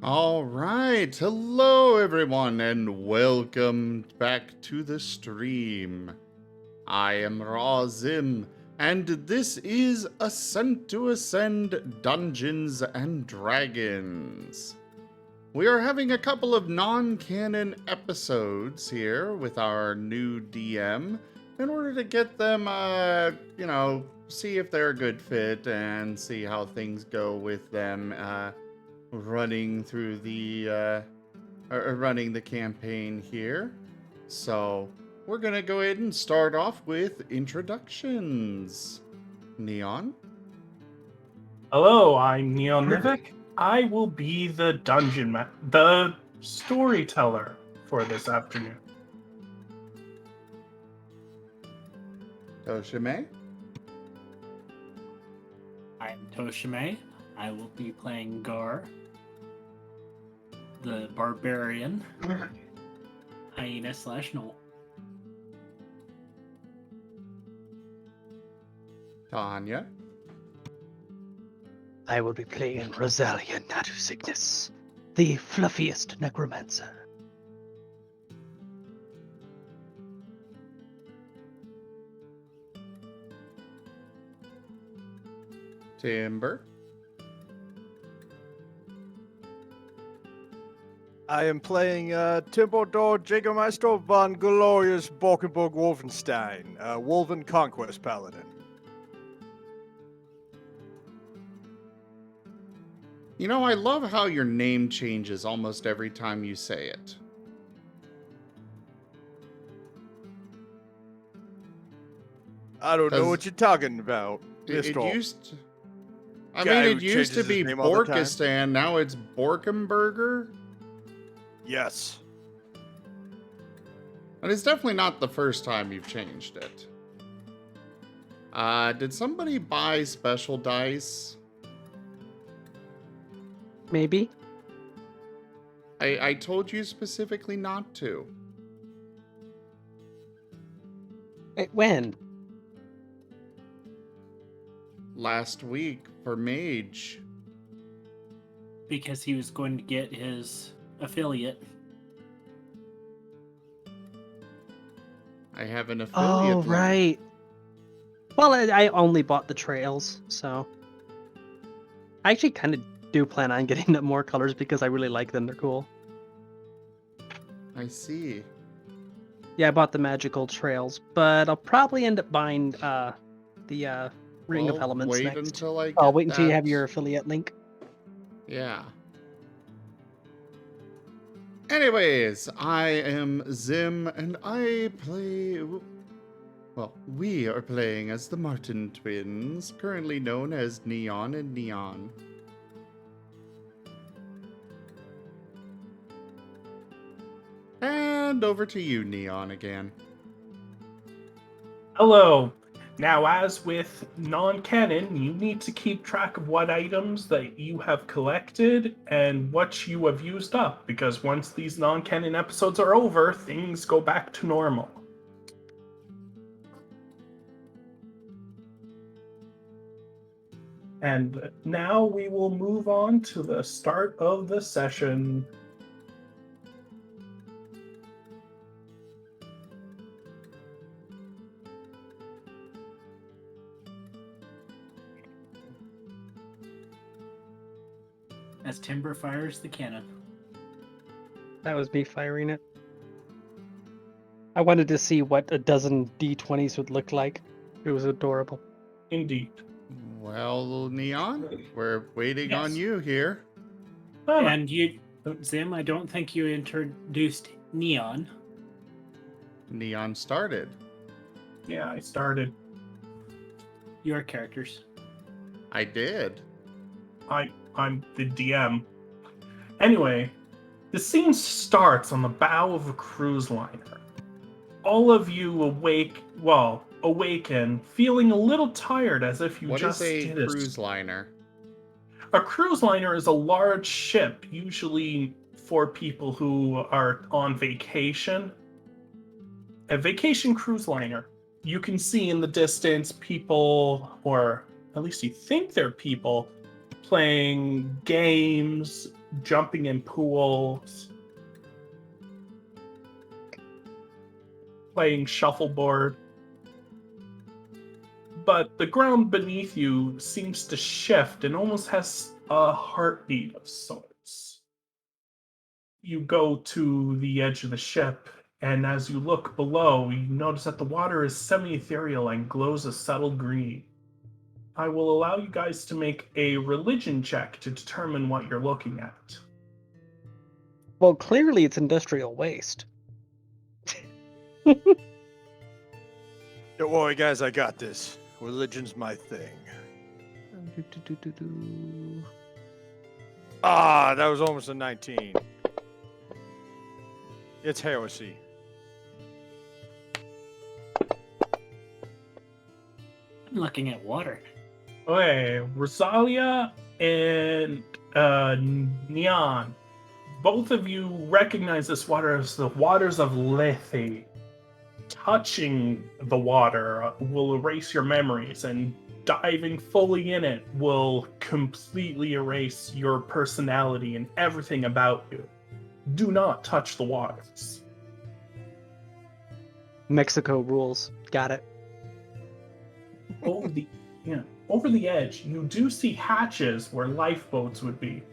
All right. Hello, everyone, and welcome back to the stream. I am Zim, and this is Ascent to Ascend Dungeons and Dragons. We are having a couple of non-canon episodes here with our new DM in order to get them, see if they're a good fit and see how things go with them, running through running the campaign here. So we're gonna go ahead and start off with introductions. Neon. Hello, I'm Neon Livik. I will be the the storyteller for this afternoon. Toshime. I'm Toshime. I will be playing Gar, the Barbarian, Hyena / Knoll. Tanya. I will be playing Rosalia Natusignus, the fluffiest necromancer. Timber. I am playing Tempodor Jägermeister von Glorious Borkenburg Wolfenstein, Wolven Conquest Paladin. You know, I love how your name changes almost every time you say it. I don't know what you're talking about. It used to, I Guy mean, who it used to changes be his name all the time. Borkistan, now it's Borkenberger. Yes. And it's definitely not the first time you've changed it. Did somebody buy special dice? Maybe? I told you specifically not to. Wait, when? Last week for Mage. Because he was going to get his affiliate. I have an affiliate. Oh, link. right. Well, I only bought the trails, so... I actually kind of do plan on getting them more colors because I really like them. They're cool. I see. Yeah, I bought the magical trails, but I'll probably end up buying the Ring of Well, Elements wait next. until I get I'll wait until you have that. your affiliate link. Yeah. Anyways, I am Zim, and I play... Well, we are playing as the Marten twins, currently known as Neon and Neon. And over to you, Neon, again. Hello. Now, as with non-canon, you need to keep track of what items that you have collected and what you have used up, because once these non-canon episodes are over, things go back to normal. And now we will move on to the start of the session. As Timber fires the cannon. That was me firing it. I wanted to see what a dozen D20s would look like. It was adorable. Indeed. Well, Neon, we're waiting on Yes. you here. And you, Zim, I don't think you introduced Neon. Neon started. Yeah, I started. Your characters. I did. I'm the DM. Anyway, the scene starts on the bow of a cruise liner. All of you awaken, feeling a little tired, as if you What just is a did cruise liner? A cruise liner is a large ship, usually for people who are on vacation. A vacation cruise liner. You can see in the distance people, or at least you think they're people, playing games, jumping in pools, playing shuffleboard. But the ground beneath you seems to shift and almost has a heartbeat of sorts. You go to the edge of the ship, and as you look below, you notice that the water is semi-ethereal and glows a subtle green. I will allow you guys to make a religion check to determine what you're looking at. Well, clearly it's industrial waste. Don't worry, guys, I got this. Religion's my thing. Ah, that was almost a 19. It's heresy. I'm looking at water. Okay, Rosalia and Neon. Both of you recognize this water as the waters of Lethe. Touching the water will erase your memories, and diving fully in it will completely erase your personality and everything about you. Do not touch the waters. Mexico rules. Got it. Over the edge, you do see hatches where lifeboats would be,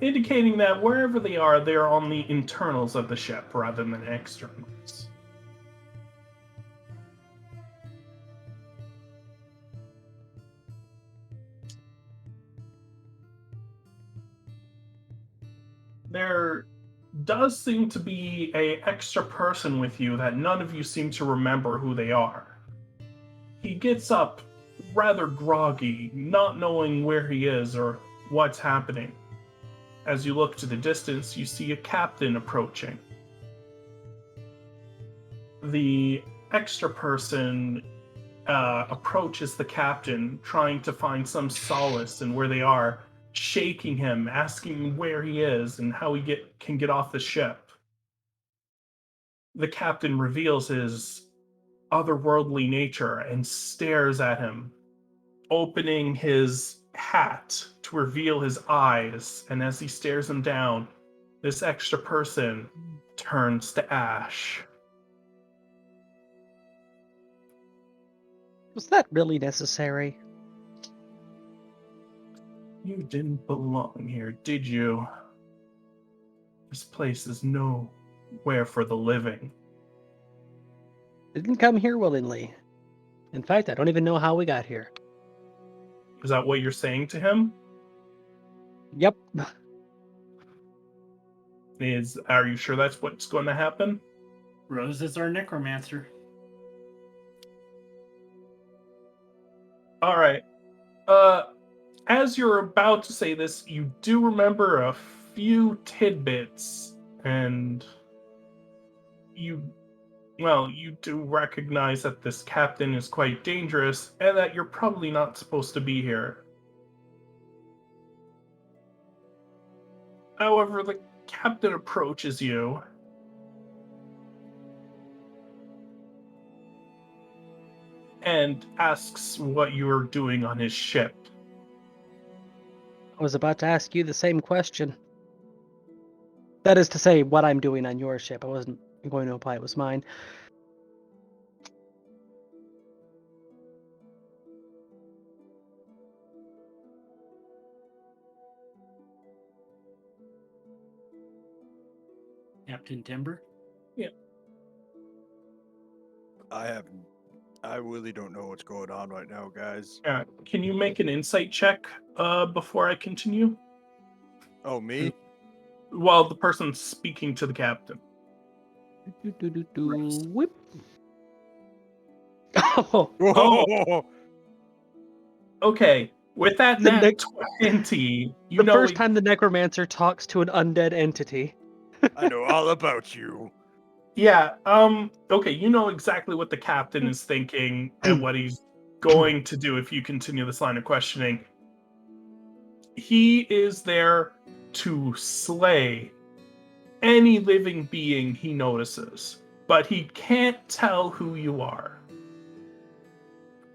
indicating that wherever they are on the internals of the ship rather than externals. There does seem to be an extra person with you that none of you seem to remember who they are. He gets up rather groggy, not knowing where he is or what's happening. As you look to the distance, you see a captain approaching. The extra person approaches the captain, trying to find some solace in where they are, shaking him, asking where he is and how he can get off the ship. The captain reveals his otherworldly nature and stares at him, opening his hat to reveal his eyes, and as he stares him down, this extra person turns to ash. Was that really necessary? You didn't belong here, did you? This place is nowhere for the living. Didn't come here willingly. In fact, I don't even know how we got here. Is that what you're saying to him? Yep. Are you sure that's what's going to happen? Rose is our necromancer. All right. As you're about to say this, you do remember a few tidbits, and you do recognize that this captain is quite dangerous, and that you're probably not supposed to be here. However, the captain approaches you and asks what you're doing on his ship. I was about to ask you the same question. That is to say, what I'm doing on your ship. I wasn't going to imply it was mine. Captain Timber. I really don't know what's going on right now, guys. Can you make an insight check before I continue? Oh, me? Well, the person speaking to the captain. Whip. Oh, Whoa! Okay, with that The nat 20, you the know first time the necromancer talks to an undead entity. I know all about you. Yeah, okay, you know exactly what the captain is thinking and what he's going to do if you continue this line of questioning. He is there to slay any living being he notices, but he can't tell who you are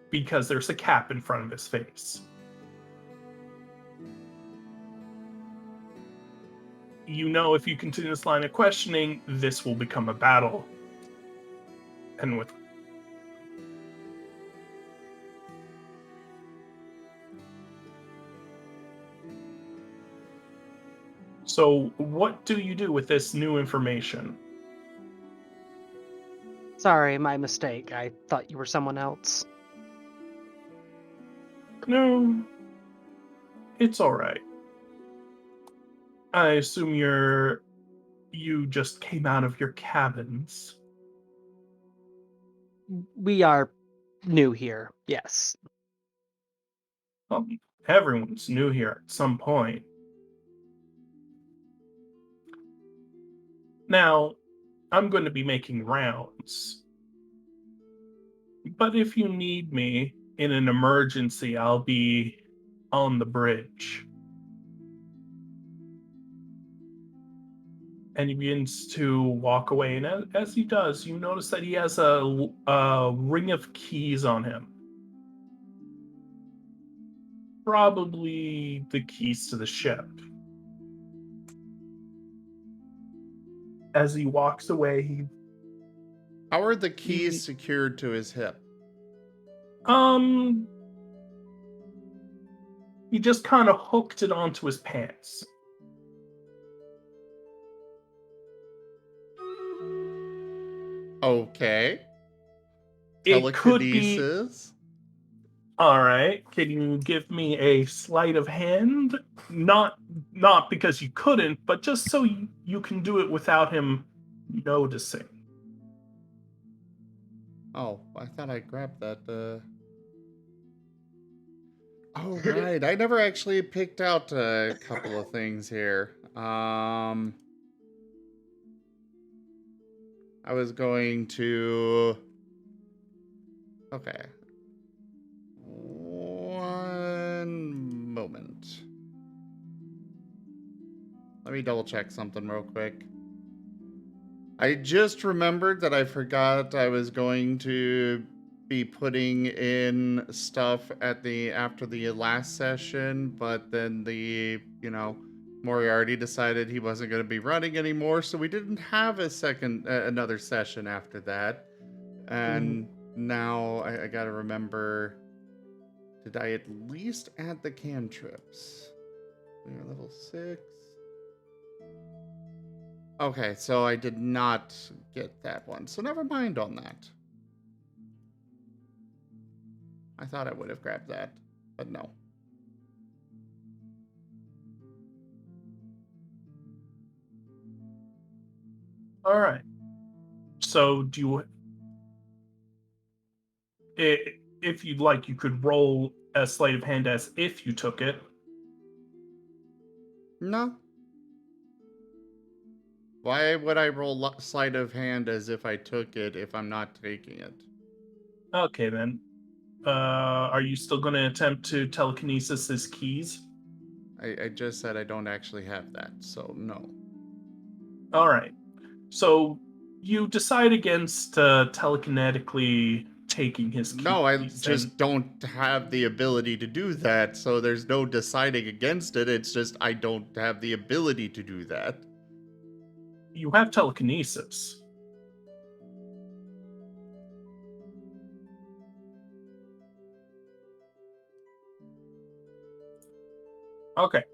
because there's a cap in front of his face. you know if you continue this line of questioning, this will become a battle. And with So, what do you do with this new information? Sorry, my mistake. I thought you were someone else. No, it's all right. I assume you just came out of your cabins. We are new here, yes. Well, everyone's new here at some point. Now, I'm going to be making rounds. But if you need me in an emergency, I'll be on the bridge. And he begins to walk away. And as he does, you notice that he has a ring of keys on him. Probably the keys to the ship. As he walks away, How are the keys secured to his hip? he just kind of hooked it onto his pants. Okay. It could be. Telekinesis. All right. Can you give me a sleight of hand? Not because you couldn't, but just so you can do it without him noticing. Oh, I thought I grabbed that. Oh, right. I never actually picked out a couple of things here. I was going to... Okay. One moment. Let me double check something real quick. I just remembered that I forgot I was going to be putting in stuff after the last session, but then Moriarty decided he wasn't going to be running anymore, so we didn't have another session after that. And now I got to remember, did I at least add the cantrips? We're level 6. Okay, so I did not get that one. So never mind on that. I thought I would have grabbed that, but no. All right. So do you... If you'd like, you could roll a sleight of hand as if you took it. No. Why would I roll sleight of hand as if I took it if I'm not taking it? Okay, then. Are you still going to attempt to telekinesis his keys? I just said I don't actually have that, so no. All right. So you decide against telekinetically taking his keys. No, I just don't have the ability to do that, so there's no deciding against it. It's just I don't have the ability to do that. You have telekinesis. Okay.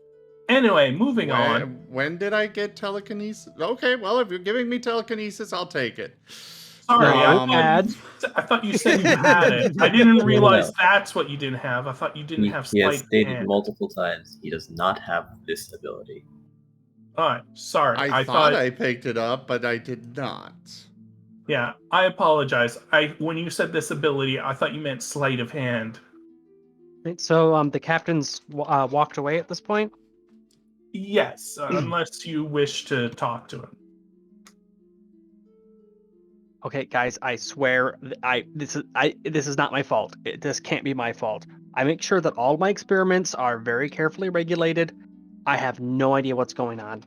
Anyway, moving on. When did I get telekinesis? Okay, well, if you're giving me telekinesis, I'll take it. Sorry, I thought you said you had it. I didn't realize that's what you didn't have. I thought you didn't have He has sleight of stated hand. multiple times he does not have this ability. All right, sorry. I thought I picked it up, but I did not. Yeah, I apologize. When you said this ability, I thought you meant sleight of hand. Right, so the captain's walked away at this point? Yes, unless you wish to talk to him. Okay, guys, I swear this is not my fault. This can't be my fault. I make sure that all my experiments are very carefully regulated. I have no idea what's going on.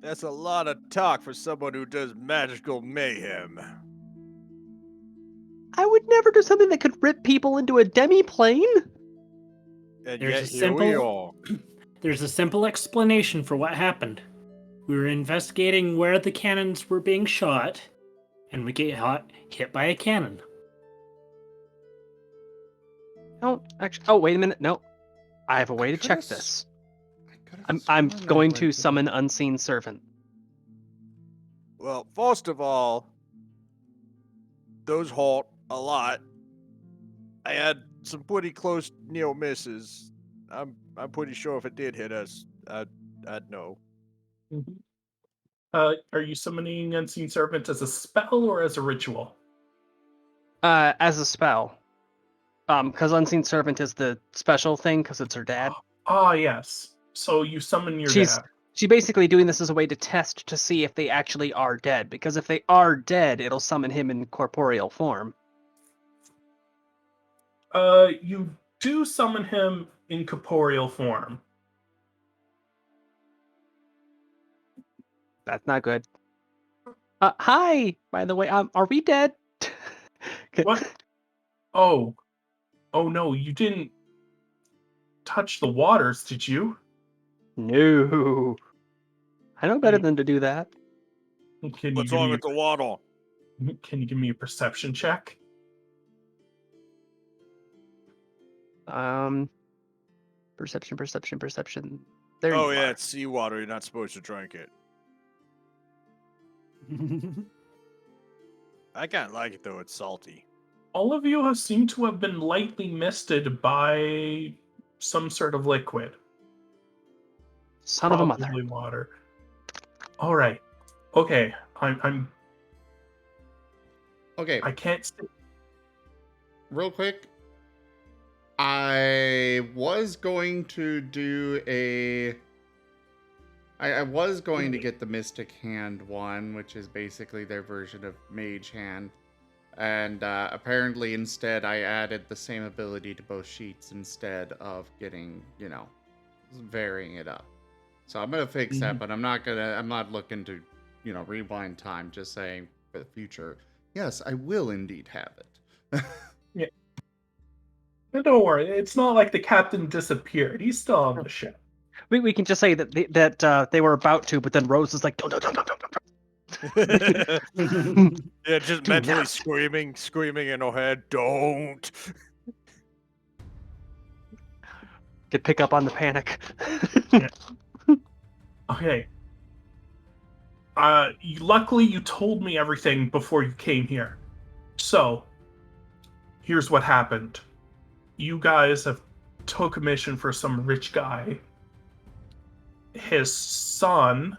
That's a lot of talk for someone who does magical mayhem. I would never do something that could rip people into a demi-plane. And There's yet a here we simple- are. There's a simple explanation for what happened. We were investigating where the cannons were being shot, and we get hit by a cannon. No, actually. Oh, wait a minute. No, I have a way to check this. I'm going to summon Unseen Servant. Well, first of all, those hurt a lot. I had some pretty close near misses. I'm pretty sure if it did hit us, I'd know. Are you summoning Unseen Servant as a spell or as a ritual? As a spell. Because Unseen Servant is the special thing, because it's her dad. Ah, yes. So you summon your dad. She's basically doing this as a way to test to see if they actually are dead. Because if they are dead, it'll summon him in corporeal form. You do summon him in corporeal form. That's not good. Hi, by the way, are we dead? What? Oh no, you didn't touch the waters, did you? No. I know better than to do that. What's wrong with the water? Can you give me a perception check? Perception. There you Oh are. yeah, it's seawater. You're not supposed to drink it. I kind of like it though. It's salty. All of you have seemed to have been lightly misted by some sort of liquid. Son of a mother. Probably water. All right. Okay. I'm. Okay, I can't. real quick. I was going to do I was going to get the Mystic Hand one, which is basically their version of Mage Hand. And apparently instead I added the same ability to both sheets instead of getting, varying it up. So I'm going to fix that, but I'm not looking to, rewind time, just saying for the future. Yes, I will indeed have it. Yeah. No, don't worry. It's not like the captain disappeared. He's still on the ship. We can just say that they were about to, but then Rose is like, don't. Yeah, just mentally screaming in her head, don't. Could pick up on the panic. Okay. Luckily, you told me everything before you came here. So, here's what happened. You guys have took a mission for some rich guy. His son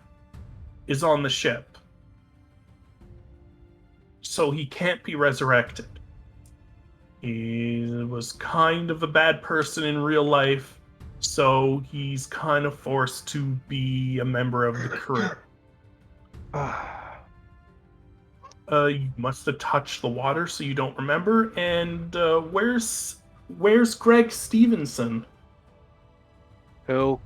is on the ship. So he can't be resurrected. He was kind of a bad person in real life, so he's kind of forced to be a member of the crew. You must have touched the water, so you don't remember. And where's Greg Stevenson? Who?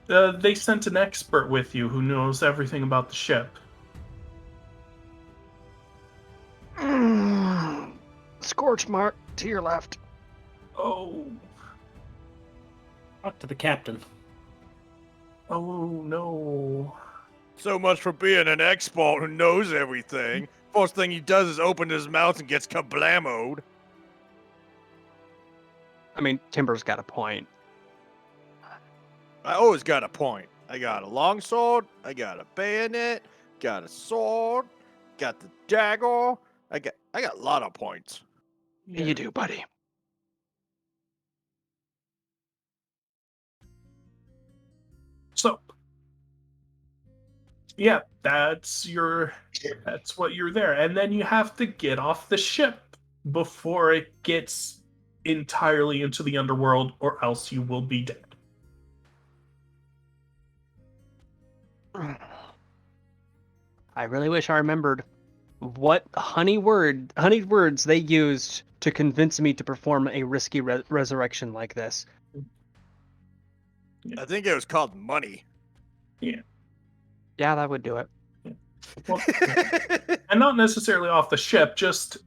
They sent an expert with you who knows everything about the ship. Scorch mark to your left. Oh. Talk to the captain. Oh, no. So much for being an expert who knows everything. First thing he does is open his mouth and gets kablamoed. I mean, Timber's got a point. I always got a point. I got a long sword, I got a bayonet, got a sword, got the dagger. I got a lot of points. Yeah, you do, buddy. So, yeah, that's what you're there. And then you have to get off the ship before it gets entirely into the underworld, or else you will be dead. I really wish I remembered what honeyed words they used to convince me to perform a risky resurrection like this. I think it was called money. Yeah, that would do it. Well, and not necessarily off the ship, just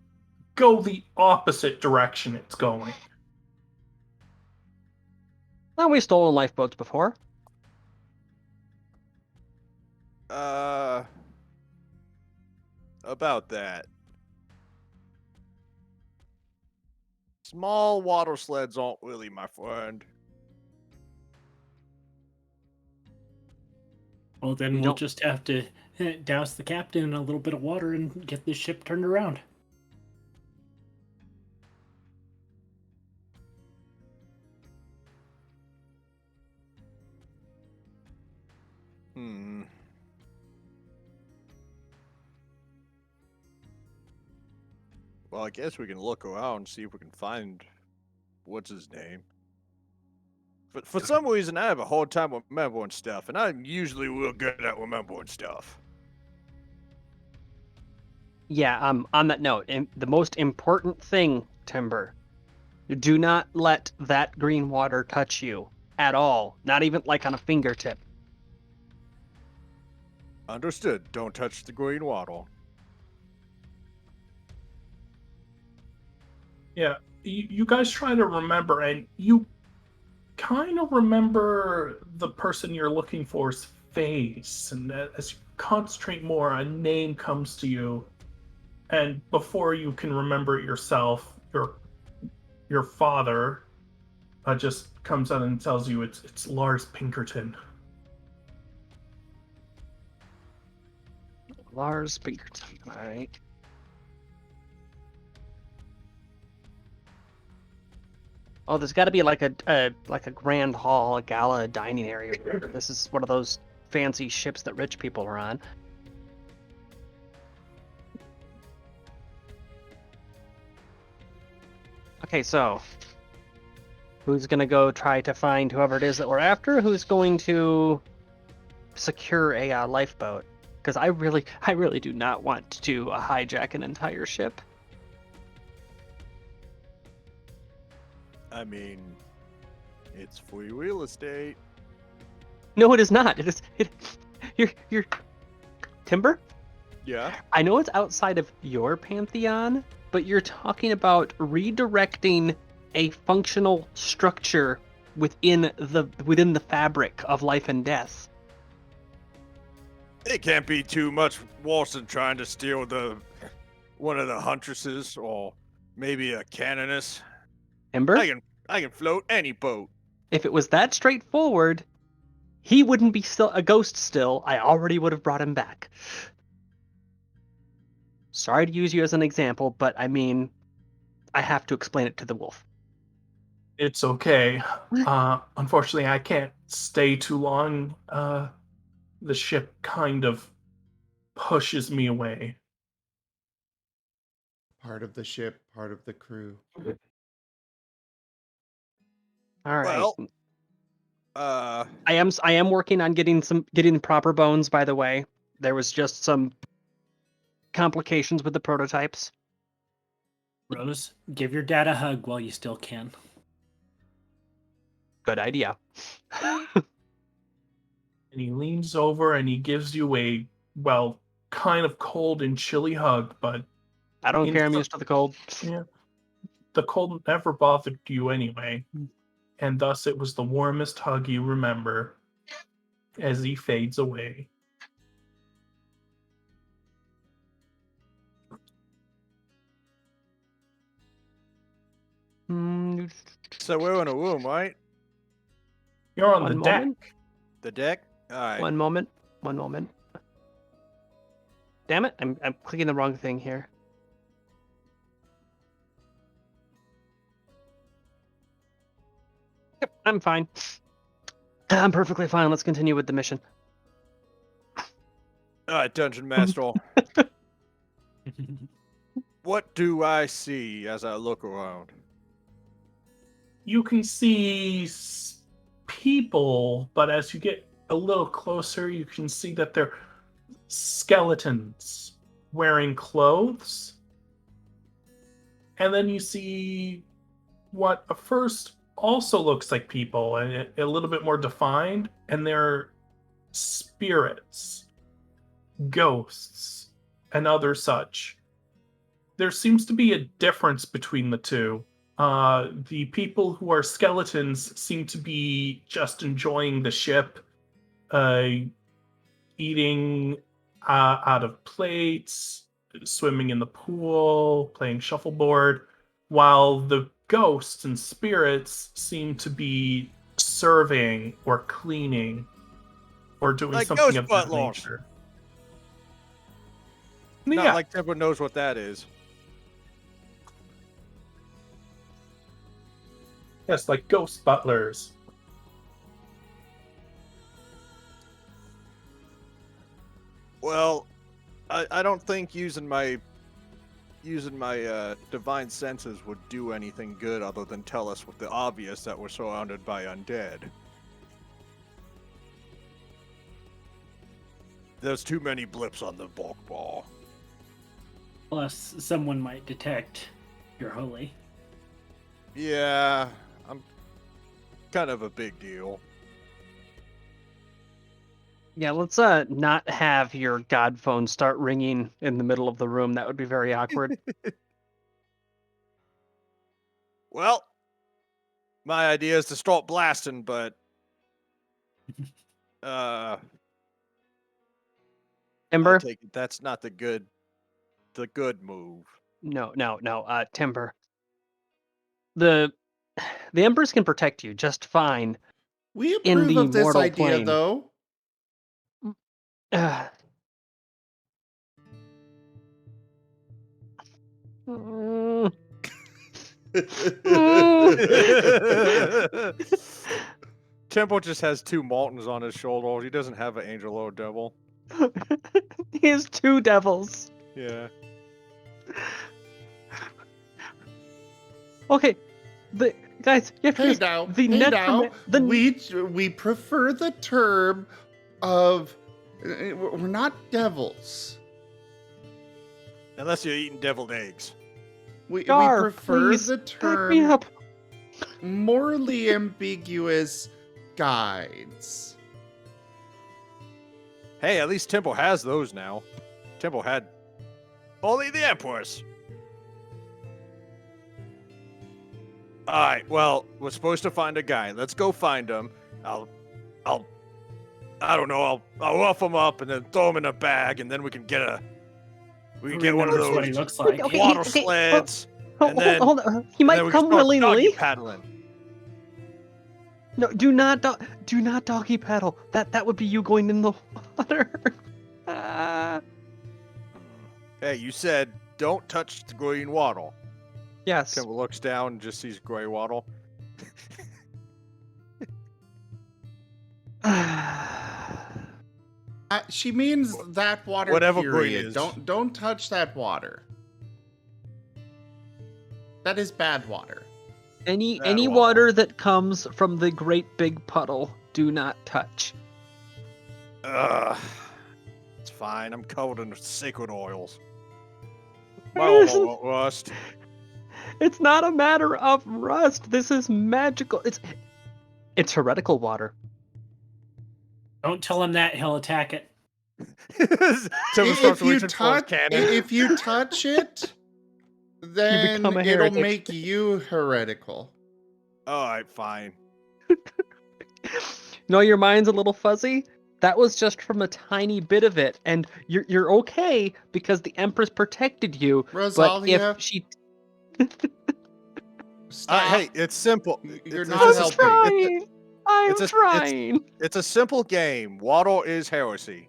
go the opposite direction it's going. Oh, we've stolen lifeboats before. About that. Small water sleds aren't really my friend. Well, then We we'll don't- just have to douse the captain in a little bit of water and get this ship turned around. Hmm. Well, I guess we can look around and see if we can find what's his name. For some reason, I have a hard time remembering stuff, and I'm usually real good at remembering stuff. Yeah, on that note, the most important thing, Timber, do not let that green water touch you at all. Not even like on a fingertip. Understood. Don't touch the green water. Yeah, you guys try to remember, and you kind of remember the person you're looking for's face, and as you concentrate more, a name comes to you, and before you can remember it yourself, your father just comes out and tells you it's Lars Pinkerton. Lars Pinkerton. All right. Oh, there's got to be like a grand hall, a gala dining area. This is one of those fancy ships that rich people are on. Okay, so who's gonna go try to find whoever it is that we're after? Who's going to secure a lifeboat? Because I really do not want to hijack an entire ship. I mean, it's free real estate. No, it is not. It is. You're Timber. Yeah. I know it's outside of your pantheon, but you're talking about redirecting a functional structure within the fabric of life and death. It can't be too much worse than trying to steal one of the huntresses, or maybe a canoness. Timber, I can float any boat. if it was that straightforward, he wouldn't be still a ghost still. I already would have brought him back. Sorry to use you as an example, but I mean, I have to explain it to the wolf. It's okay. Unfortunately, I can't stay too long. The ship kind of pushes me away. Part of the ship, part of the crew. All right. Well, I am working on getting the proper bones, by the way. There was just some complications with the prototypes. Rose, give your dad a hug while you still can. Good idea. And he leans over and he gives you a, well, kind of cold and chilly hug, but I don't care, I'm used to the cold. yeah, the cold never bothered you anyway. And thus it was the warmest hug you remember as he fades away. so we're in a room, right? You're on One the deck. moment. The deck? Alright. One moment. Damn it, I'm clicking the wrong thing here. Yep, I'm fine. I'm perfectly fine. Let's continue with the mission. Alright, Dungeon Master. What do I see as I look around? You can see people, but as you get a little closer, you can see that they're skeletons wearing clothes. And then you see what at first also looks like people, and a little bit more defined, and they're spirits, ghosts, and other such. There seems to be a difference between the two. The people who are skeletons seem to be just enjoying the ship, eating out of plates, swimming in the pool, playing shuffleboard, while the ghosts and spirits seem to be serving or cleaning or doing Like something ghost of butt that loss. nature. Not Yeah, like everyone knows what that is. yes, like ghost butlers. Well, I don't think using my divine senses would do anything good other than tell us with the obvious that we're surrounded by undead. There's too many blips on the bulk ball. Plus, someone might detect you're holy. Yeah, I'm kind of a big deal. Yeah, let's not have your god phone start ringing in the middle of the room. That would be very awkward. Well, my idea is to start blasting, but I Timber? take it that's not the good move. No. Timber. The Embers can protect you just fine We in approve the of this mortal idea, plane. though. Mm. Temple just has two Martens on his shoulder. He doesn't have an angel or a devil. He has two devils. Yeah. Okay, the guys, you have to Hey use now, the hey net now, the we prefer the term of we're not devils. Unless you're eating deviled eggs. We Gar, prefer please, the back me term up. morally ambiguous guides. Hey, at least Temple has those now. Temple had only the Empress. Alright, well, we're supposed to find a guy. Let's go find him. I don't know, I'll rough him up and then throw him in a bag and then we can get one of Remembers what he those looks like. Okay. water sleds. And then, Hold on. He and might then we can come start willy doggy nilly. paddling. No, do not doggy paddle. That would be you going in the water. Hey, you said don't touch the green waddle. Yes. Temple looks down and just sees gray waddle. She means that water. Whatever green period. is. Don't touch that water. That is bad water. Any That water that comes from the great big puddle, do not touch. It's fine. I'm covered in sacred oils. My waddle won't rust. It's not a matter of rust. This is magical. It's heretical water. Don't tell him that; he'll attack it. Temple starts If you reaching for his cannon. if you touch it, then become a it'll heretic. make you heretical. Alright, fine. No, your mind's a little fuzzy. That was just from a tiny bit of it, and you're okay because the Empress protected you. Rosalia, but if she, stop. Hey, it's simple. You're It's not a- helping. trying. I'm it's a- trying. It's a simple game. Waddle is heresy.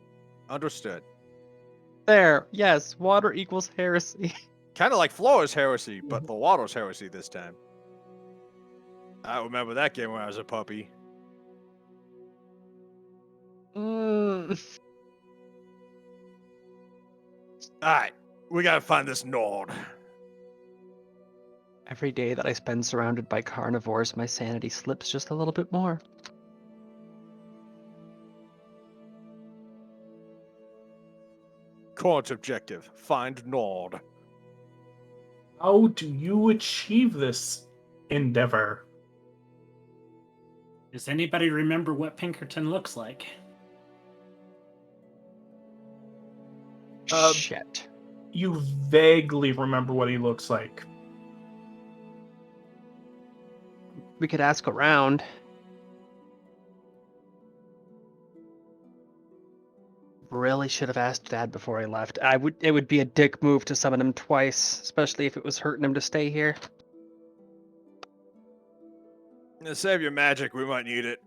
Understood. There. Yes, water equals heresy. Kind of like Flora's heresy, but the Waddle's heresy this time. I remember that game when I was a puppy. Mm. Alright, we gotta find this Nord. Every day that I spend surrounded by carnivores, my sanity slips just a little bit more. Court's objective, find Nord. How do you achieve this endeavor? Does anybody remember what Pinkerton looks like? Shit. You vaguely remember what he looks like. We could ask around. Really should have asked Dad before I left. It would be a dick move to summon him twice, especially if it was hurting him to stay here. Save your magic, we might need it.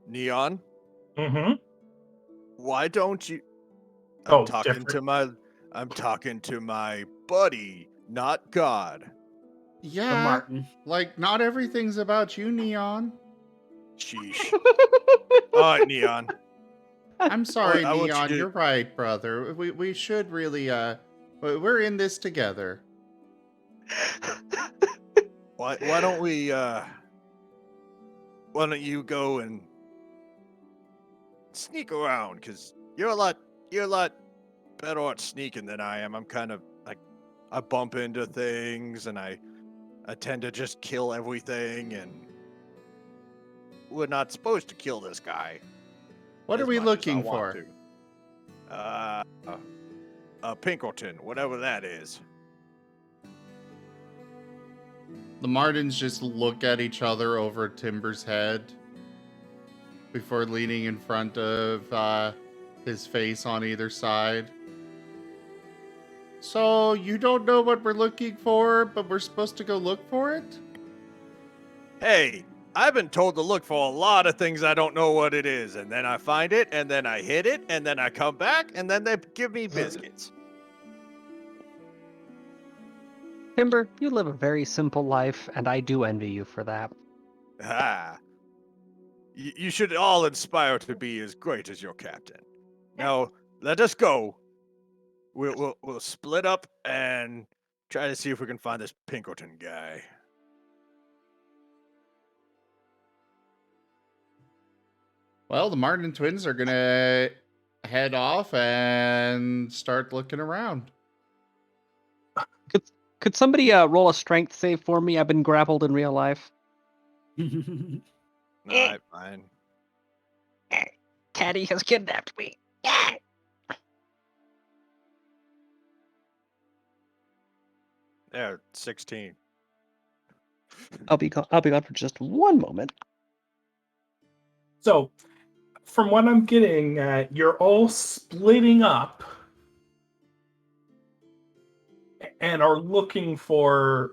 Neon, Mm-hmm. why don't you Oh, I'm talking to my buddy, not God. The Yeah, Marten. like not everything's about you, Neon. Sheesh. Alright, Neon. I'm sorry, I want you Neon. to- You're right, brother. We should really we're in this together. Why don't we why don't you go and sneak around, cause you're a lot better at sneaking than I am. I'm kind of like, I bump into things and I tend to just kill everything, and we're not supposed to kill this guy. What as are we much as I looking want for? to. Pinkerton, whatever that is. The Martens just look at each other over Timber's head before leaning in front of his face on either side. So, you don't know what we're looking for, but we're supposed to go look for it? Hey, I've been told to look for a lot of things I don't know what it is, and then I find it, and then I hit it, and then I come back, and then they give me biscuits. Timber, you live a very simple life, and I do envy you for that. Ah. You should all inspire to be as great as your captain. Now, let us go. We'll split up and try to see if we can find this Pinkerton guy. Well, the Martin twins are gonna head off and start looking around. Could somebody roll a strength save for me? I've been grappled in real life. Alright, fine. Caddy has kidnapped me. There, 16. I'll be gone for just one moment. So, from what I'm getting at, you're all splitting up and are looking for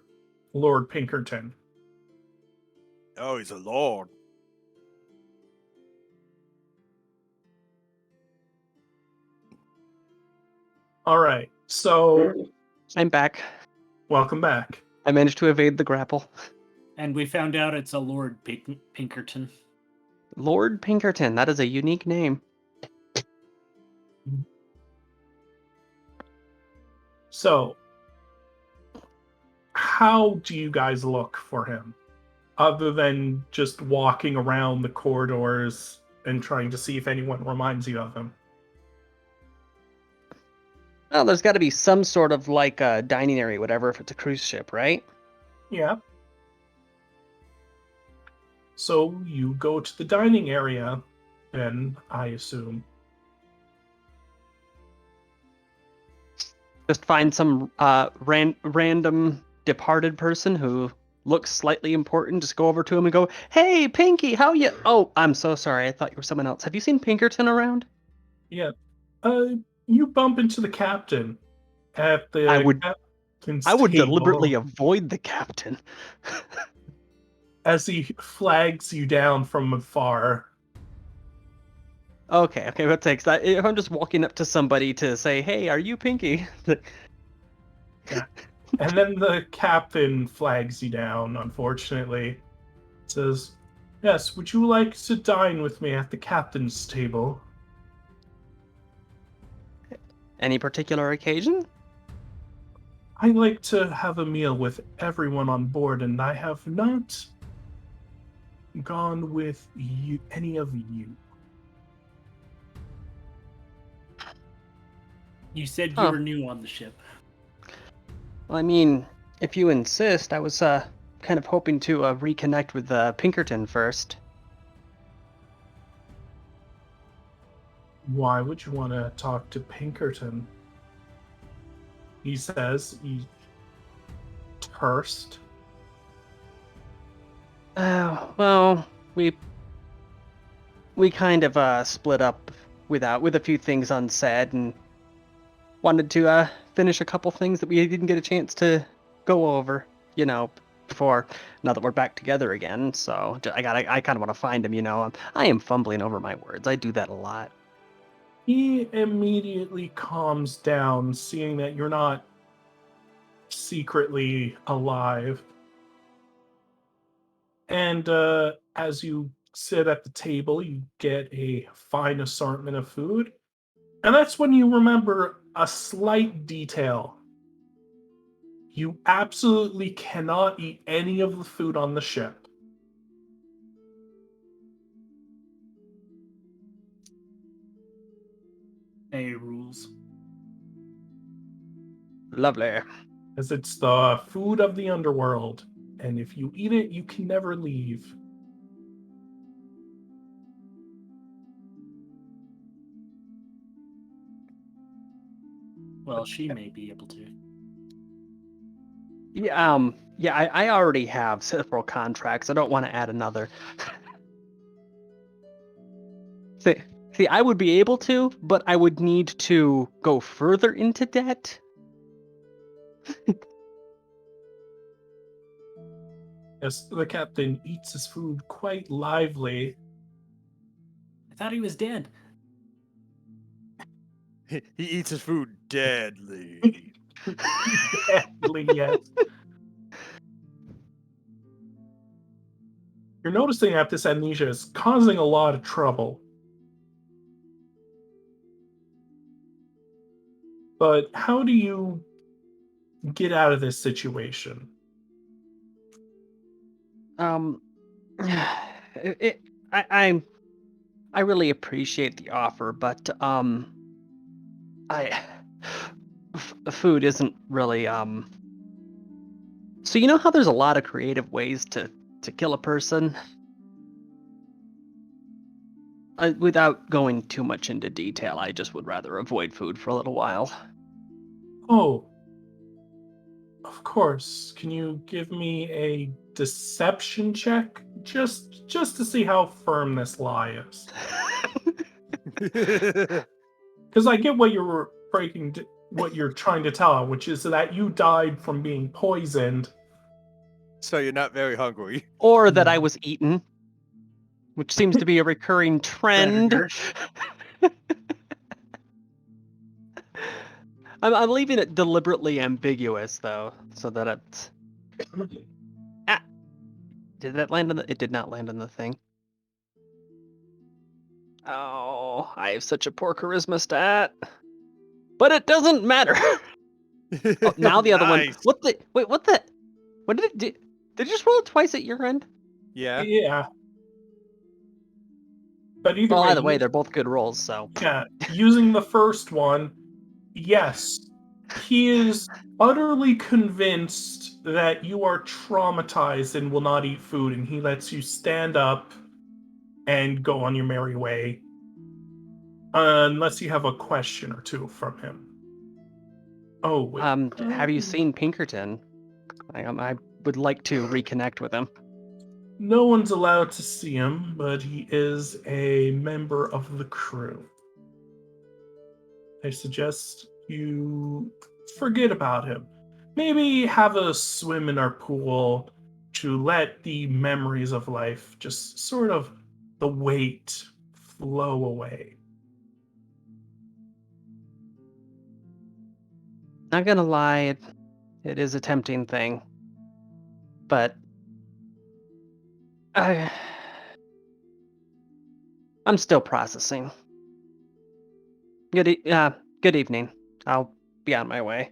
Lord Pinkerton. Oh, he's a lord. All right, so I'm back. welcome back. I managed to evade the grapple. And we found out it's a Lord Pinkerton. Lord Pinkerton, that is a unique name. So, how do you guys look for him? Other than just walking around the corridors and trying to see if anyone reminds you of him. Oh, there's got to be some sort of like a dining area, whatever, if it's a cruise ship, right? Yeah. So you go to the dining area, then I assume. Just find some random departed person who looks slightly important. Just go over to him and go, "Hey, Pinky, how you?" Oh, I'm so sorry. I thought you were someone else. Have you seen Pinkerton around? Yeah. You bump into the captain at the I would captain's deliberately table avoid the captain. as he flags you down from afar. Okay, what takes that? If I'm just walking up to somebody to say, "Hey, are you Pinky?" And then the captain flags you down, unfortunately. Says, "Yes, would you like to dine with me at the captain's table?" Any particular occasion? I like to have a meal with everyone on board, and I have not gone with you, any of you. You said you Huh. were new on the ship. Well, I mean, if you insist, I was kind of hoping to reconnect with Pinkerton first. Why would you want to talk to Pinkerton? He says, he first? Well, we kind of split up with a few things unsaid, and wanted to finish a couple things that we didn't get a chance to go over, before, now that we're back together again. So I kind of want to find him. I am fumbling over my words. I do that a lot. He immediately calms down, seeing that you're not secretly alive. And as you sit at the table, you get a fine assortment of food. And that's when you remember a slight detail. You absolutely cannot eat any of the food on the ship. Rules. Lovely. As it's the food of the underworld. And if you eat it, you can never leave. Well, she may be able to. Yeah, I already have several contracts. I don't want to add another. See, I would be able to, but I would need to go further into debt. As the captain eats his food quite lively. I thought he was dead. He eats his food deadly. Deadly, yes. You're noticing that this amnesia is causing a lot of trouble. But how do you get out of this situation? I really appreciate the offer, but food isn't really So you know how there's a lot of creative ways to kill a person? Without going too much into detail, I just would rather avoid food for a little while. Oh, of course. Can you give me a deception check? Just to see how firm this lie is. Because I get what you're what you're trying to tell, which is that you died from being poisoned. So you're not very hungry. Or that I was eaten, which seems to be a recurring trend. I'm leaving it deliberately ambiguous, though, so that it's... Did that land on the... It did not land on the thing. Oh, I have such a poor charisma stat. But it doesn't matter. Oh, now the other one. Nice. What the... Wait, what the... What did it do? Did you just roll it twice at your end? Yeah. Yeah. But either Well, way, either way, they're both good rolls, so... yeah, using the first one, yes, he is utterly convinced that you are traumatized and will not eat food, and he lets you stand up and go on your merry way. Unless you have a question or two from him. Oh, wait. Have you seen Pinkerton? I would like to reconnect with him. No one's allowed to see him, but he is a member of the crew. I suggest you forget about him. Maybe have a swim in our pool to let the memories of life just sort of the weight flow away. Not gonna lie, it is a tempting thing. But I'm still processing. Good evening. I'll be on my way.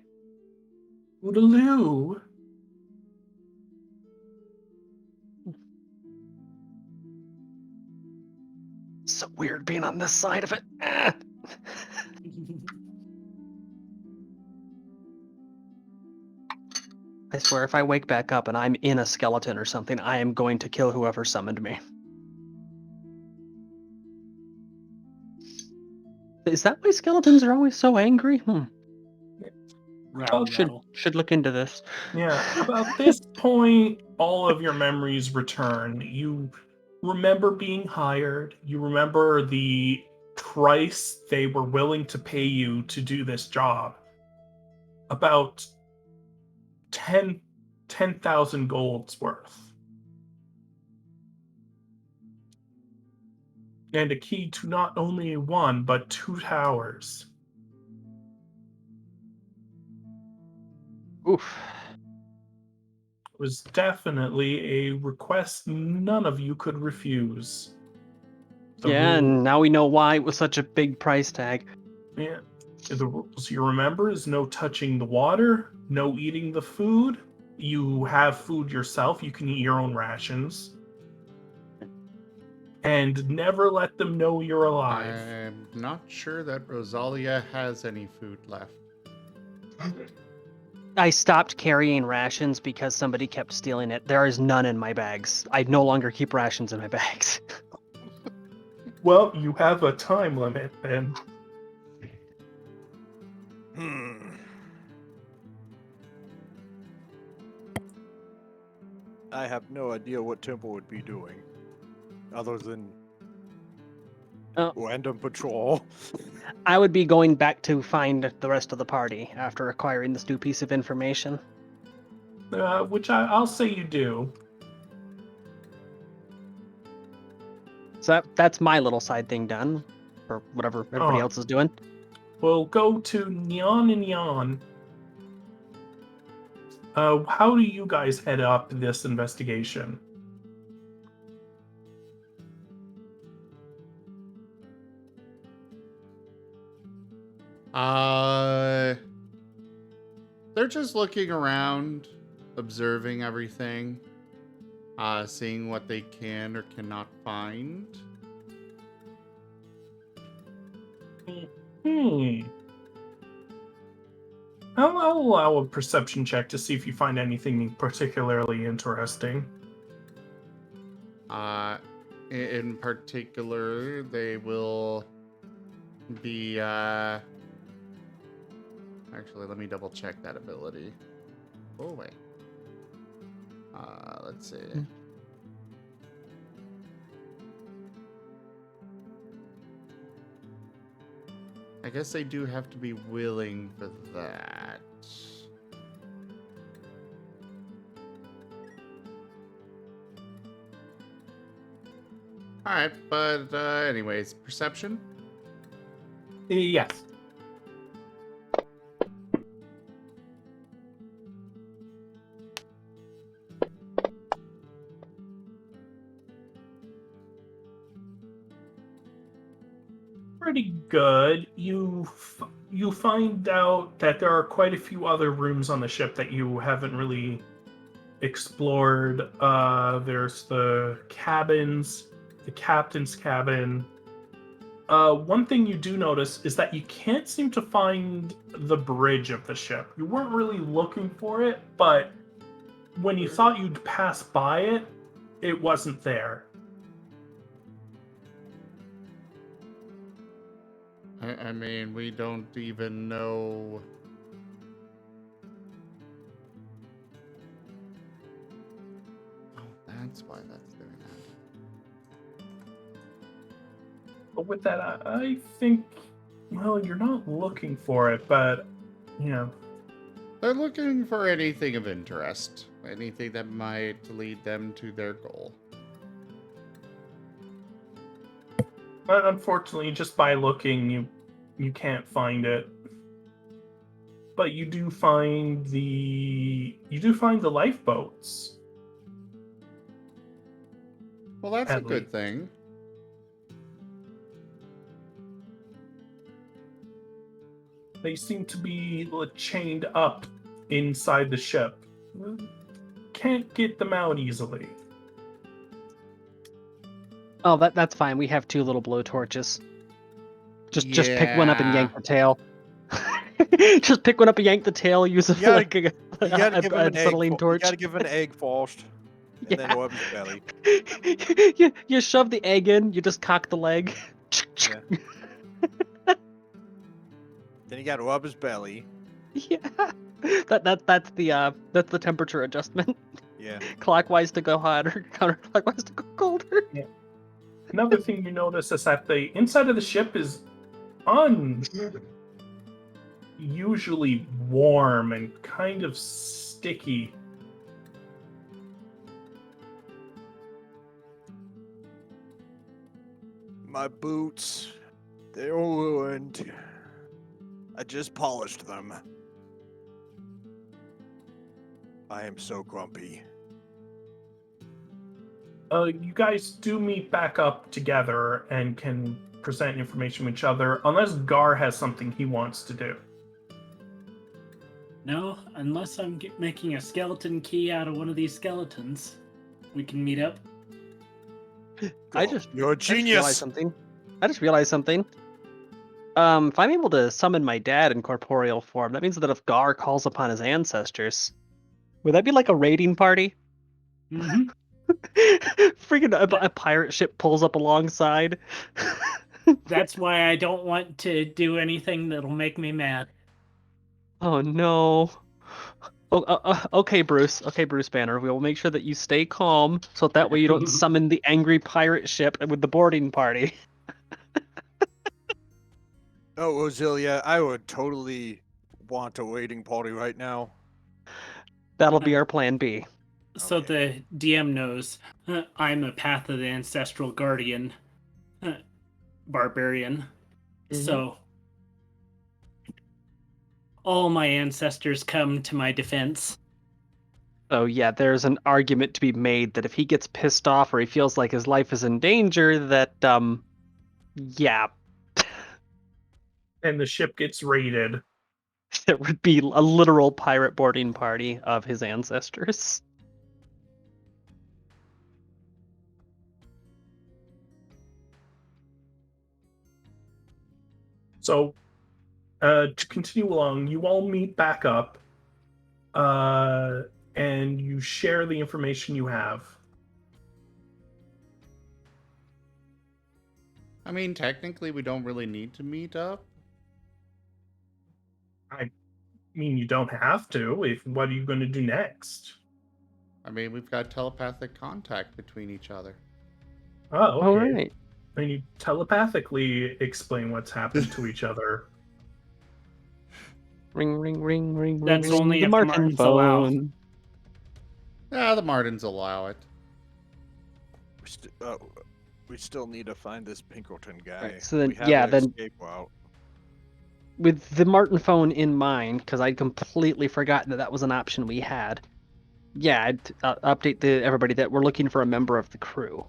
Oodaloo. So weird being on this side of it. I swear, if I wake back up and I'm in a skeleton or something, I am going to kill whoever summoned me. Is that why skeletons are always so angry? round battle. Should look into this. Yeah, about this point, all of your memories return. You remember being hired. You remember the price they were willing to pay you to do this job. About 10,000 golds worth. And a key to not only one, but 2 towers. Oof. It was definitely a request none of you could refuse. The Yeah, rule- and now we know why it was such a big price tag. Yeah. The rules you remember is no touching the water, no eating the food. You have food yourself, you can eat your own rations. And never let them know you're alive. I'm not sure that Rosalia has any food left. I stopped carrying rations because somebody kept stealing it. There is none in my bags. I no longer keep rations in my bags. Well, you have a time limit then. I have no idea what Temple would be doing, other than random patrol. I would be going back to find the rest of the party after acquiring this new piece of information. Which I'll say you do. So that's my little side thing done, for whatever everybody Oh. else is doing. We'll go to Neon and Neon. How do you guys head up this investigation? They're just looking around, observing everything, seeing what they can or cannot find. I'll allow a perception check to see if you find anything particularly interesting. In particular, they will be, actually, let me double check that ability. Oh, wait. Let's see. I guess they do have to be willing for that. Alright, but anyways, perception? Yes. Pretty good. You find out that there are quite a few other rooms on the ship that you haven't really explored. There's the cabins, the captain's cabin. One thing you do notice is that you can't seem to find the bridge of the ship. You weren't really looking for it, but when you thought you'd pass by it, it wasn't there. I mean, we don't even know. Oh, that's why that's doing that. But with that, I think, well, you're not looking for it, but, you know. They're looking for anything of interest, anything that might lead them to their goal. But unfortunately, just by looking, you can't find it. But you do find the lifeboats. Well, that's a At good least. thing. They seem to be chained up inside the ship. Can't get them out easily. Oh, that's fine. We have 2 little blowtorches. Just pick one up and yank the tail. Just pick one up and yank the tail. Use it gotta- like You gotta give him an egg. acetylene You torch. gotta give him an egg first, and then rub his belly. you shove the egg in. You just cock the leg. Yeah. Then you gotta rub his belly. Yeah. That's the temperature adjustment. Yeah. Clockwise to go hotter, counterclockwise to go colder. Another thing you notice is that the inside of the ship is unusually warm and kind of sticky. My boots, they're ruined. I just polished them. I am so grumpy. You guys do meet back up together and can present information to each other, unless Gar has something he wants to do. No, unless I'm making a skeleton key out of one of these skeletons, we can meet up. You're a genius. I just realized something. If I'm able to summon my dad in corporeal form, that means that if Gar calls upon his ancestors, would that be like a raiding party? Mm-hmm. Freaking a pirate ship pulls up alongside. That's why I don't want to do anything that'll make me mad. Oh no. Okay, Bruce. Okay, Bruce Banner. We will make sure that you stay calm, so that way you don't summon the angry pirate ship with the boarding party. Oh, Osilia, I would totally want a waiting party right now. That'll be our plan B. So Okay. the DM knows I'm a Path of the Ancestral Guardian barbarian. So all my ancestors come to my defense. Oh yeah, there's an argument to be made that if he gets pissed off or he feels like his life is in danger, that yeah, And the ship gets raided. there would be a literal pirate boarding party of his ancestors. So, to continue along, you all meet back up, and you share the information you have. I mean, technically, we don't really need to meet up. I mean, you don't have to. What are you going to do next? I mean, we've got telepathic contact between each other. Oh, okay. All right. And you telepathically explain what's happened to each other. Ring, ring, ring, ring, That's ring. only The if the Marten Martens allow. phone. Yeah, the Martins allow it. We still need to find this Pinkerton guy. Right, so then- we have yeah, an then- escape route. With the Marten phone in mind, because I'd completely forgotten that was an option we had. Yeah, I'd update everybody that we're looking for a member of the crew.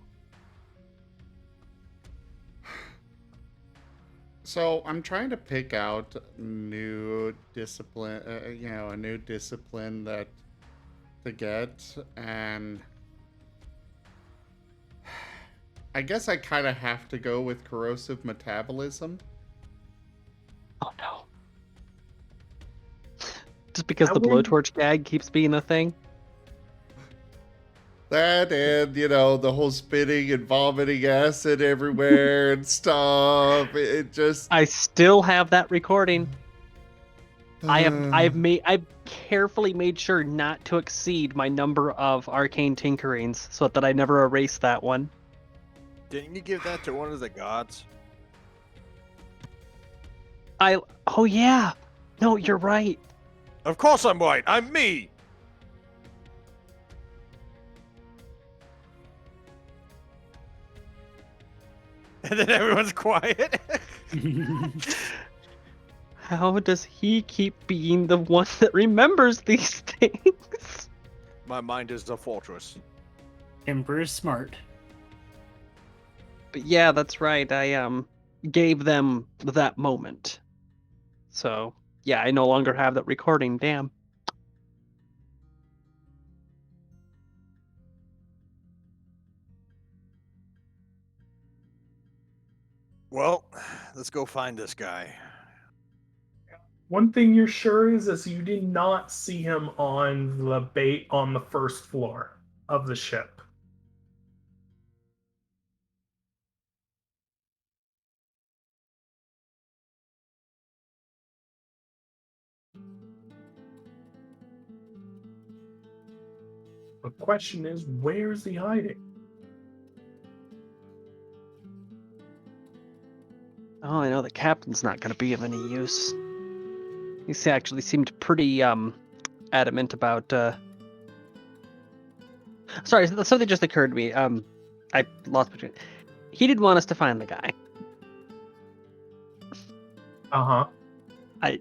So I'm trying to pick out new discipline, a new discipline that to get, and I guess I kind of have to go with corrosive metabolism. Oh no. Just because I the wouldn't- blowtorch gag keeps being a thing? That and, the whole spitting and vomiting acid everywhere and stuff. It just... I still have that recording. I've carefully made sure not to exceed my number of arcane tinkerings so that I never erase that one. Didn't you give that to one of the gods? Oh yeah. No, you're right. Of course I'm right. I'm me. And then everyone's quiet. How does he keep being the one that remembers these things? My mind is a fortress. Emperor is smart. But yeah, that's right. I gave them that moment. So yeah, I no longer have that recording. Damn. Well, let's go find this guy. One thing you're sure is you did not see him on the first floor of the ship. The question is, where is he hiding? Oh, I know the captain's not going to be of any use. He actually seemed pretty adamant about. Sorry, something just occurred to me. I lost my train. He did want us to find the guy. Uh-huh.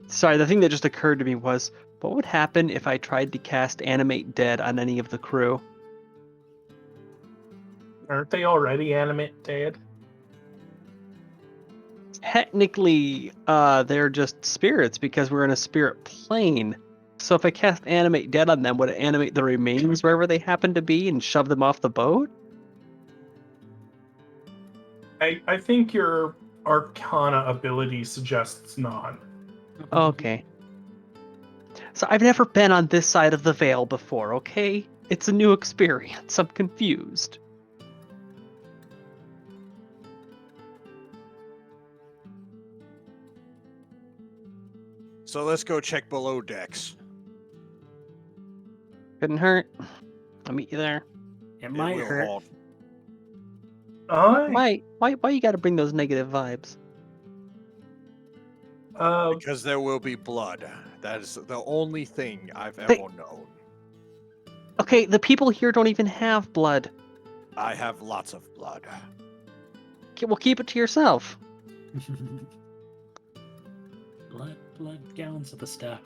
Sorry, the thing that just occurred to me was, what would happen if I tried to cast Animate Dead on any of the crew? Aren't they already animate dead? Technically, they're just spirits because we're in a spirit plane. So if I cast Animate Dead on them, would it animate the remains wherever they happen to be and shove them off the boat? I think your Arcana ability suggests not. Okay. So I've never been on this side of the veil before, okay? It's a new experience. I'm confused. So let's go check below decks. Couldn't hurt. I'll meet you there. It It might will hurt. halt. I Why you gotta bring those negative vibes? Because there will be blood. That is the only thing I've They- ever known. Okay, the people here don't even have blood. I have lots of blood. Okay, well, keep it to yourself. blood gallons of the stuff.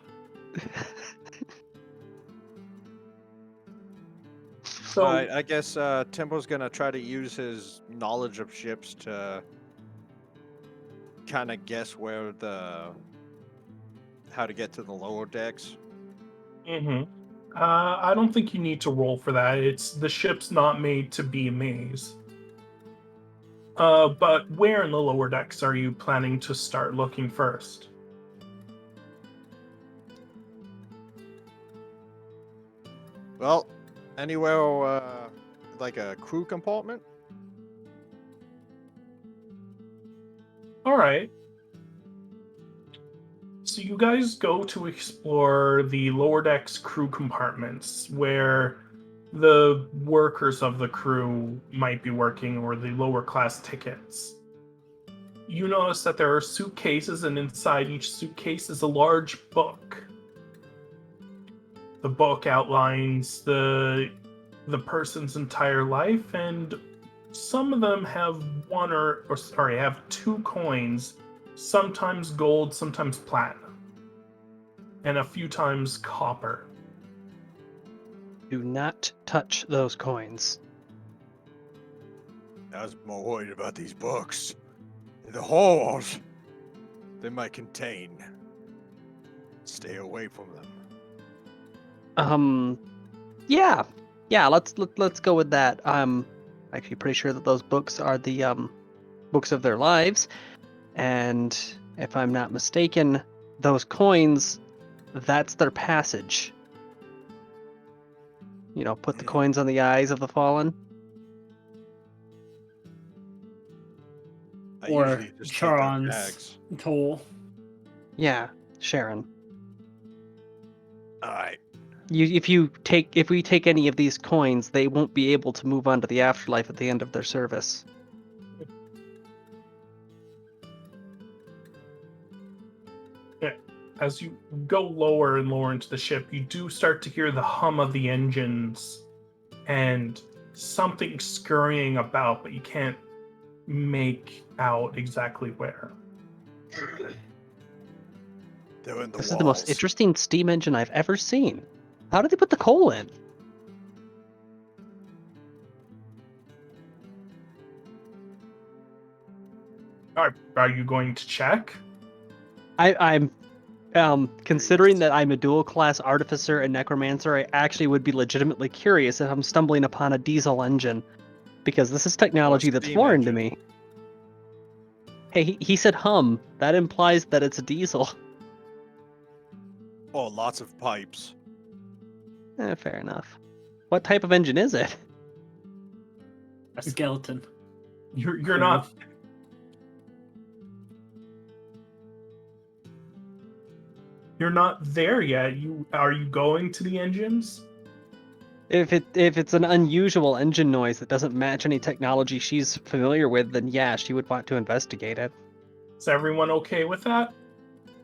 so I guess Timbo's gonna try to use his knowledge of ships to kind of guess how to get to the lower decks. I don't think you need to roll for that. The ship's not made to be a maze. But where in the lower decks are you planning to start looking first? Well, anywhere like a crew compartment. All right. So you guys go to explore the lower decks crew compartments where the workers of the crew might be working, or the lower class tickets. You notice that there are suitcases, and inside each suitcase is a large book. The book outlines the person's entire life, and some of them have have 2 coins, sometimes gold, sometimes platinum, and a few times copper. Do not touch those coins. I was more worried about these books. The holes they might contain. Stay away from them. Yeah, let's go with that. I'm actually pretty sure that those books are the books of their lives, and if I'm not mistaken, those coins, that's their passage. You know, put the coins on the eyes of the fallen. I Or usually just take their Charon's bags. toll. Yeah, Sharon. All right. If we take any of these coins, they won't be able to move on to the afterlife at the end of their service. As you go lower and lower into the ship, you do start to hear the hum of the engines and something scurrying about, but you can't make out exactly where. They're in the This is the most walls. interesting steam engine I've ever seen. How did they put the coal in? Are you going to check? I'm considering that I'm a dual class artificer and necromancer, I actually would be legitimately curious if I'm stumbling upon a diesel engine, because this is technology that's steam foreign to engine. me. Hey, he said hum. That implies that it's a diesel. Oh, lots of pipes. Fair enough. What type of engine is it? A skeleton. You're not. You're not there yet. Are you going to the engines? If it's an unusual engine noise that doesn't match any technology she's familiar with, then yeah, she would want to investigate it. Is everyone okay with that?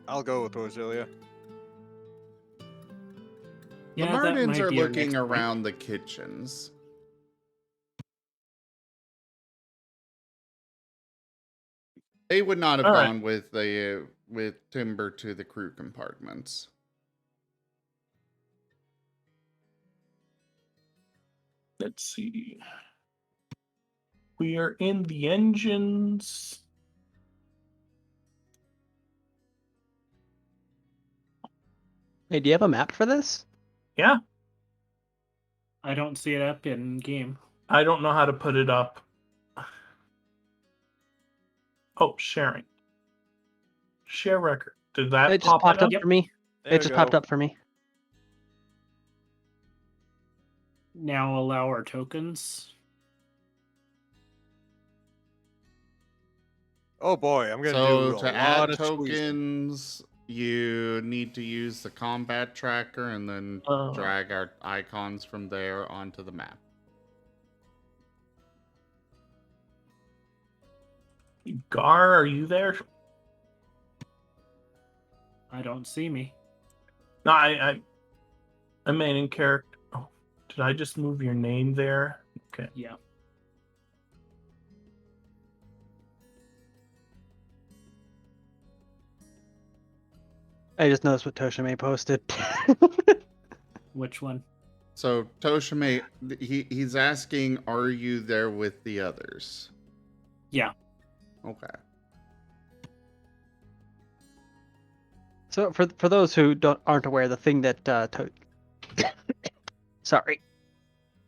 I'll go with Roselia. The Yeah, that Martens might are be our looking next point. around the kitchens. They would not have All right. gone with Timber to the crew compartments. Let's see. We are in the engines. Hey, do you have a map for this? Yeah, I don't see it up in game. I don't know how to put it up. Oh, sharing. Share record. Did that It just pop popped it up up? for me. There It we just go. popped up for me. Now allow our tokens. Oh boy, I'm gonna So do a to lot add of squeezing. tokens, you need to use the combat tracker and then drag our icons from there onto the map. Gar, are you there? I don't see me. No, I mean in character. Oh, did I just move your name there? Okay. Yeah. I just noticed what Toshime posted. Which one? So Toshime, he's asking, are you there with the others? Yeah. Okay. So for those who aren't aware, the thing that sorry,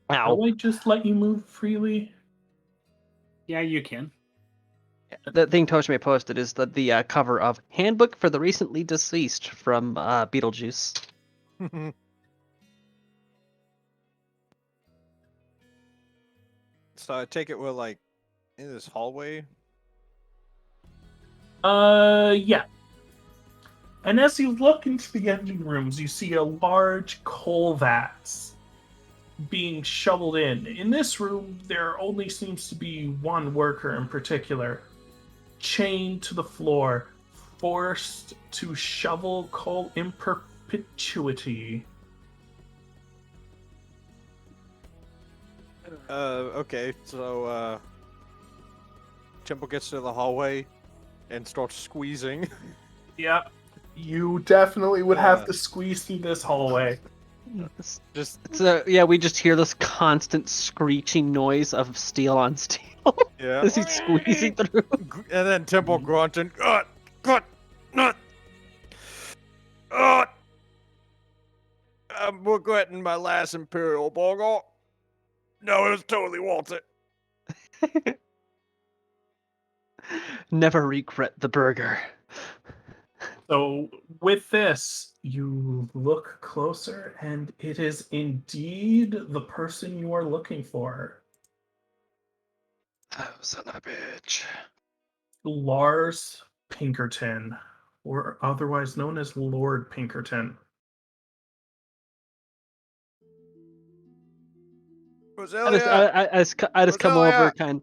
ow, Will I just let you move freely? Yeah, you can. the thing Toshime posted is the cover of Handbook for the Recently Deceased from Beetlejuice. So I take it we're like in this hallway. Yeah. And as you look into the engine rooms, you see a large coal vats being shoveled in. In this room, there only seems to be one worker in particular, chained to the floor, forced to shovel coal in perpetuity. Okay, so Temple gets to the hallway and starts squeezing. Yep. You definitely would have Yeah. to squeeze through this hallway. Just So yeah, we just hear this constant screeching noise of steel on steel yeah. as he's squeezing through. And then Temple grunting, God, not. I'm regretting my last Imperial burger. No, it was totally worth it. Never regret the burger. So, with this, you look closer, and it is indeed the person you are looking for. Oh, son of a bitch. Lars Pinkerton, or otherwise known as Lord Pinkerton. Roselia, I just come over Roselia! kind.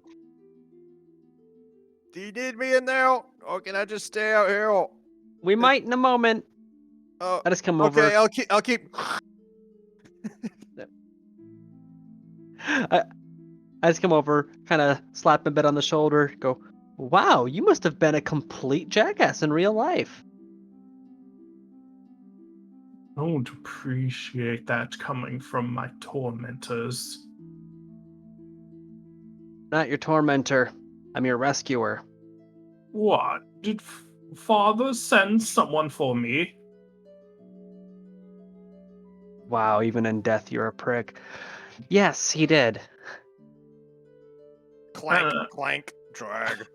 Do you need me in there, or can I just stay out here? We might in a moment. Oh, I just come okay, over. I'll keep. I just come over, kind of slap him a bit on the shoulder, go, wow, you must have been a complete jackass in real life. Don't appreciate that coming from my tormentors. Not your tormentor. I'm your rescuer. What? Did Father send someone for me? Wow, even in death, you're a prick. Yes, he did. Clank, clank, drag.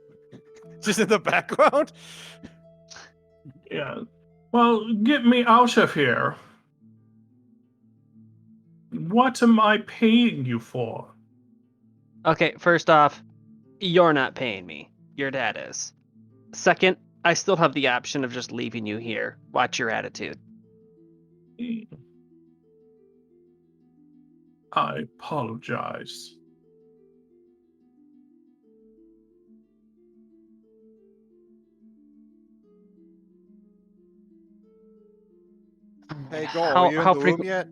Just in the background. Yeah. Well, get me out of here. What am I paying you for? Okay, first off, you're not paying me. Your dad is. Second, I still have the option of just leaving you here. Watch your attitude. I apologize. Hey, Goal, are you in the room frequent? yet?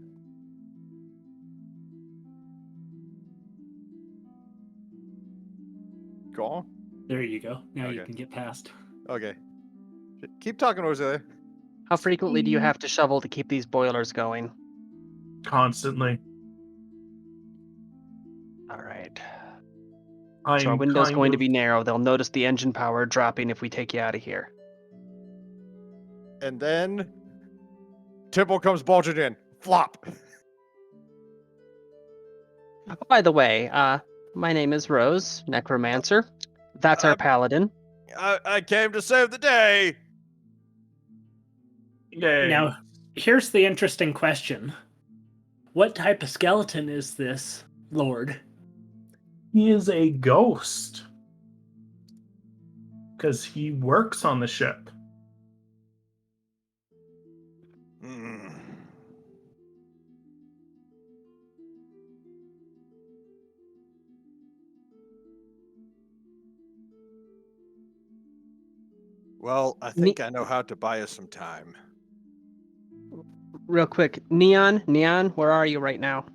Goal? There you go. Now you Okay. can get past. Okay. Keep talking, Rosalia. How frequently do you have to shovel to keep these boilers going? Constantly. All right. I'm So our window's kind going to of- be narrow. They'll notice the engine power dropping if we take you out of here. And then Temple comes bulging in. Flop. Oh, by the way, my name is Rose, Necromancer. That's our paladin. I came to save the day. Yay. Now, here's the interesting question. What type of skeleton is this, Lord? He is a ghost. Because he works on the ship. Hmm. Well, I think I know how to buy us some time. Real quick, Neon, where are you right now?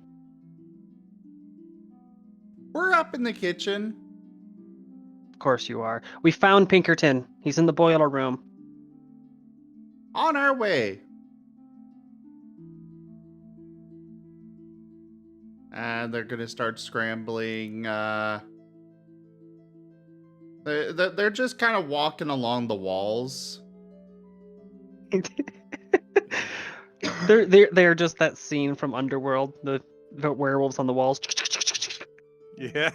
We're up in the kitchen. Of course you are. We found Pinkerton. He's in the boiler room. On our way. And they're gonna start scrambling. They're just kind of walking along the walls. They're just that scene from Underworld, the werewolves on the walls. Yeah.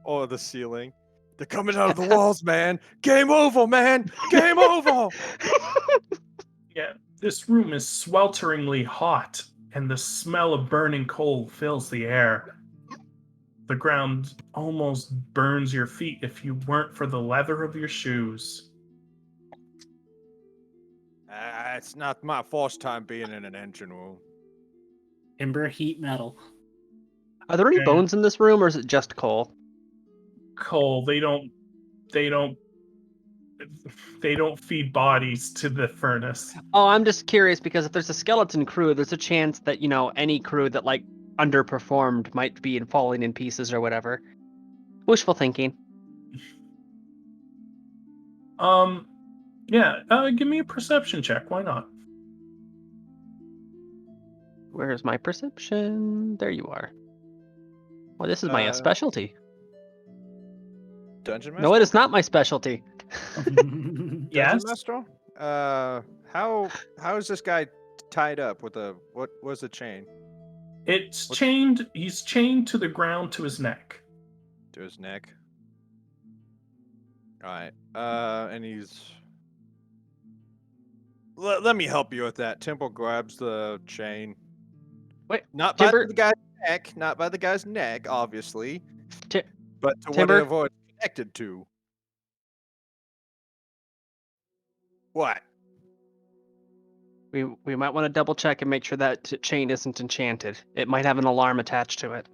Oh, the ceiling. They're coming out of the walls, man. Game over, man. Game over. Yeah, this room is swelteringly hot, and the smell of burning coal fills the air. The ground almost burns your feet if you weren't for the leather of your shoes. It's not my first time being in an engine room. Ember, heat, metal. Are there any Yeah. bones in this room, or is it just coal? Coal, they don't feed bodies to the furnace. Oh, I'm just curious because if there's a skeleton crew, there's a chance that, any crew that, underperformed might be falling in pieces or whatever. Wishful thinking. Yeah, give me a perception check, why not? Where's my perception? There you are. Well, this is my specialty. Dungeon Master? No, it is not my specialty. Dungeon Yes. Master? How is this guy tied up with what was the chain? It's What- chained, he's chained to the ground to his neck. To his neck. Alright. And he's let me help you with that. Temple grabs the chain. Wait, Not Timber- by the guy's neck, not by the guy's neck, obviously. Ti- But to Timber? whatever it's connected to. What? We might want to double check and make sure that chain isn't enchanted. It might have an alarm attached to it.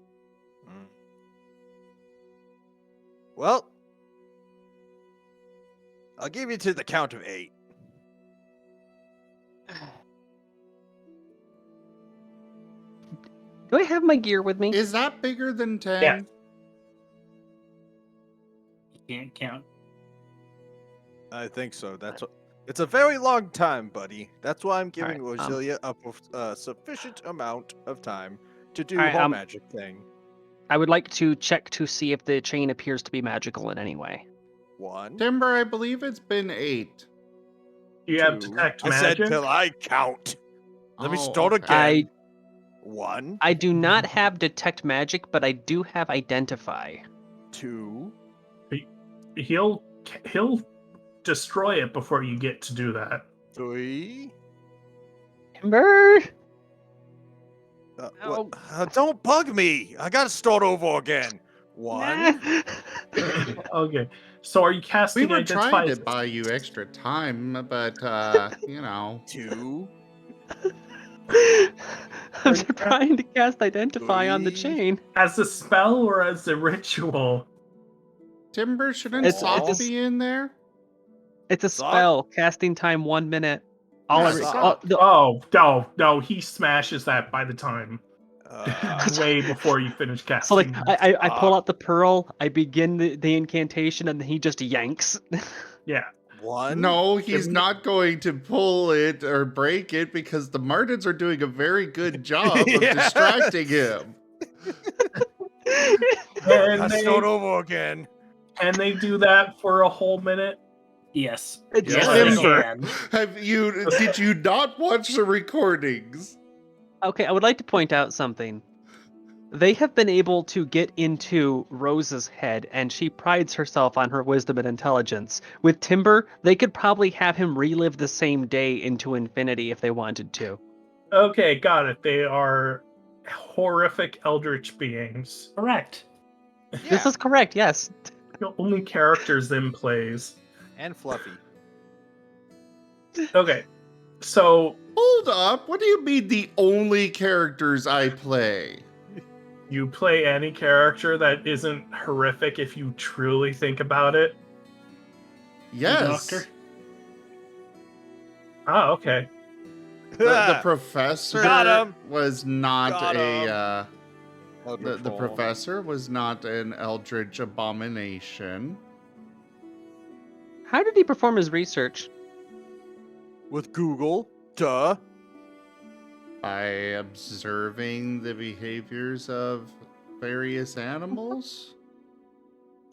Well, I'll give you to the count of 8. Do I have my gear with me? Is that bigger than 10? Yeah. You can't count. I think so. It's a very long time, buddy. That's why I'm giving Alright, Roselia a sufficient amount of time to do Alright, her magic thing. I would like to check to see if the chain appears to be magical in any way. 1, Timber, I believe it's been 8. Do you have 2. detect I magic? said till I count. Let me Oh, start okay. again. 1, I do not have detect magic, but I do have identify. 2, He'll destroy it before you get to do that. 3. Timber! Don't bug me. I gotta start over again. 1, Okay. So are you We casting were identify? trying to buy you extra time, but, 2, I'm trying to cast Identify on the Three. chain. Are I'm you trying to cast Identify on the Three. chain. As a spell or as a ritual? Timber, shouldn't It's Sock a be in there? It's a Sock? spell. Casting time 1 minute. All Yeah, I re- Sock. Oh, no, he smashes that by the time. Uh, Way before you finish casting. So like that. I pull out the pearl, I begin the incantation, and then he just yanks. Yeah. one. No, he's Give me- not going to pull it or break it because the Martens are doing a very good job of Yes. distracting him. And Let's they, start over again. and they do that for a whole minute. Yes. It's Yes, Timber. they can. Did you not watch the recordings? Okay, I would like to point out something. They have been able to get into Rose's head, and she prides herself on her wisdom and intelligence. With Timber, they could probably have him relive the same day into infinity if they wanted to. Okay, got it. They are horrific eldritch beings. Correct. This is correct, yes. The only characters in plays. And Fluffy. Okay, so Hold up. What do you mean the only characters I play? you play any character that isn't horrific if you truly think about it. Yes. Doctor? Oh, okay. The professor Got him. was not Got the Wonderful. professor was not an eldritch abomination. How did he perform his research? With Google. Duh. By observing the behaviors of various animals.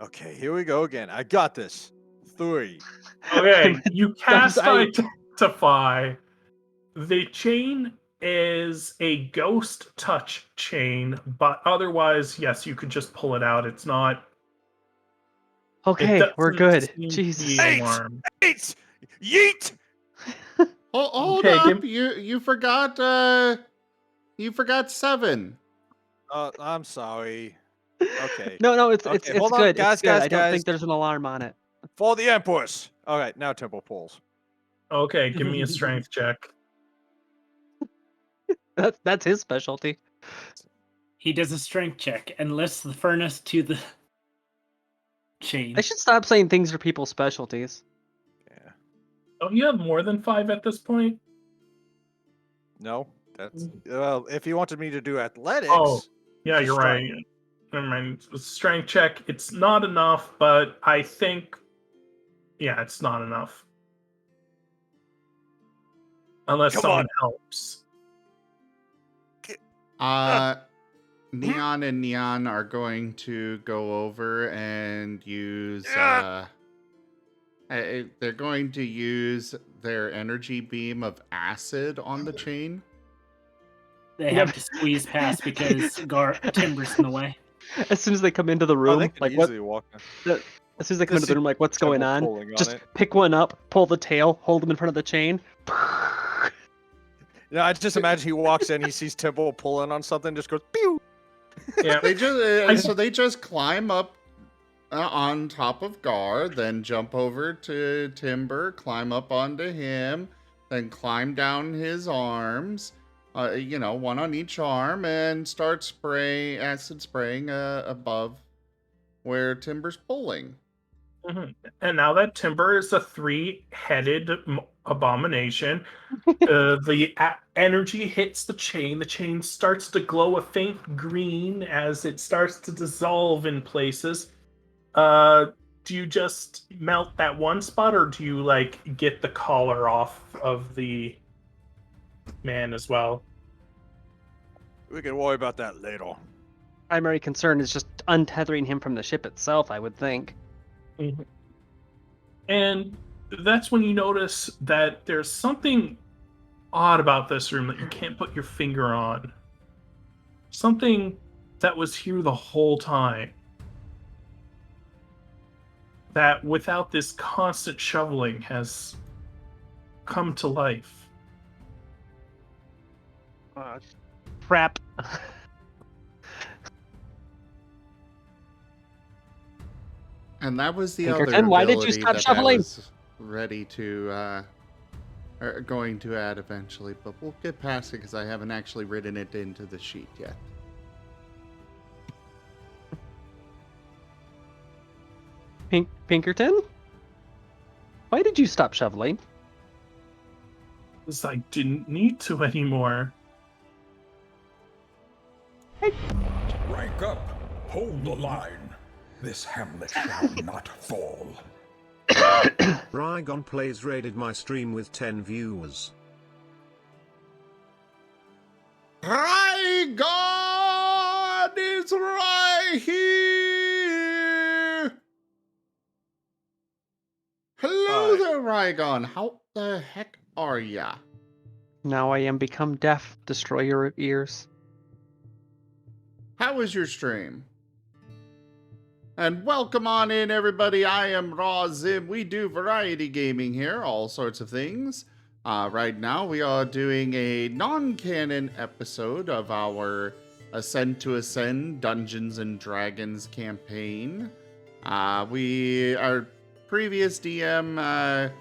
Okay, here we go again. I got this. 3. Okay, you cast I- Identify. The chain is a ghost touch chain, but otherwise, yes, you could just pull it out. It's not. Okay, it we're doesn't good. seem to Jesus. be Eight. alarmed. 8. Yeet. Hold Okay, up! You forgot 7. I'm sorry. Okay. No, it's Okay, hold on, good. guys, It's good. guys, I don't guys. think there's an alarm on it. For the Empress. All right, now Temple pulls. Okay, give me a strength check. That's his specialty. He does a strength check and lifts the furnace to the chain. I should stop saying things are people's specialties. Yeah. Oh, you have more than 5 at this point? No, that's well. If you wanted me to do athletics. Oh, yeah, you're strength. right. Never mind. Strength check. It's not enough, but I think. Yeah, it's not enough. Unless Come someone on. helps. Neon and Neon are going to go over and use they're going to use their energy beam of acid on the chain. They have to squeeze past because Timber's in the way. As soon as they come into the Oh, room, they could like what? easily walk. As soon as they come Just into the room, like what's going Temple on? pulling on Just it. pick one up, pull the tail, hold them in front of the chain. Yeah, I just imagine he walks in, he sees Temple pulling on something, just goes pew. Yeah. They just they just climb up on top of Gar, then jump over to Timber, climb up onto him, then climb down his arms, one on each arm, and start acid spraying above where Timber's pulling. Mhm. And now that Timber is a 3-headed abomination, the energy hits the chain. The chain starts to glow a faint green as it starts to dissolve in places. Do you just melt that one spot, or do you get the collar off of the man as well? We can worry about that later. Primary concern is just untethering him from the ship itself, I would think. Mm-hmm. And that's when you notice that there's something odd about this room that you can't put your finger on. Something that was here the whole time. That without this constant shoveling has come to life. Crap. And that was the Pinkerton, other why did you ability stop that shoveling? I was ready to are going to add eventually, but we'll get past it because I haven't actually written it into the sheet yet. Pinkerton? Why did you stop shoveling? Because I didn't need to anymore. Rank up. Hold the line. This hamlet shall not fall. Rygon Plays raided my stream with 10 viewers. Rygon is right here! Hello there, Rygon. How the heck are ya? Now I am become deaf. Destroy your ears. How was your stream? And welcome on in, everybody. I am Raw Zim. We do variety gaming here, all sorts of things. Right now, we are doing a non-canon episode of our Ascent to Ascend Dungeons and Dragons campaign. Our previous DM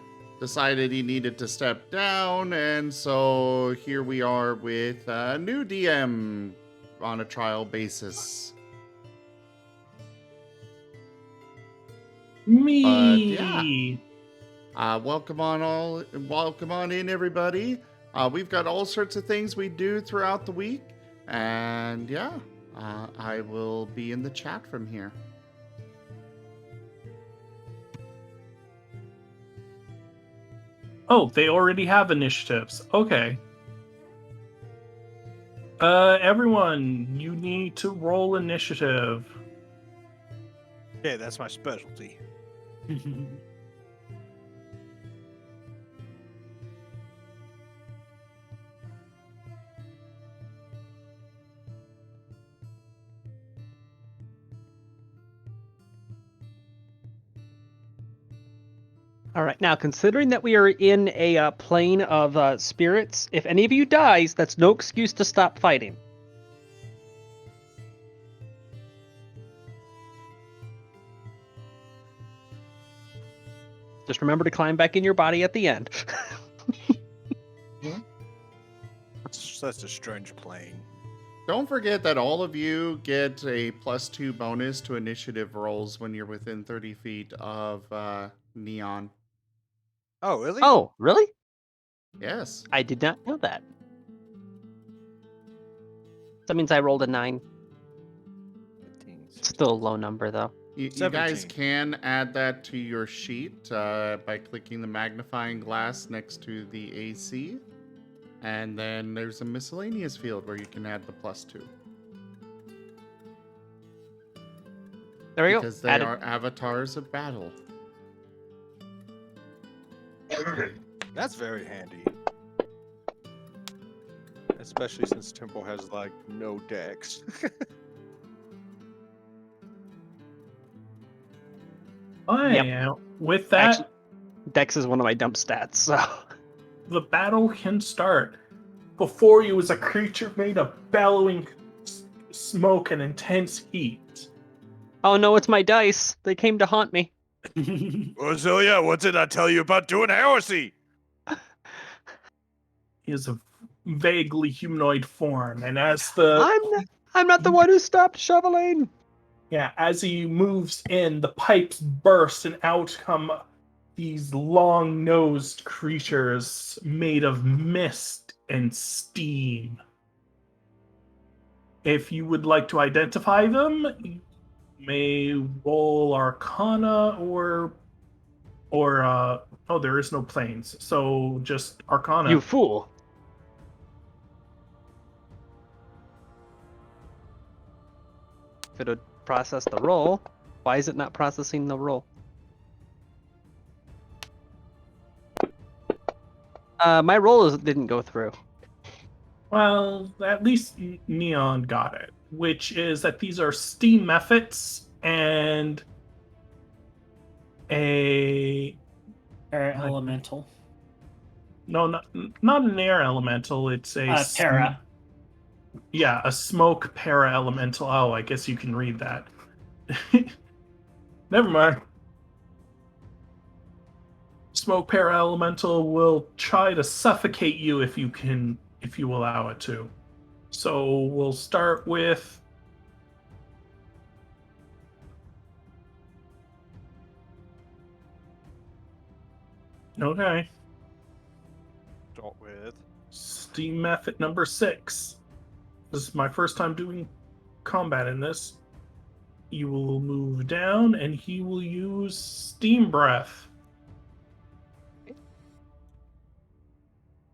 decided he needed to step down, and so here we are with a new DM on a trial basis. Me. Yeah. Welcome on in, everybody. We've got all sorts of things we do throughout the week, and yeah, I will be in the chat from here. Oh, they already have initiatives. Okay. Everyone, you need to roll initiative. Yeah, that's my specialty. All right, now considering that we are in a plane of spirits, if any of you dies, that's no excuse to stop fighting. Just remember to climb back in your body at the end. That's a strange plane. Don't forget that all of you get a +2 bonus to initiative rolls when you're within 30 feet of Neon. Oh, really? Oh, really? Yes. I did not know that. That means I rolled a 9. 15, Still a low number, though. You guys 17. can add that to your sheet by clicking the magnifying glass next to the AC. And then there's a miscellaneous field where you can add the +2. There we go. Because they Added. are avatars of battle. That's very handy. Especially since Temple has, like, no dex. With that, Actually, Dex is one of my dump stats, so... the battle can start. Before you is a creature made of bellowing smoke and intense heat. Oh no, it's my dice. They came to haunt me. Ozillia, what did I tell you about doing heresy? He is a vaguely humanoid form, and as the I'm not the one who stopped shoveling. as he moves in, the pipes burst, and out come these long-nosed creatures made of mist and steam. If you would like to identify them, you may roll Arcana or there is no planes, so just Arcana. You fool. If it would process the roll, why is it not processing the roll? My roll didn't go through. Well, at least Neon got it, which is that these are steam methods and a Air elemental. no, not an air elemental. It's a Para. Yeah, a smoke para elemental. Oh, I guess you can read that. Never mind. smoke para-elemental will try to suffocate you if you allow it to. So we'll start with okay. Start with. Steam method number 6. This is my first time doing combat in this. You will move down, and he will use Steam Breath.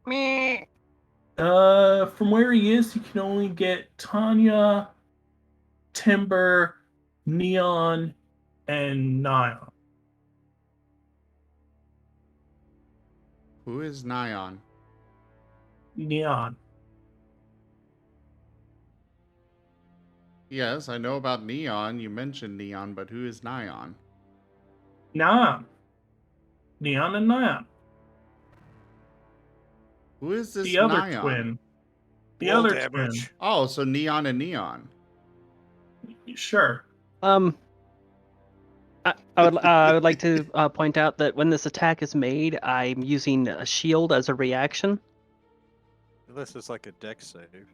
Meh. From where he is, you can only get Tanya, Timber, Neon, and Nion. Who is Nyan? Neon. Yes, I know about Neon. You mentioned Neon, but who is Nyan? Neon. Neon and Neon. Who is this The other Nyan? twin. The Wall other damage. Oh, so Neon and Neon. twin. Sure. I would like to point out that when this attack is made, I'm using a shield as a reaction. Unless it's like a deck save.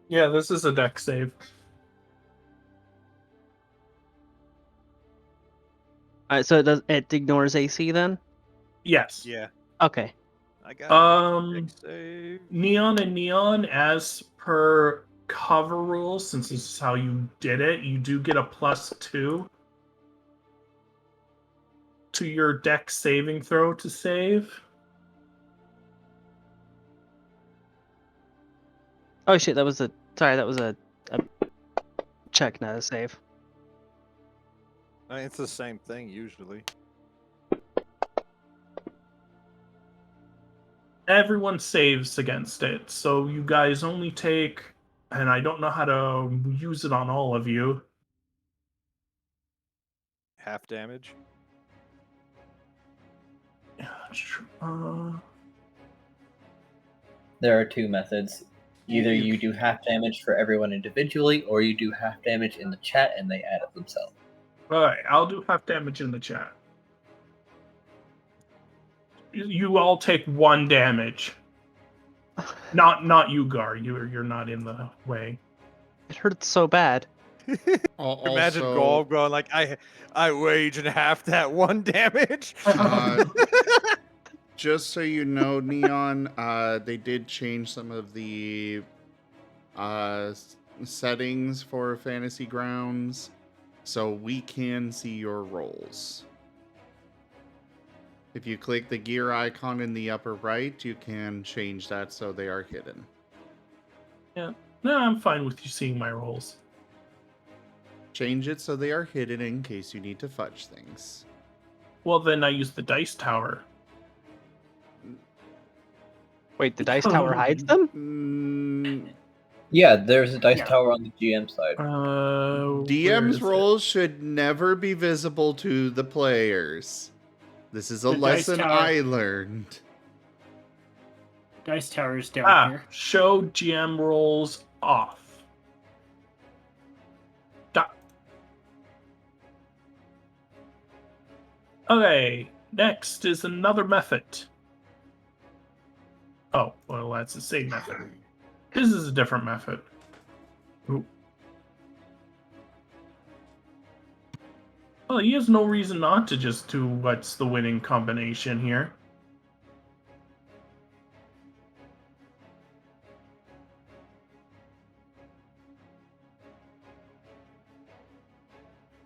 Yeah, this is a deck save. Alright, so it ignores AC then? Yes. Yeah. Okay. I got Um, deck save. Neon and Neon, as per cover rules, since this is how you did it, you do get a +2 to your deck saving throw to save. Oh shit, that was a check, not a save. I mean, it's the same thing usually. Everyone saves against it, so you guys only take, and I don't know how to use it on all of you. Half damage. Uh, There are two methods. Either you do half damage for everyone individually, or you do half damage in the chat and they add it themselves. Alright, I'll do half damage in the chat. You all take 1 damage. Not you, Gar. You're not in the way. It hurts so bad. Imagine Also, Golb going like, I wage and half that 1 damage. just so you know, Neon, they did change some of the settings for Fantasy Grounds, so we can see your rolls. If you click the gear icon in the upper right, you can change that so they are hidden. Yeah. No, I'm fine with you seeing my rolls. Change it so they are hidden in case you need to fudge things. Well, then I use the dice tower. Wait, the dice tower hides them? Yeah, there's a dice Yeah. tower on the GM side. Where DM's is it? rolls should never be visible to the players. This is a The dice lesson tower. I learned. Dice tower's down here. Show GM rolls off. Okay, next is another method. Oh, well, that's the same method. This is a different method. Ooh. Well, he has no reason not to just do what's the winning combination here.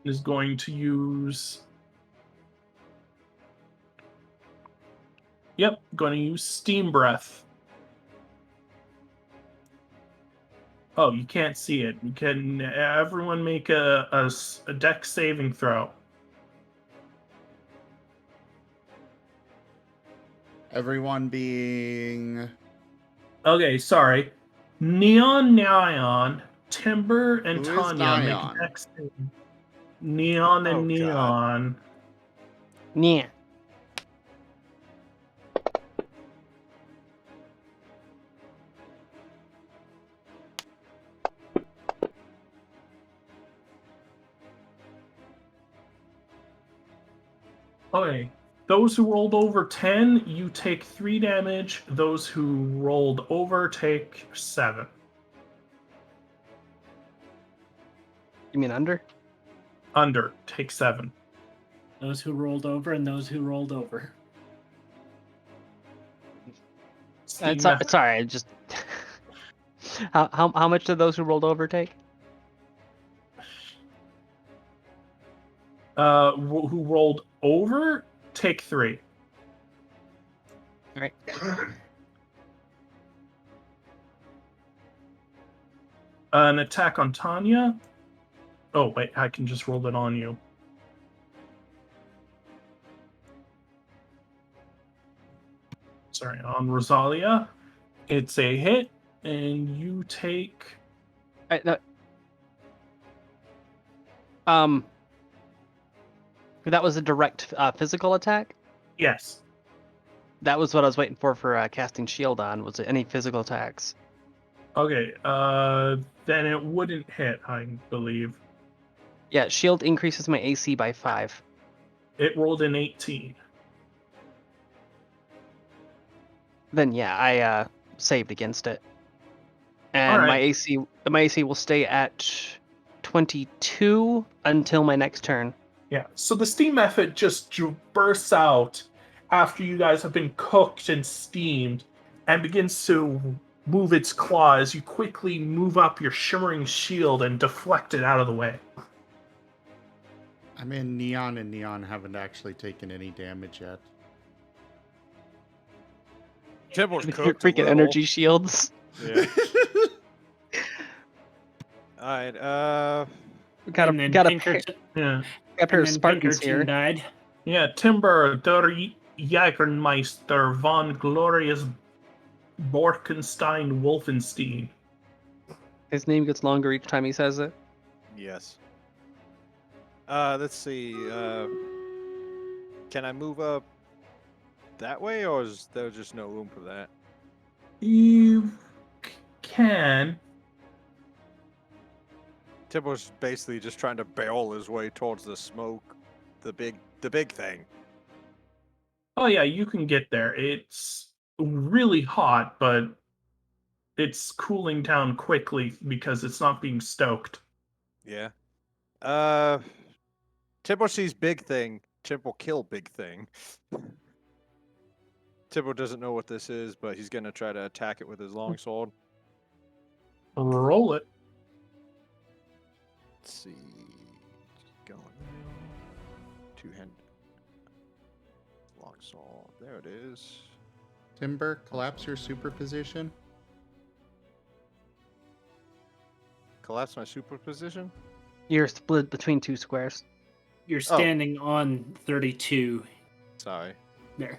Is going to use... Yep, going to use Steam Breath. Oh, you can't see it. You can everyone make a deck saving throw. Everyone being... Okay, sorry. Neon, Timber, and Who is Tanya make Nyan? a deck saving. Neon and Oh, God. Neon. Yeah. Okay. Those who rolled over 10, you take 3 damage. Those who rolled over take 7. You mean under? Under, take 7. Those who rolled over and those who rolled over. Steam Sorry, I just. How much did those who rolled over take? Who rolled over take 3. All right. An attack on Tanya. Oh wait, I can just roll it on you. Sorry, on Rosalia, it's a hit, and you take. That was a direct physical attack. Yes. That was what I was waiting for casting shield on. Was it any physical attacks? Okay. Then it wouldn't hit, I believe. Yeah, shield increases my AC by 5. It rolled an 18. Then yeah, I saved against it, and Alright. my AC will stay at 22 until my next turn. Yeah. So the steam effort just bursts out after you guys have been cooked and steamed, and begins to move its claws. You quickly move up your shimmering shield and deflect it out of the way. I mean, Neon and Neon haven't actually taken any damage yet. Temple's Your cooked freaking energy shields. Yeah. Alright, We got And then a Pinkerton, Yeah. pair and of then Spartans Pinkerton here. died. Yeah, Timber der Jägermeister von Glorious Borkenstein Wolfenstein. His name gets longer each time he says it. yes. Let's see. Can I move up that way, or is there just no room for that? You can. Temple's basically just trying to barrel his way towards the smoke, the big thing. Oh yeah, you can get there. It's really hot, but it's cooling down quickly because it's not being stoked. Yeah. Temple sees big thing. Temple kill big thing. Temple doesn't know what this is, but he's gonna try to attack it with his longsword. Roll it. Let's see. Going two-handed longsword. There it is. Timber, collapse your superposition. Collapse my superposition. You're split between 2 squares. You're standing on 32 Sorry. there.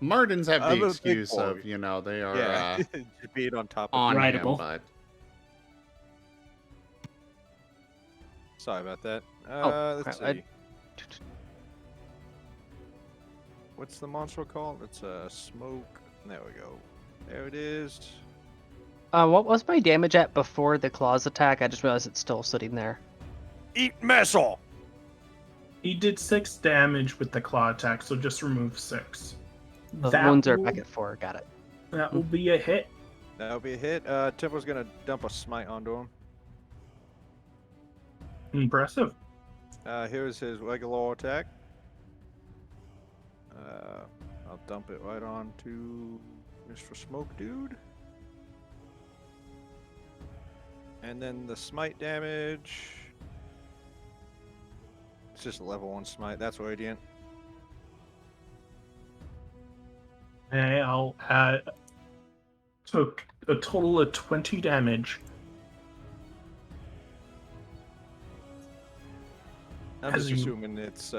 Martins have I'm the a big excuse boy. of, they are Yeah. Just being on top of on him, Rideable. but Sorry about that. Let's crap, see. What's the monster called? It's a smoke. There we go. There it is. What was my damage at before the claws attack? I just realized it's still sitting there. Eat missile. He did 6 damage with the claw attack, so just remove 6. The That wounds are will- back at 4. Got it. That will be a hit. That'll be a hit. Temple's gonna dump a smite onto him. Impressive. Here's his regular attack. I'll dump it right on to Mr. Smoke Dude. And then the smite damage. It's just a level 1 smite. That's radiant. Okay, I'll add. Took a total of 20 damage. I'm As just you- assuming it's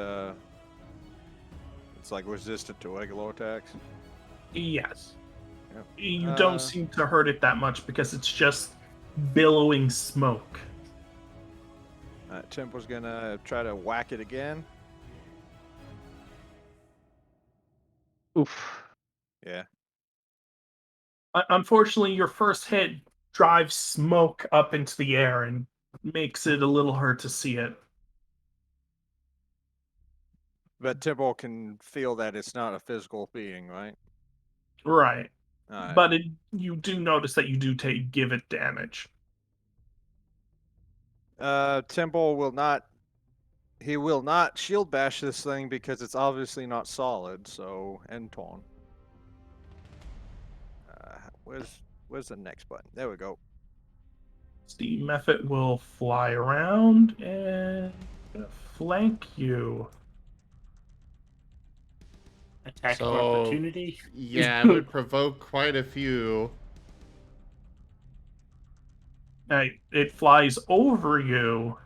like resistant to regular attacks. Yes. Yep. You don't seem to hurt it that much because it's just billowing smoke. Temple's gonna try to whack it again. Oof. Yeah. Unfortunately, your first hit drives smoke up into the air and makes it a little hard to see it. But Timbo can feel that it's not a physical being, right? Right. Alright. But you do notice that you do give it damage. Timbo will not. He will not shield bash this thing because it's obviously not solid. So end turn. Where's the next button? There we go. The Mephit will fly around and flank you. Attack of So- opportunity. Yeah, it would provoke quite a few. It flies over you.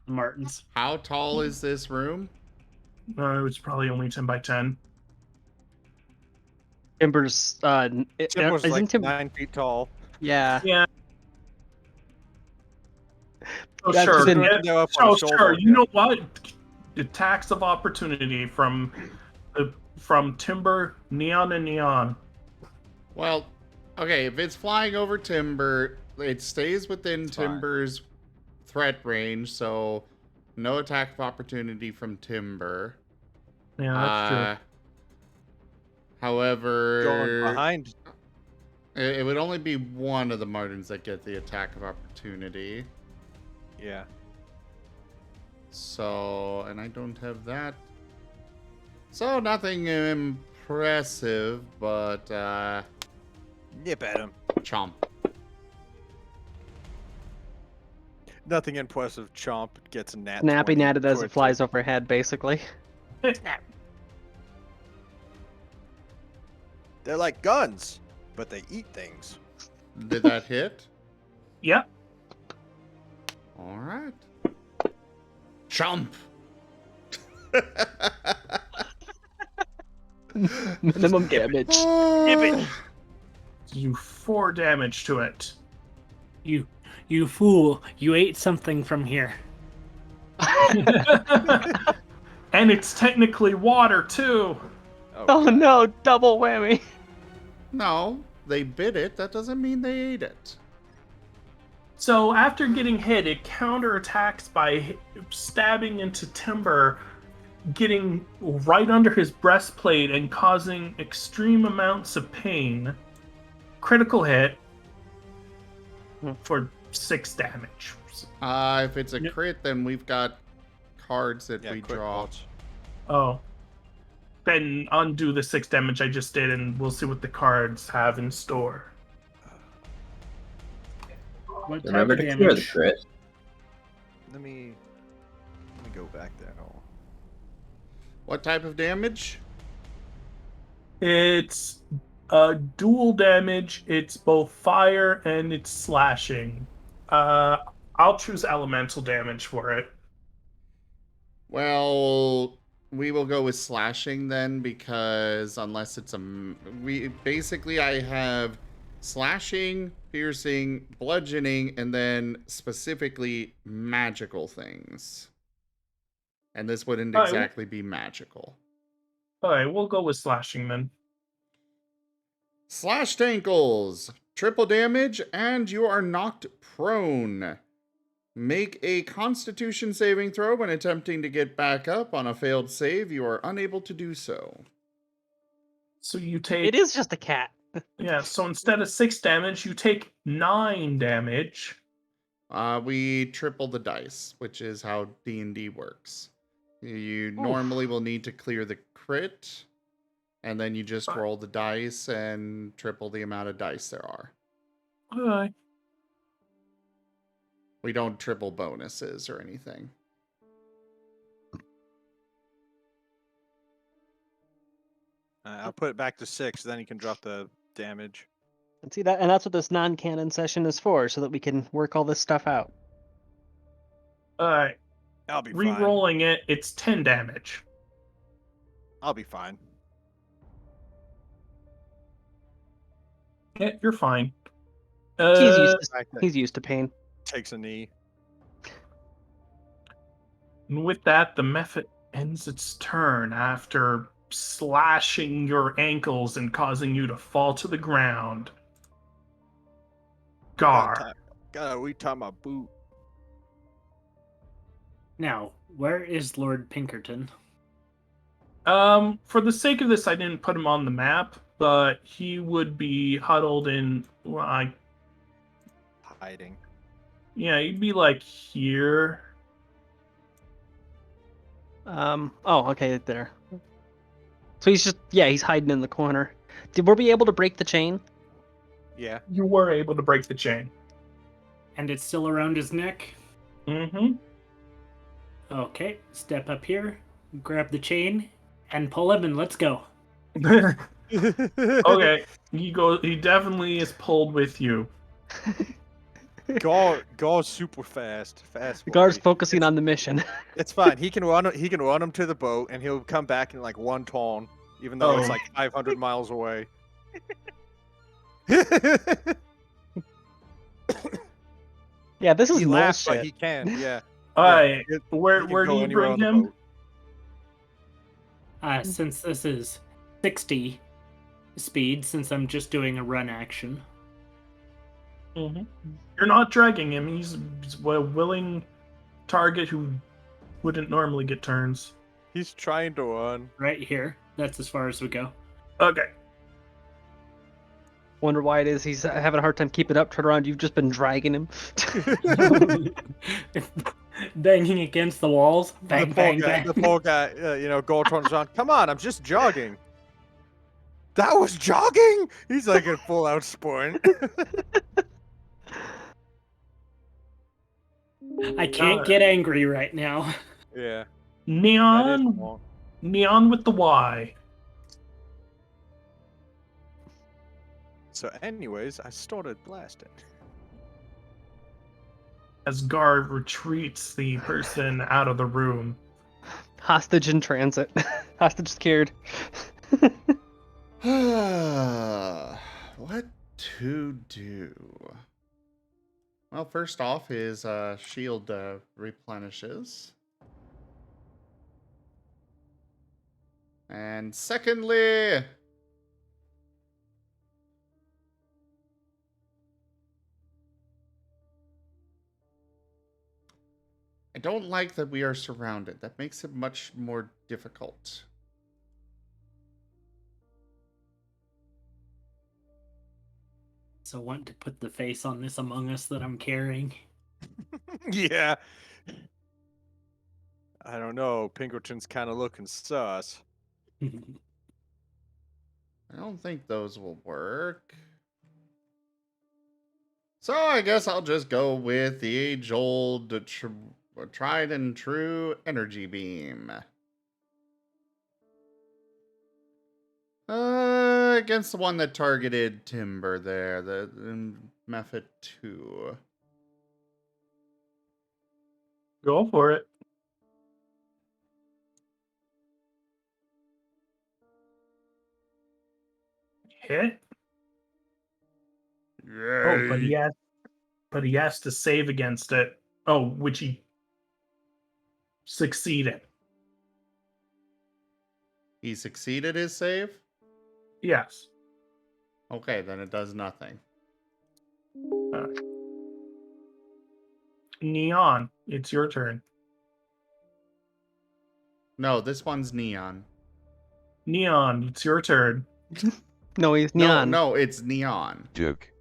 Martens. How tall is this room? It's probably only 10 by 10. Timber's Timbo's isn't like Tim- 9 feet tall. Yeah. Yeah. Oh, That's sure. been- Yeah, Go up on so the shoulder, sure. You yeah. know what? Attacks of opportunity from Timber, Neon, and Neon. Well, okay, if it's flying over Timber, it stays within It's fine. Timber's threat range, so no attack of opportunity from Timber. Yeah, that's true. However, Going behind. it would only be one of the Martens that get the attack of opportunity. Yeah. So, and I don't have that. So, nothing impressive, but, Nip at him. chomp. Nothing impressive. Chomp gets a nat. Snappy 20 natted as it towards flies overhead, basically. They're like guns, but they eat things. Did that hit? Yep. All right. Chomp. Minimum damage. You 4 damage to it. You fool! You ate something from here. And it's technically water too. Oh no, double whammy. No, they bit it. That doesn't mean they ate it. So after getting hit, it counterattacks by stabbing into Timber, getting right under his breastplate and causing extreme amounts of pain. Critical hit for 6 damage. If it's a Yep. crit, then we've got cards that Yeah, we quick draw. bolts. Oh. Then undo the 6 damage I just did, and we'll see what the cards have in store. What type Remember of to clear the damage? crit. Let me go back there. Oh. What type of damage? It's dual damage. It's both fire and it's slashing. I'll choose elemental damage for it. Well, we will go with slashing then, because unless it's I have slashing, piercing, bludgeoning, and then specifically magical things. And this wouldn't Alright, exactly be magical. All right, we'll go with slashing then. Slashed ankles, triple damage, and you are knocked prone. Make a Constitution saving throw when attempting to get back up. On a failed save, you are unable to do so. So you take It is just a cat. yeah. So instead of 6 damage, you take 9 damage. We triple the dice, which is how D&D works. You normally will need to clear the crit, and then you just roll the dice and triple the amount of dice there are. All right. We don't triple bonuses or anything. I'll put it back to 6, then you can drop the damage. And see that, and that's what this non-canon session is for, so that we can work all this stuff out. All right. I'll be fine. Re-rolling it, it's 10 damage. I'll be fine. Yeah, you're fine. He's used to pain. Takes a knee. And with that, the Mephit ends its turn after slashing your ankles and causing you to fall to the ground. Gar. Gotta retie my boot. Now, where is Lord Pinkerton? For the sake of this, I didn't put him on the map, but he would be huddled in, like, Hiding. yeah, he'd be like here. Okay, there. So he's he's hiding in the corner. Were we able to break the chain? Yeah. You were able to break the chain. And it's still around his neck? Mm-hmm. Okay, step up here, grab the chain, and pull him, and let's go. Okay, he definitely is pulled with you. Go super fast. Fast. The guard's boy. focusing on the mission. It's fine. He can run him to the boat, and he'll come back in like one turn, even though it's Oh. like 500 miles away. Yeah, this is He laughs, but bullshit. he can. Yeah. Alright, he where can do go you anywhere bring on the him? boat. Since this is 60 speed, since I'm just doing a run action. Mm-hmm. You're not dragging him. He's a willing target who wouldn't normally get turns. He's trying to run. Right here. That's as far as we go. Okay. Wonder why it is he's having a hard time keeping up. Turn around, you've just been dragging him. Banging against the walls. Bang, bang, bang. The poor guy, Gore turns around. Come on, I'm just jogging. That was jogging? He's like in full out sprint. I can't get angry right now. Yeah. Neon with the Y. So anyways, I started blasting. As Gar retreats the person out of the room. Hostage in transit. Hostage secured. What to do? Well, first off, his shield replenishes. And secondly, I don't like that we are surrounded. That makes it much more difficult. So want to put the face on this Among Us that I'm carrying. Yeah. I don't know. Pinkerton's kind of looking sus. I don't think those will work. So I guess I'll just go with the age-old, tried and true energy beam. Against the one that targeted Timber there, the Method 2. Go for it. Hit. Oh, but he has to save against it. Oh, which he succeeded. He succeeded his save? Yes. Okay, then it does nothing. Neon, it's your turn. No, this one's Neon. Neon, it's your turn. No, he's neon. No, it's Neon. Duke.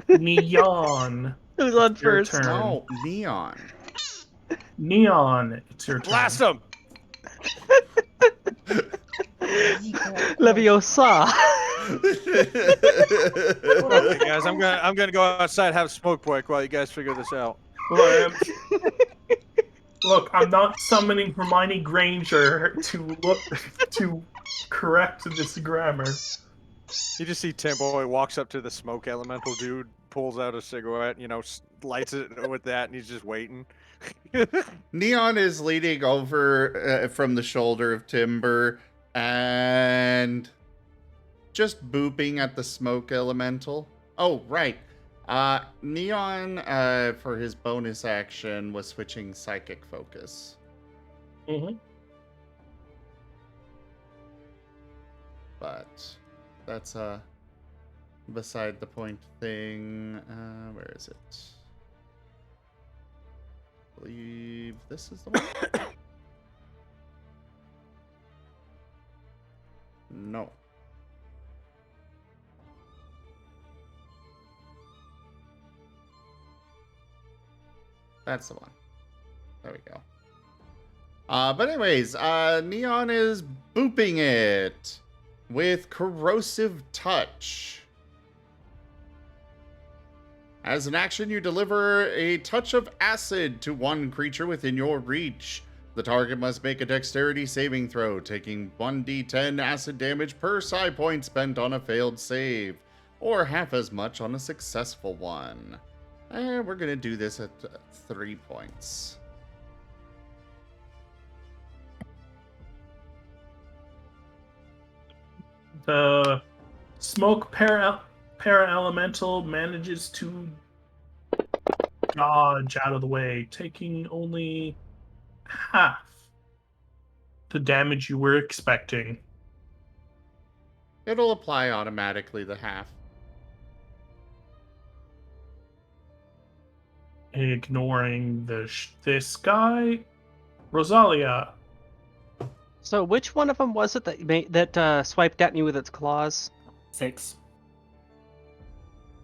Neon. Who's on It's your first? turn. No, Neon. Neon, it's your turn. Blast him! Leviosa. Okay, guys, I'm gonna go outside, have a smoke break while you guys figure this out. Look, I'm not summoning Hermione Granger to correct this grammar. You just see Timboy walks up to the smoke elemental dude, pulls out a cigarette, lights it with that, and he's just waiting. Neon is leaning over from the shoulder of Timber and just booping at the smoke elemental. Oh, right. Neon, for his bonus action, was switching Psychic Focus. Mm-hmm. But that's beside the point thing. Where is it? believe this is the one. No. That's the one. There we go. But anyways, Neon is booping it with Corrosive Touch. As an action, you deliver a touch of acid to one creature within your reach. The target must make a dexterity saving throw, taking 1d10 acid damage per psi point spent on a failed save, or half as much on a successful one. And we're going to do this at 3 points. The smoke para-elemental manages to dodge out of the way, taking only half the damage you were expecting. It'll apply automatically the half. Ignoring this guy, Rosalia. So which one of them was it that swiped at me with its claws? 6.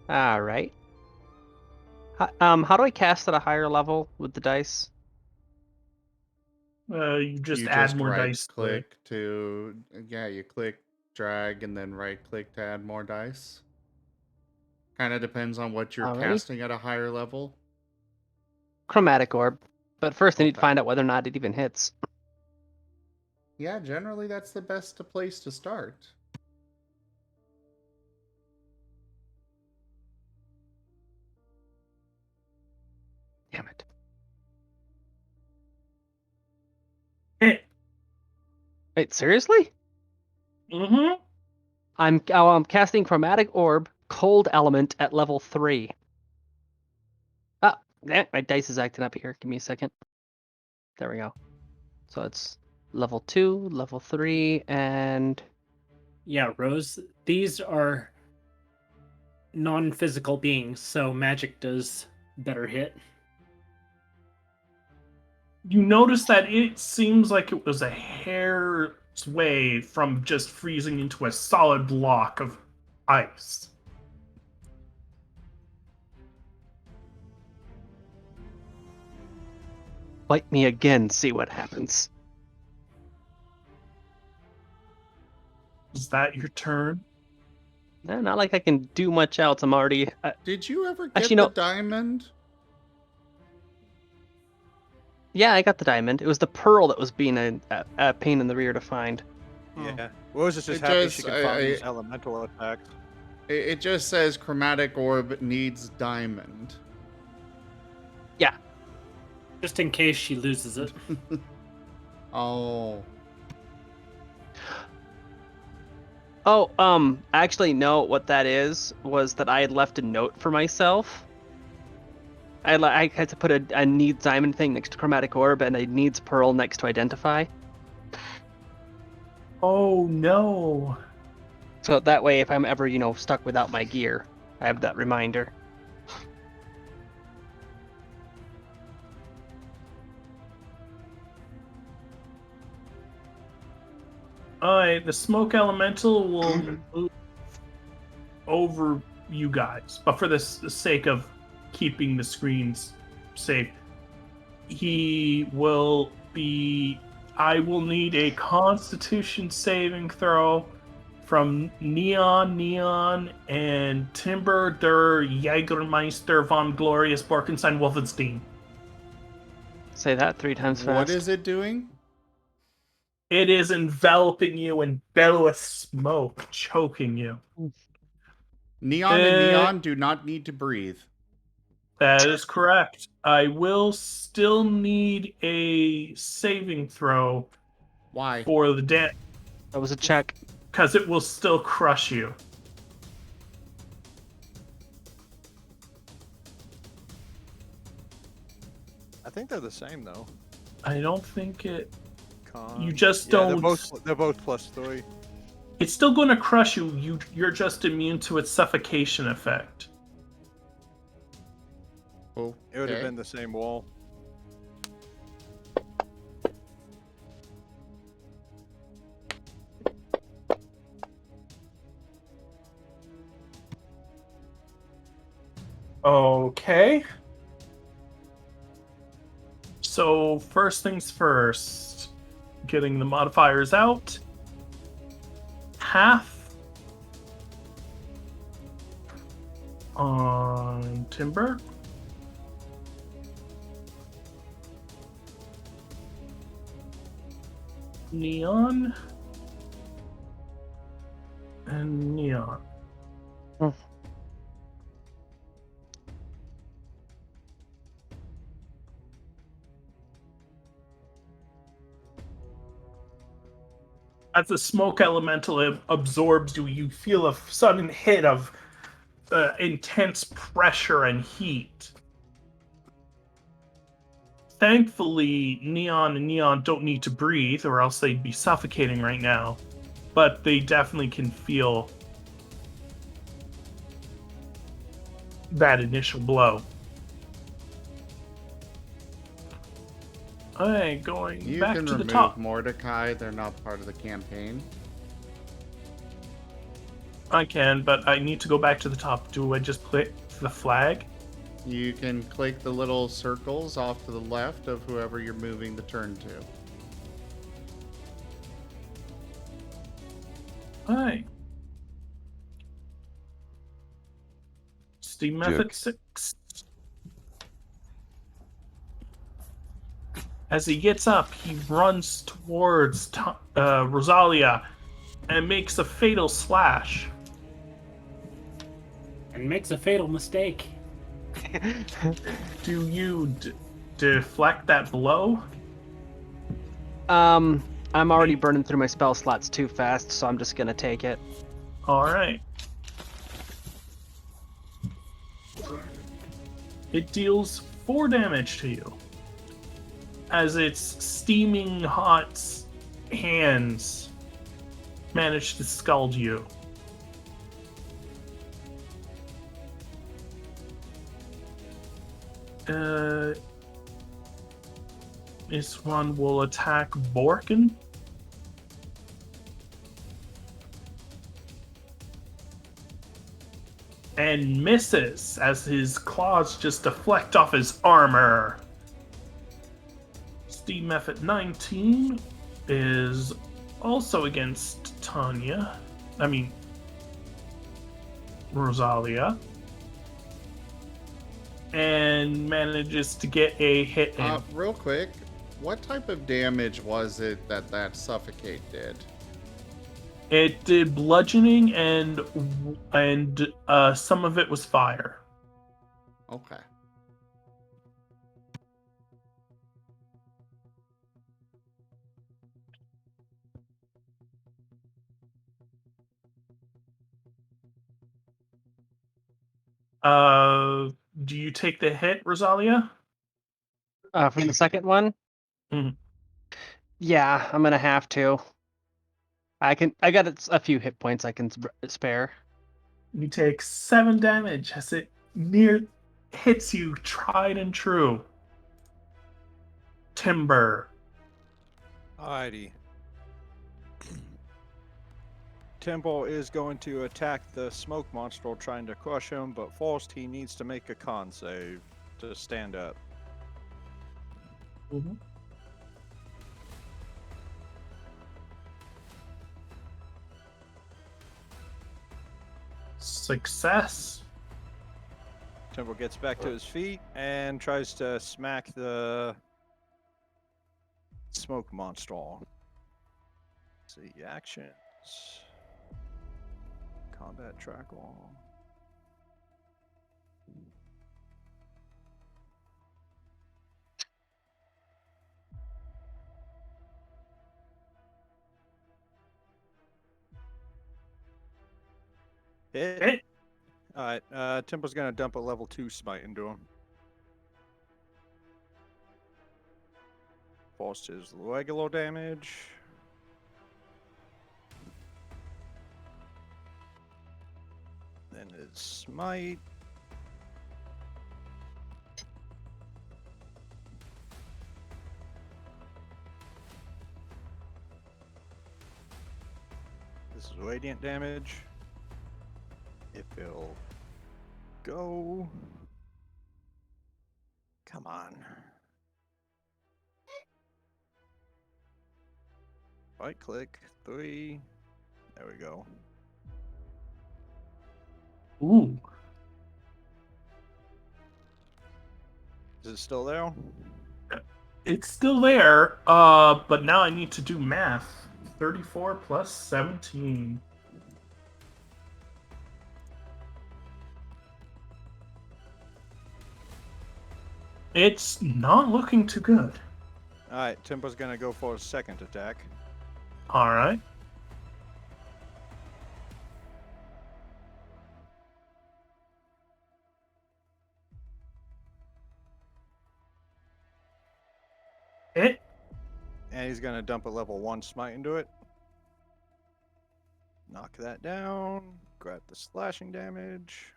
All right. How do I cast at a higher level with the dice? You just add more dice. Click to you click, drag, and then right click to add more dice. Kind of depends on what you're casting at a higher level. Chromatic orb, but first I need to find out whether or not it even hits. Yeah, generally that's the best place to start. Damn it. Wait, seriously? Mm-hmm. I'm casting Chromatic Orb, Cold Element at level 3. Ah, my dice is acting up here. Give me a second. There we go. So it's level 2, level 3, and... Yeah, Rose, these are non-physical beings, so magic does better hit. You notice that it seems like it was a hair's way from just freezing into a solid block of ice. Bite me again, see what happens. Is that your turn? No, not like I can do much else. I'm already... Did you ever get actually, the no. diamond? Yeah, I got the diamond. It was the pearl that was being a pain in the rear to find. Yeah. Well, was just It happy just- she could find these elemental attacks. It just says Chromatic Orb needs diamond. Yeah. Just in case she loses it. Oh. Oh, actually, no, what that is was that I had left a note for myself. I had to put a needs diamond thing next to Chromatic Orb and a needs pearl next to identify. Oh, no. So that way, if I'm ever, stuck without my gear, I have that reminder. Alright, the smoke elemental will move over you guys, but for the sake of keeping the screens safe, he will be... I will need a Constitution saving throw from Neon, and Timber der Jägermeister von Glorious Borkenstein Wolfenstein. Say that 3 times fast. What is it doing? It is enveloping you in billowous smoke, choking you. Neon and Neon do not need to breathe. That is correct. I will still need a saving throw. Why? For the damage. That was a check. Because it will still crush you. I think they're the same though. I don't think it... Con. You just Yeah, don't... They're both +3. It's still going to crush you. You're just immune to its suffocation effect. Oh, It would have been the same wall. Okay. So first things first, getting the modifiers out. Half on Timber. Neon. And Neon. As the smoke elemental absorbs you, you feel a sudden hit of intense pressure and heat. Thankfully, Neon and Neon don't need to breathe, or else they'd be suffocating right now. But they definitely can feel that initial blow. Alright, going You back can to the remove top. Mordecai. They're not part of the campaign. I can, but I need to go back to the top. Do I just click the flag? You can click the little circles off to the left of whoever you're moving the turn to. Alright. Steam Method 6. As he gets up, he runs towards Rosalia and makes a fatal slash. And makes a fatal mistake. Do you deflect that blow? I'm already burning through my spell slots too fast, so I'm just gonna take it. Alright. It deals 4 damage to you. As its steaming hot hands manage to scald you. This one will attack Borkin. And misses as his claws just deflect off his armor. Steam Method 19 is also against Tanya. I mean, Rosalia. And manages to get a hit in. Real quick, what type of damage was it that suffocate did? It did bludgeoning and some of it was fire. Okay. Do you take the hit, Rosalia? For the second one? Mhm. Yeah, I'm gonna have to. I got a few hit points I can spare. You take 7 damage as it hits you tried and true. Timber. Alrighty. Temple is going to attack the smoke monster trying to crush him, but first he needs to make a con save to stand up. Mm-hmm. Success. Temple gets back to his feet and tries to smack the smoke monster. Let's see, actions. Combat track on. Hit. Alright, Temple's gonna dump a level 2 smite into him. Forced his regular damage. Then his smite. This is radiant damage. If it'll go. Come on. Right click. 3. There we go. Ooh. Is it still there? It's still there, but now I need to do math. 34 plus 17. It's not looking too good. Alright, Timber's gonna go for a second attack. Alright. Hit. And he's gonna dump a level 1 smite into it. Knock that down. Grab the slashing damage.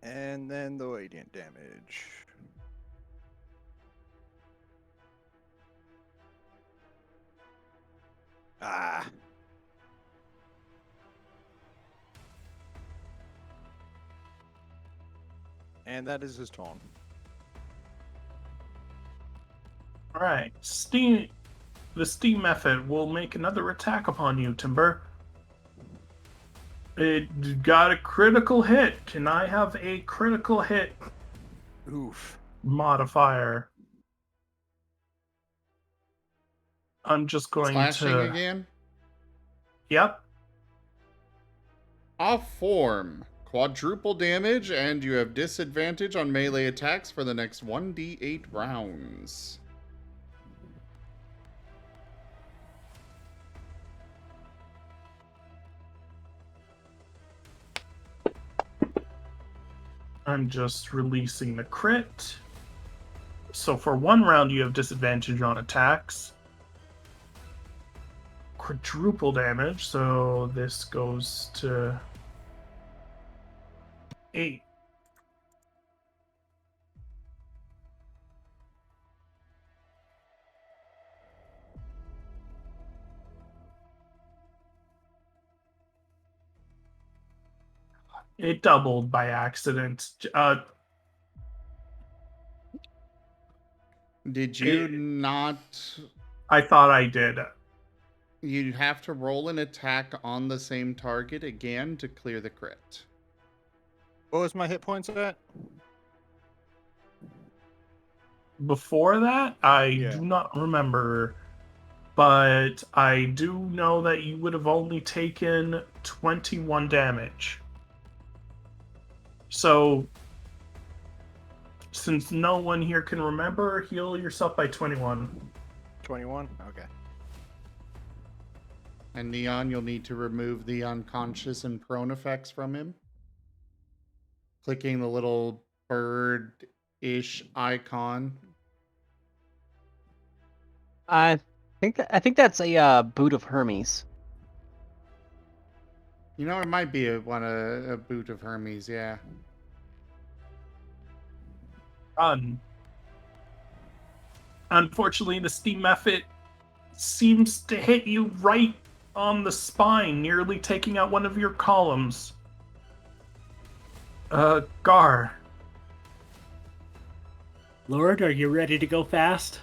And then the radiant damage. Ah. And that is his turn. Alright. The steam method will make another attack upon you, Timber. It got a critical hit. Can I have a critical hit Oof. modifier? I'm just going Slashing to... again? Yep. Off form. Quadruple damage, and you have disadvantage on melee attacks for the next 1d8 rounds. I'm just releasing the crit. So for 1 round, you have disadvantage on attacks. Quadruple damage, so this goes to 8. It doubled by accident. Did you It- not... I thought I did. You'd have to roll an attack on the same target again to clear the crit. What was my hit points at? Before that, I Yeah. do not remember. But I do know that you would have only taken 21 damage. So, since no one here can remember, heal yourself by 21. 21? Okay. And Neon, you'll need to remove the unconscious and prone effects from him. Clicking the little bird-ish icon. I think that's a boot of Hermes. You know, it might be a boot of Hermes, yeah. Unfortunately, the steam method seems to hit you right on the spine, nearly taking out one of your columns. Gar. Lord, are you ready to go fast?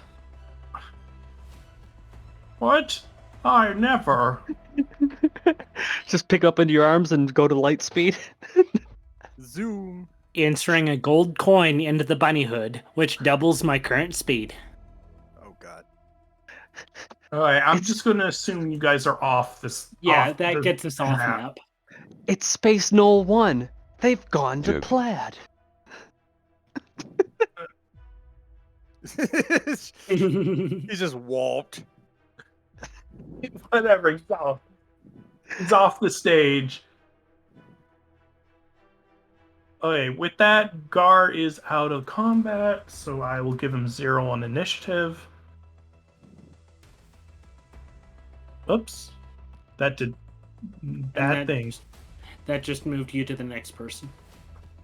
What? I never. Just pick up into your arms and go to light speed. Zoom. Inserting a gold coin into the bunny hood, which doubles my current speed. Oh god. Alright, I'm just gonna assume you guys are off this. Yeah, off that the gets us off map. map. It's Space Knoll 1. They've gone to Jib. Plaid. He just walked. Whatever, he's off. He's off the stage. Okay, with that, Gar is out of combat, so I will give him 0 on initiative. Oops. That did bad that- things. That just moved you to the next person.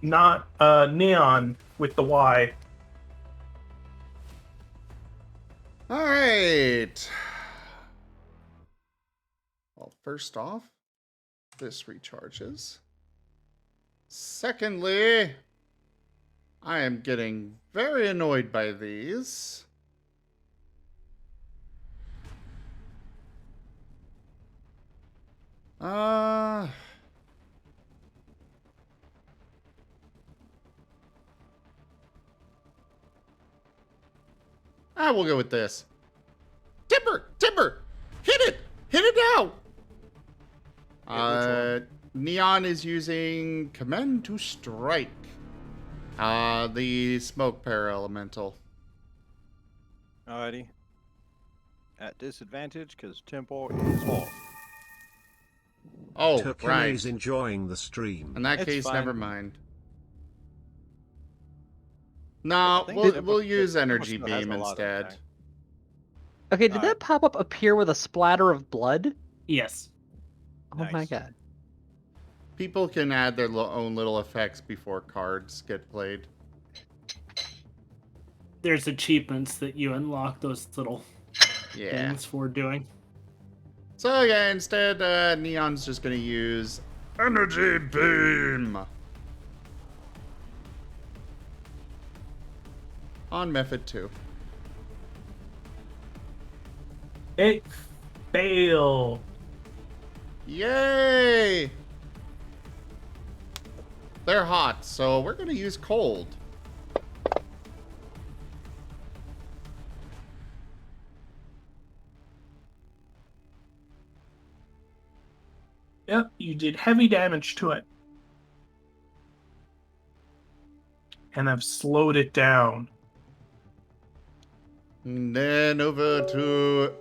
Not Neon with the Y. All right. Well, first off, this recharges. Secondly, I am getting very annoyed by these. We'll go with this. Timber! Timber! Hit it! Hit it now! Neon is using Command to Strike. The Smoke Paralemental. Alrighty. At disadvantage, because tempo is off. Oh, Turkine's right. enjoying the stream. In that It's case, fine. never mind. No, I think we'll use Tempo Energy still has Beam a lot of instead. attack. Okay, did Alright. that pop-up appear with a splatter of blood? Yes. Oh my Nice. god. People can add their own little effects before cards get played. There's achievements that you unlock those little Yeah. things for doing. So yeah, instead, Neon's just gonna use Energy Beam on Method 2. It failed. Yay! They're hot, so we're gonna use cold. Yep, you did heavy damage to it. And I've slowed it down. And then over to...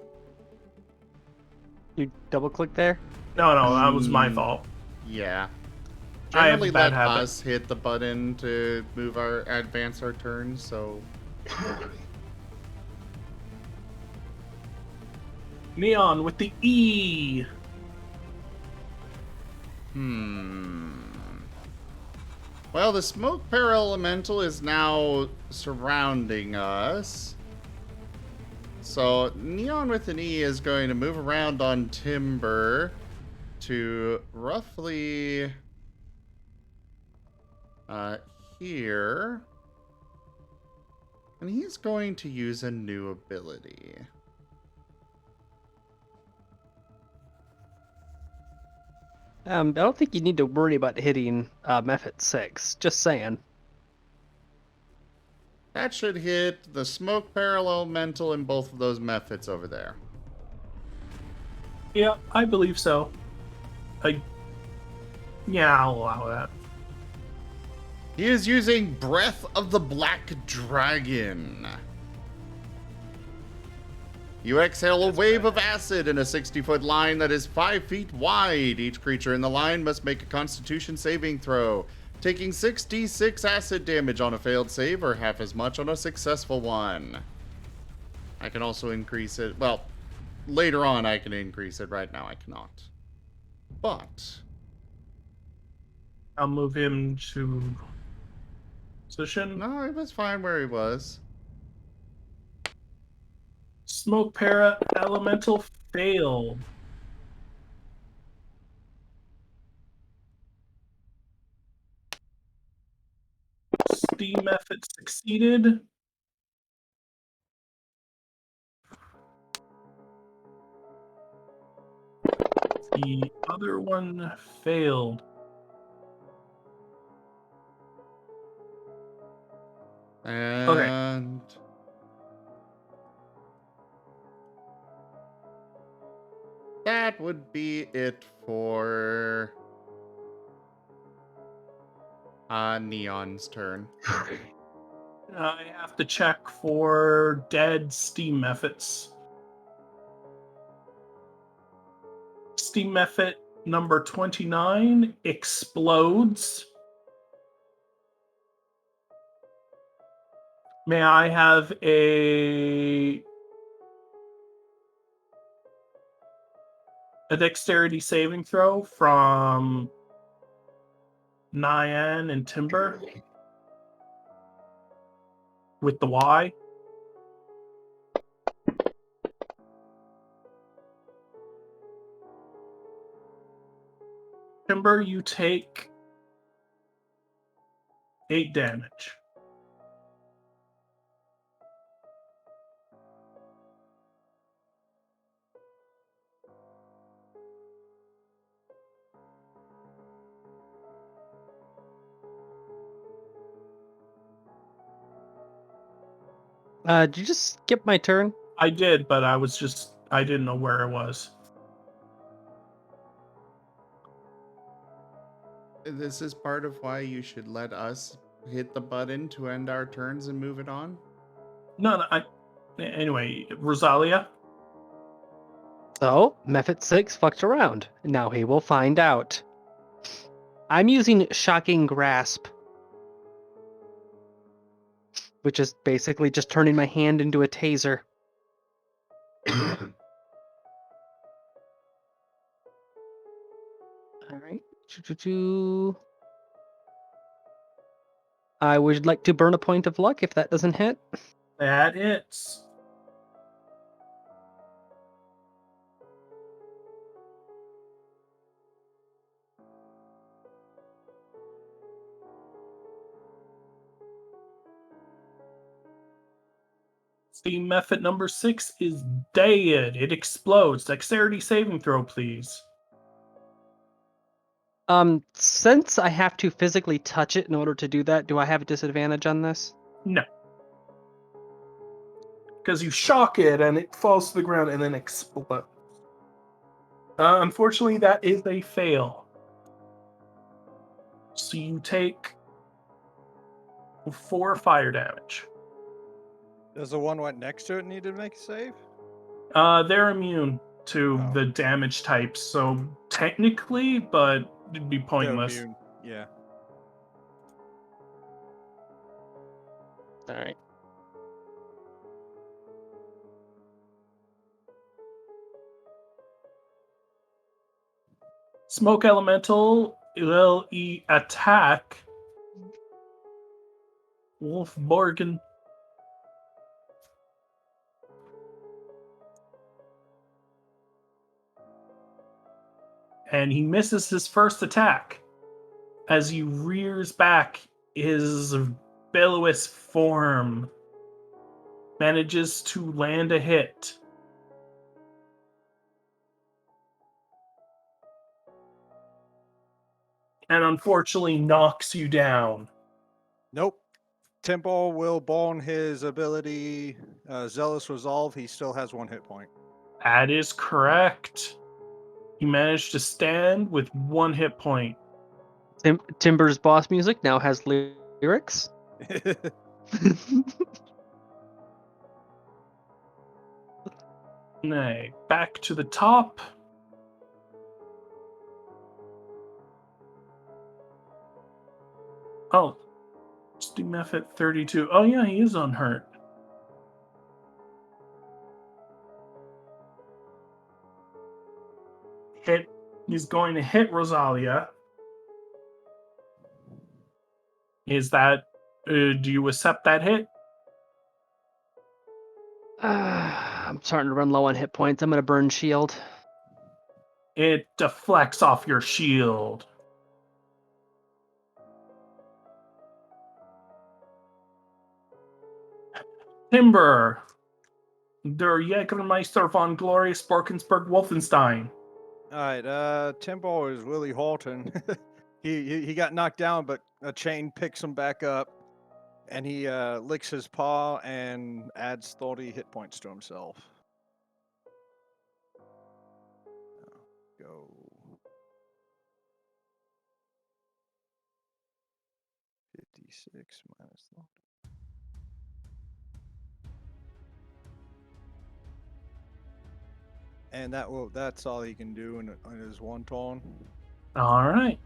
You double-click there? No, that was my fault. Yeah. I have Generally a bad let habit. us hit the button to move advance our turn, so... Neon with the E. Well, the Smoke Paralemental is now surrounding us. So, Neon with an E is going to move around on Timber to roughly... here. And he's going to use a new ability. I don't think you need to worry about hitting Method 6. Just saying. That should hit the Smoke Paralemental in both of those methods over there. Yeah, I believe so. Yeah, I'll allow that. He is using Breath of the Black Dragon. You exhale a wave of acid in a 60-foot line that is 5 feet wide. Each creature in the line must make a Constitution saving throw, taking 6d6 acid damage on a failed save or half as much on a successful one. I can also increase it. Well, later on I can increase it. Right now I cannot. But... I'll move him to position. no, he was fine where he was. Smoke Para Elemental failed. Steam Method succeeded. The other one failed. And... that would be it for Neon's turn. I have to check for dead Steam methods. Steam method number 29 explodes. May I have a dexterity saving throw from Nyan and Timber with the Y? Timber, you take 8 damage. Did you just skip my turn? I did, but I didn't know where it was. This is part of why you should let us hit the button to end our turns and move it on. No, anyway, Rosalia. So, Method 6 fucked around. Now he will find out. I'm using Shocking Grasp, which is basically just turning my hand into a taser. Alright. I would like to burn a point of luck if that doesn't hit. That hits. Steam method number 6 is dead. It explodes. Dexterity saving throw, please. Since I have to physically touch it in order to do that, do I have a disadvantage on this? No. Because you shock it and it falls to the ground and then explodes. Unfortunately, that is a fail. So you take 4 fire damage. Does the one right next to it need to make a save? They're immune to Oh. the damage types, so technically, but it'd be They're pointless. immune. Yeah. Alright. Smoke Elemental will attack Wolf Borgen. And he misses his first attack as he rears back. His billowous form manages to land a hit. And unfortunately knocks you down. Nope. Tempo will burn his ability Zealous Resolve. He still has 1 hit point. That is correct. You managed to stand with 1 hit point. Timber's boss music now has lyrics. Nay, back to the top. Oh, Steam method 32. Oh yeah, he is unhurt. He's going to hit Rosalia. Is that, do you accept that hit? I'm starting to run low on hit points. I'm gonna burn shield. It deflects off your shield. Timber. Der Jägermeister von Glorious Borkensberg Wolfenstein. Alright, Tempo is Willie Horton. he got knocked down, but a chain picks him back up, and he licks his paw and adds 30 hit points to himself. Go. 56 minus 30. And that's all he can do in his 1 turn. All right.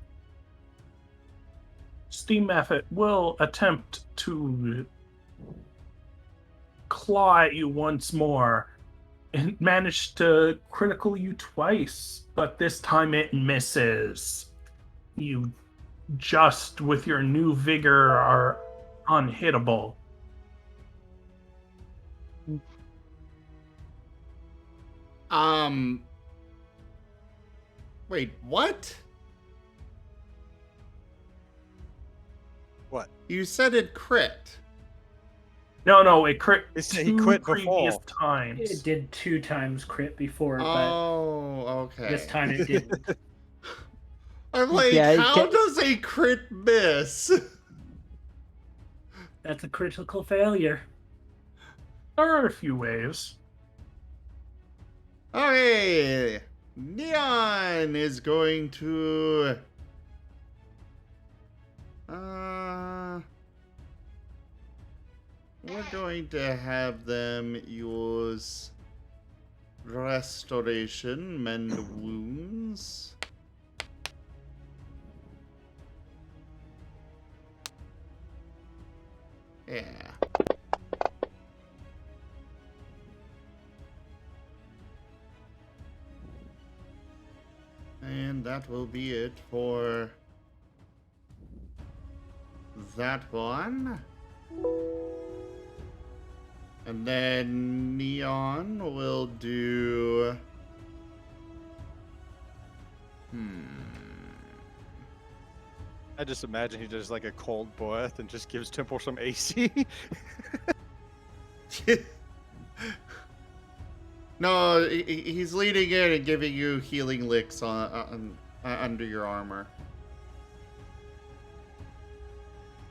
Steam Method will attempt to claw at you once more. It managed to critical you twice, but this time it misses. You just with your new vigor are unhittable. Wait, what? You said it crit. No, it crit He said two he quit previous before. times. It did 2 times crit before, Oh, but okay. this time it didn't. I'm like, Yeah, he how can't- does a crit miss? That's a critical failure. There are a few ways. Okay, Neon is going to... we're going to have them use Restoration, Mend Wounds. Yeah. And that will be it for that one. And then Neon will do... I just imagine he does like a cold breath and just gives Temple some AC. No, he's leaning in and giving you healing licks under your armor.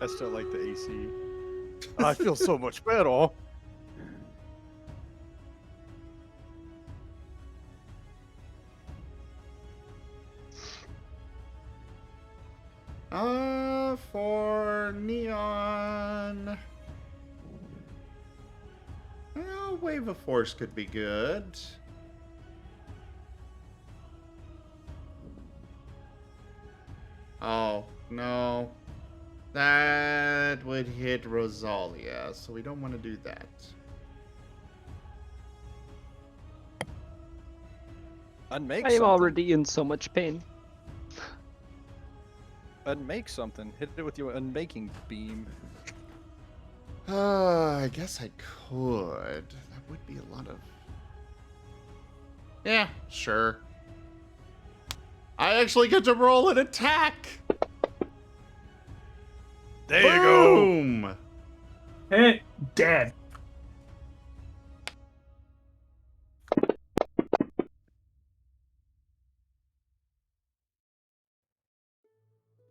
I still like the AC. I feel so much better. For Neon... Well, Wave of Force could be good. Oh, no. That would hit Rosalia, so we don't want to do that. Unmake I am something. already in so much pain. Unmake something. Hit it with your unmaking beam. I guess I could. That would be a lot of... Yeah, sure. I actually get to roll an attack! There you go. Boom! Dead.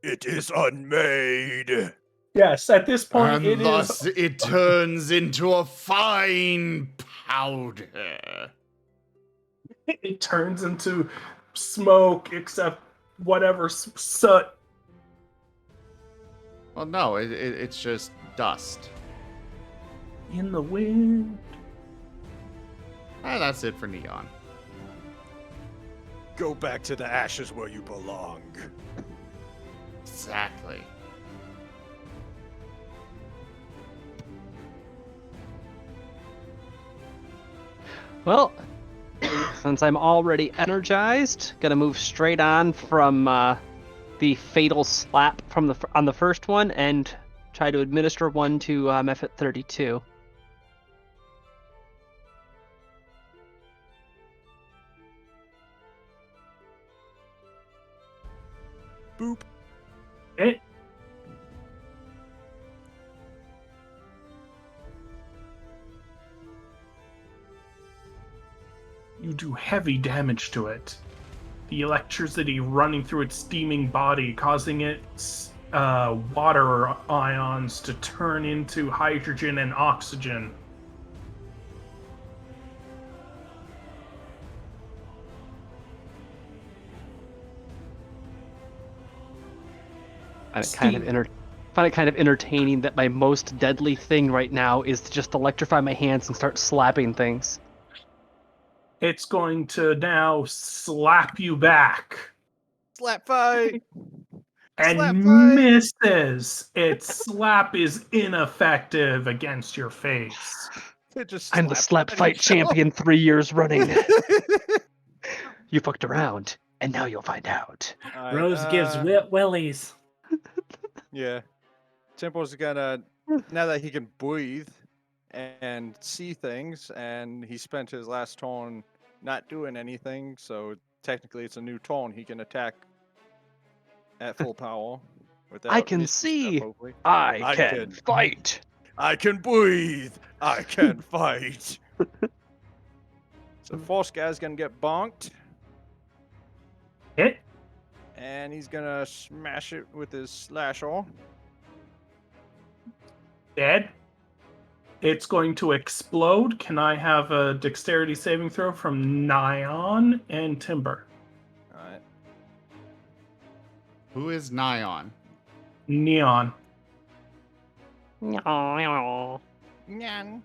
It is unmade. Yes, at this point And it thus is. it turns into a fine powder. It turns into smoke, except whatever soot. Well, no, it's just dust. In the wind. And that's it for Neon. Go back to the ashes where you belong. Exactly. Well, since I'm already energized, gonna move straight on from the fatal slap from on the first one and try to administer one to Mephit 32. Boop. It. You do heavy damage to it. The electricity running through its steaming body, causing its water ions to turn into hydrogen and oxygen. I find it kind of entertaining that my most deadly thing right now is to just electrify my hands and start slapping things. It's going to now slap you back. Slap fight. And Slap fight. misses. Its slap is ineffective against your face. It just I'm the slap slapped fight champion 3 years running. Alright, You fucked around, and now you'll find out. Rose gives wet wellies. Yeah. Temple's gonna, now that he can breathe and see things, and he spent his last turn not doing anything, so technically it's a new turn. He can attack at full power. I can missing stuff, see. hopefully. I can fight. I can breathe. I can fight. So False Guy's gonna get bonked, Hit. and he's gonna smash it with his slasher. Dead. It's going to explode. Can I have a dexterity saving throw from Nyan and Timber? All right. Who is Nyan? Neon. Meow. Nyan.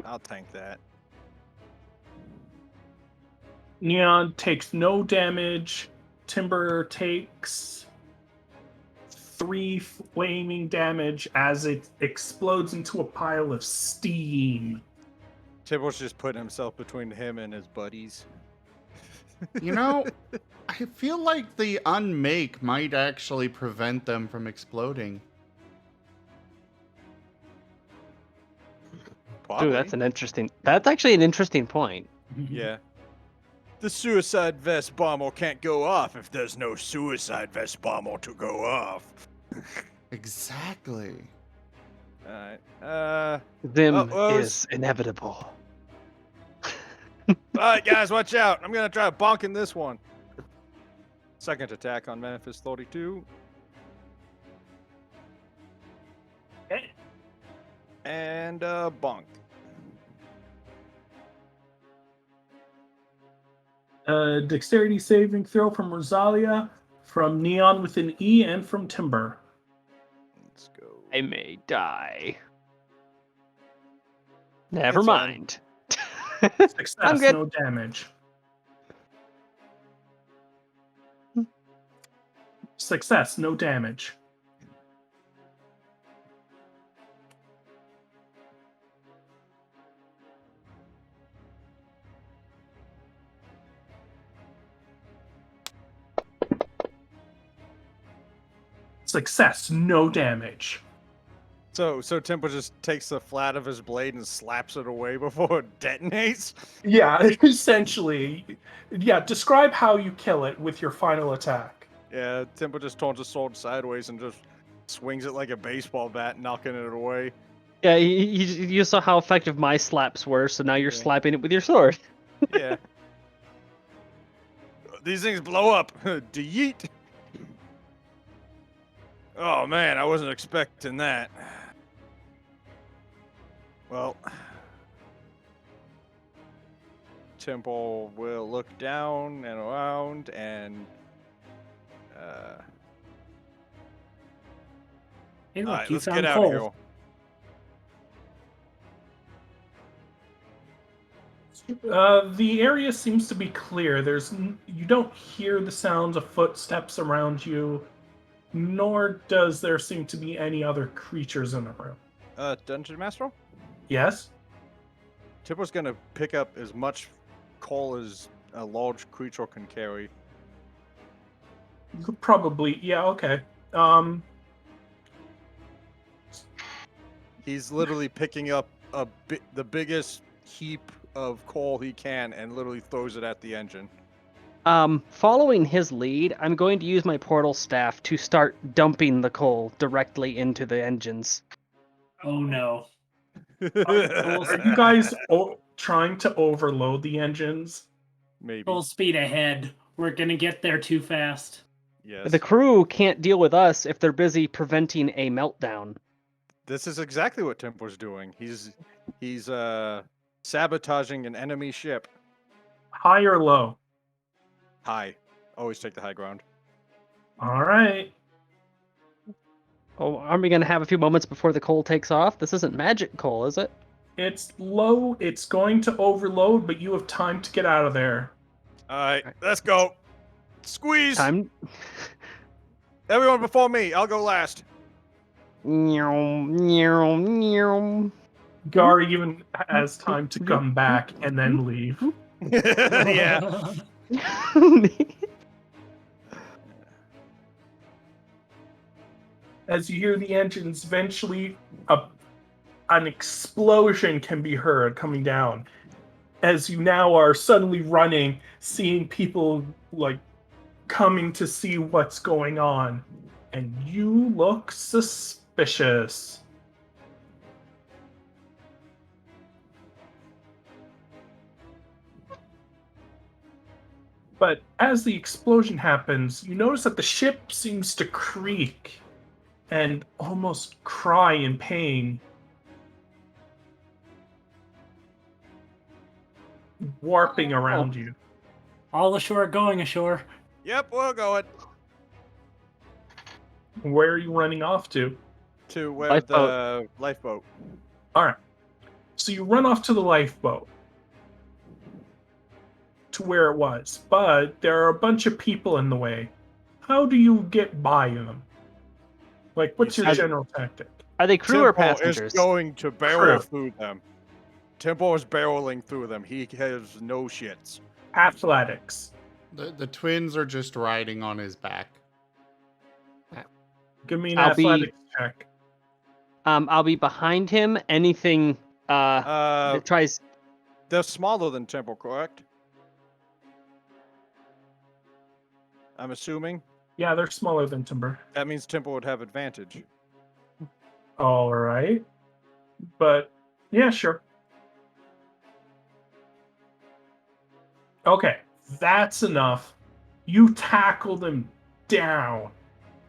I'll tank that. Neon takes no damage. Timber takes 3 flaming damage as it explodes into a pile of steam. Tibble's just putting himself between him and his buddies. You know, I feel like the unmake might actually prevent them from exploding. Probably. Dude, that's actually an interesting point. Yeah. The suicide vest bomber can't go off if there's no suicide vest bomber to go off. Exactly. Alright. Zim Oh, is inevitable. Alright, guys, watch out. I'm gonna try bonking this one. Second attack on Manifest 32. Okay. And bonk. Dexterity saving throw from Rosalia, from Neon with an E, and from Timber. Let's go. I may die. Never It's fine. mind. Success, I'm good. no damage. Success, no damage. Success, no damage. So Temple just takes the flat of his blade and slaps it away before it detonates? Yeah, essentially. Yeah, describe how you kill it with your final attack. Yeah, Temple just turns his sword sideways and just swings it like a baseball bat, knocking it away. Yeah, you saw how effective my slaps were, so now you're Yeah. slapping it with your sword. Yeah. These things blow up. Yeet. Oh man, I wasn't expecting that. Well, Temple will look down and around and Hey, look, all right, you let's found get out coal. of here. The area seems to be clear. You don't hear the sounds of footsteps around you, nor does there seem to be any other creatures in the room. Dungeon Master? Yes? Temple's gonna pick up as much coal as a large creature can carry. You could probably, yeah, okay. He's literally picking up the biggest heap of coal he can and literally throws it at the engine. Following his lead, I'm going to use my portal staff to start dumping the coal directly into the engines. Oh no. Are you guys trying to overload the engines? Maybe. Full speed ahead. We're gonna get there too fast. Yes. The crew can't deal with us if they're busy preventing a meltdown. This is exactly what Temple's doing. He's sabotaging an enemy ship. High or low? High. Always take the high ground. All right. Oh, aren't we going to have a few moments before the coal takes off? This isn't magic coal, is it? It's low. It's going to overload, but you have time to get out of there. All right, let's go. Squeeze. Time. Everyone before me. I'll go last. Gar even has time to come back and then leave. Yeah. As you hear the engines, eventually an explosion can be heard coming down. as you now are suddenly running, seeing people like coming to see what's going on, and you look suspicious. But as the explosion happens, you notice that the ship seems to creak and almost cry in pain. Warping around you. All ashore, going ashore. Yep, we're going Where are you running off to? to where Lifeboat. the lifeboat. Alright. So you run off to the lifeboat. To where it was. But there are a bunch of people in the way. How do you get by them? Like, what's your general tactic? Are they crew or Temple passengers? is going to barrel Crew. through them. Temple is barreling through them. He has no shits. Athletics. The twins are just riding on his back. Give me an I'll be- athletics check. I'll be behind him. Anything that tries. They're smaller than Temple, correct? I'm assuming. Yeah, they're smaller than Timber. That means Temple would have advantage. Alright. But, yeah, sure. Okay, that's enough. You tackle them down.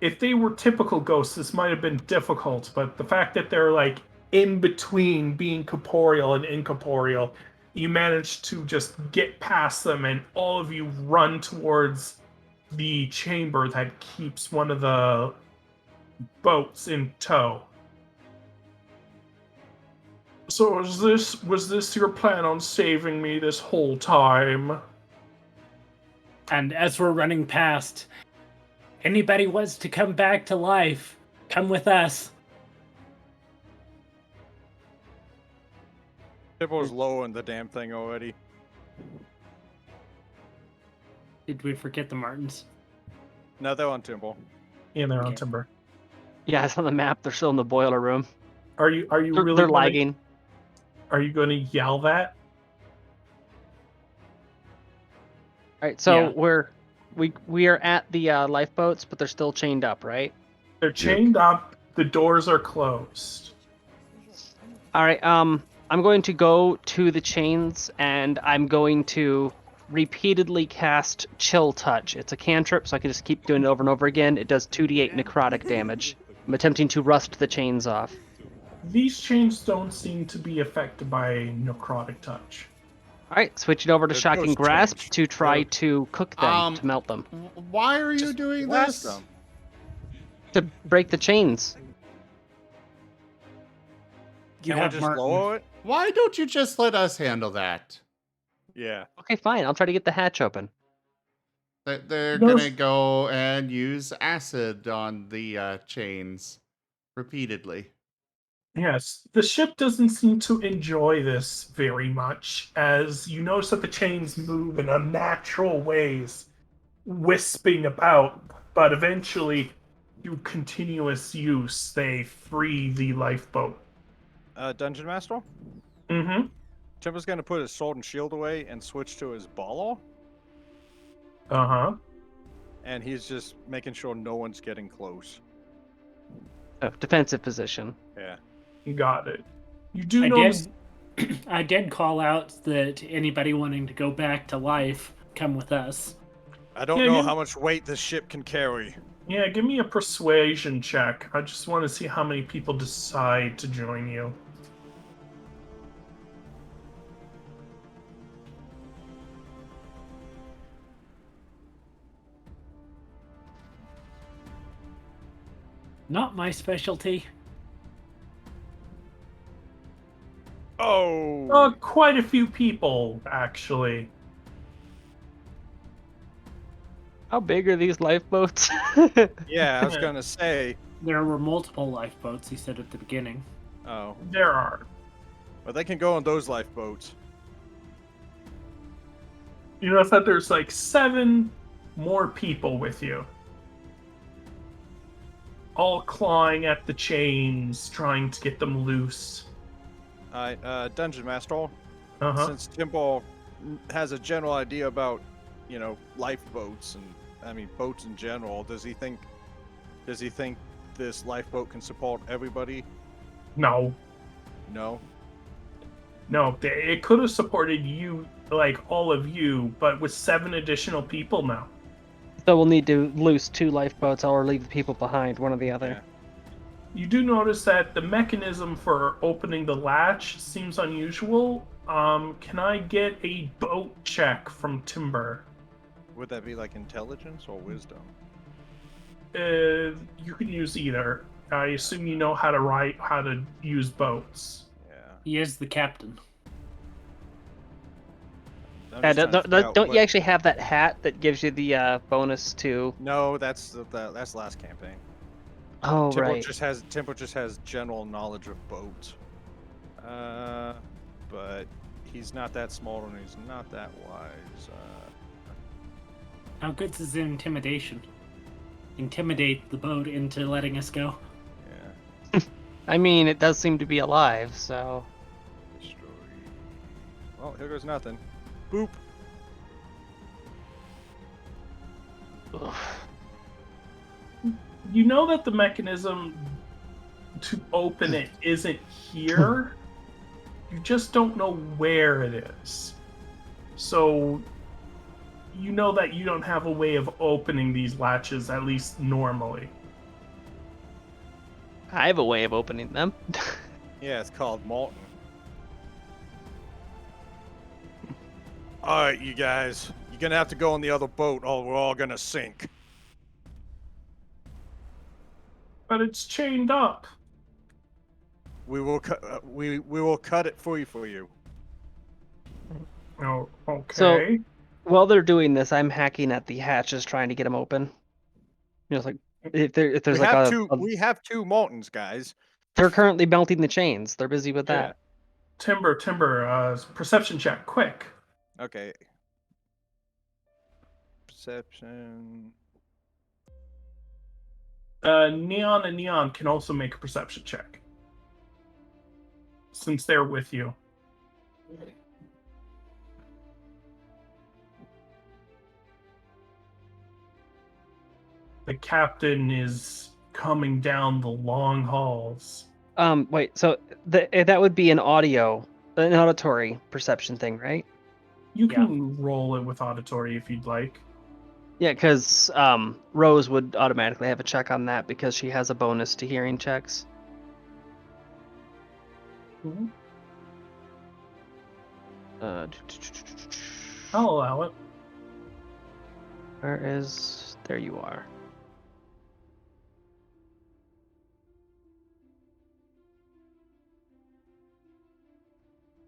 If they were typical ghosts, this might have been difficult, but the fact that they're like in between being corporeal and incorporeal, you manage to just get past them, and all of you run towards the chamber that keeps one of the boats in tow. So was this your plan on saving me this whole time? And as we're running past, anybody wants to come back to life, come with us. Temple's lowering the damn thing already. Did we forget the Martens? No, they're on Temple. Yeah, they're on Okay. Timber. Yeah, it's on the map. They're still in the boiler room. Are you They're, really they're gonna- lagging. Are you going to yell that? All right, so Yeah. we are at the lifeboats, but they're still chained up, right? They're chained up. The doors are closed. All right. I'm going to go to the chains and I'm going to repeatedly cast Chill Touch. It's a cantrip, so I can just keep doing it over and over again. It does 2d8 necrotic damage. I'm attempting to rust the chains off. These chains don't seem to be affected by necrotic touch. All right, switching over to There's Shocking no Grasp change. to try to cook them, to melt them, Why are you Just doing blast this? them. to break the chains. You Can we have just Marten. lower it? Why don't you just let us handle that? Yeah. Okay, fine. I'll try to get the hatch open. They're No, gonna go and use acid on the chains repeatedly. Yes, the ship doesn't seem to enjoy this very much, as you notice that the chains move in unnatural ways, wisping about, but eventually, through continuous use, they free the lifeboat. Dungeon Master? Mm-hmm. Temple's gonna put his sword and shield away and switch to his baller, Uh-huh. and he's just making sure no one's getting close. Oh, defensive position. Yeah. You got it. You do I notice... did. I did call out that anybody wanting to go back to life, come with us. I don't Yeah, know you- how much weight this ship can carry. Yeah, give me a persuasion check. I just want to see how many people decide to join you. Not my specialty. Oh! Quite a few people, actually. How big are these lifeboats? Yeah, I was gonna say. There were multiple lifeboats, he said at the beginning. Oh. There are. But they can go on those lifeboats. You notice that there's like 7 more people with you. All clawing at the chains, trying to get them loose. Alright, Dungeon Master. since Timbo has a general idea about, lifeboats and boats in general, does he think this lifeboat can support everybody? No. No. No, it could have supported you, like all of you, but with 7 additional people now. So we'll need to loose 2 lifeboats or leave the people behind, one or the other. Yeah. You do notice that the mechanism for opening the latch seems unusual. Can I get a boat check from Timber? Would that be like intelligence or wisdom? You can use either. I assume you know how to use boats. Yeah. He is the captain. Don't you actually have that hat that gives you the bonus to? No, that's last campaign. Oh, Temple right. just has general knowledge of boats. But he's not that smart and he's not that wise. How good's his intimidation? Intimidate the boat into letting us go. Yeah. I mean, it does seem to be alive, so. Destroy. Well, here goes nothing. Boop. Ugh. You know that the mechanism to open it isn't here. You just don't know where it is. So you know that you don't have a way of opening these latches, at least normally. I have a way of opening them. Yeah, it's called Marten. Alright, you guys. You're gonna have to go on the other boat or we're all gonna sink. But it's chained up. We will cut it free for you. Oh, okay. So, while they're doing this, I'm hacking at the hatches trying to get them open. It's like if there's we have 2 Martens, guys. They're currently melting the chains. They're busy with that. Timber, perception check, quick. Okay. Perception. Neon and Neon can also make a perception check. Since they're with you. The captain is coming down the long halls. Wait, so that would be an auditory perception thing, right? You can roll it with auditory if you'd like. Yeah, because Rose would automatically have a check on that because she has a bonus to hearing checks. Mm-hmm. I'll allow it. There you are.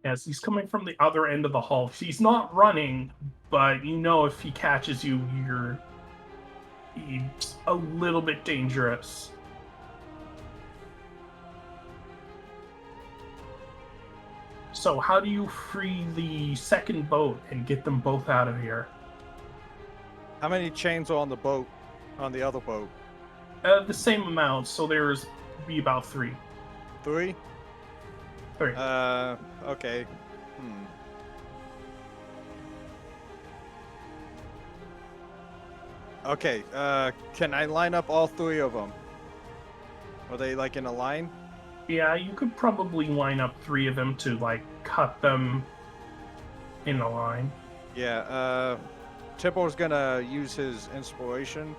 Yes, he's coming from the other end of the hall. He's not running, but you know if he catches you, he's a little bit dangerous. So how do you free the second boat and get them both out of here? How many chains are on the boat, on the other boat? The same amount, so there's be about 3. 3? 3. Okay. Okay, can I line up all 3 of them? Are they like in a line? Yeah, you could probably line up 3 of them to like cut them in a line. Yeah, Tippo's gonna use his inspiration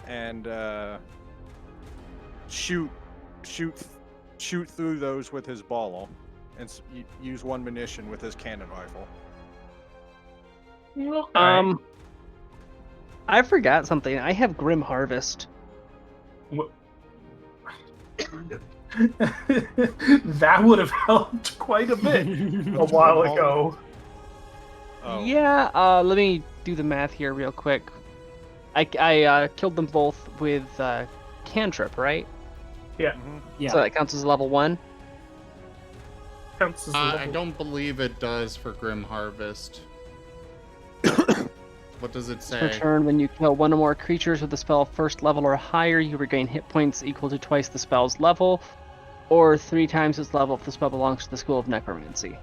and shoot through those with his ball and use 1 munition with his cannon rifle. Okay. I forgot something. I have Grim Harvest. That would have helped quite a bit a while ago. Oh. Yeah, let me do the math here real quick. I killed them both with cantrip, right? Yeah. Mm-hmm. Yeah. So that counts as level 1? Counts as I level. don't believe it does for Grim Harvest. What does it say? Per turn, when you kill 1 or more creatures with the spell first level or higher, you regain hit points equal to twice the spell's level, or 3 times its level if the spell belongs to the School of Necromancy.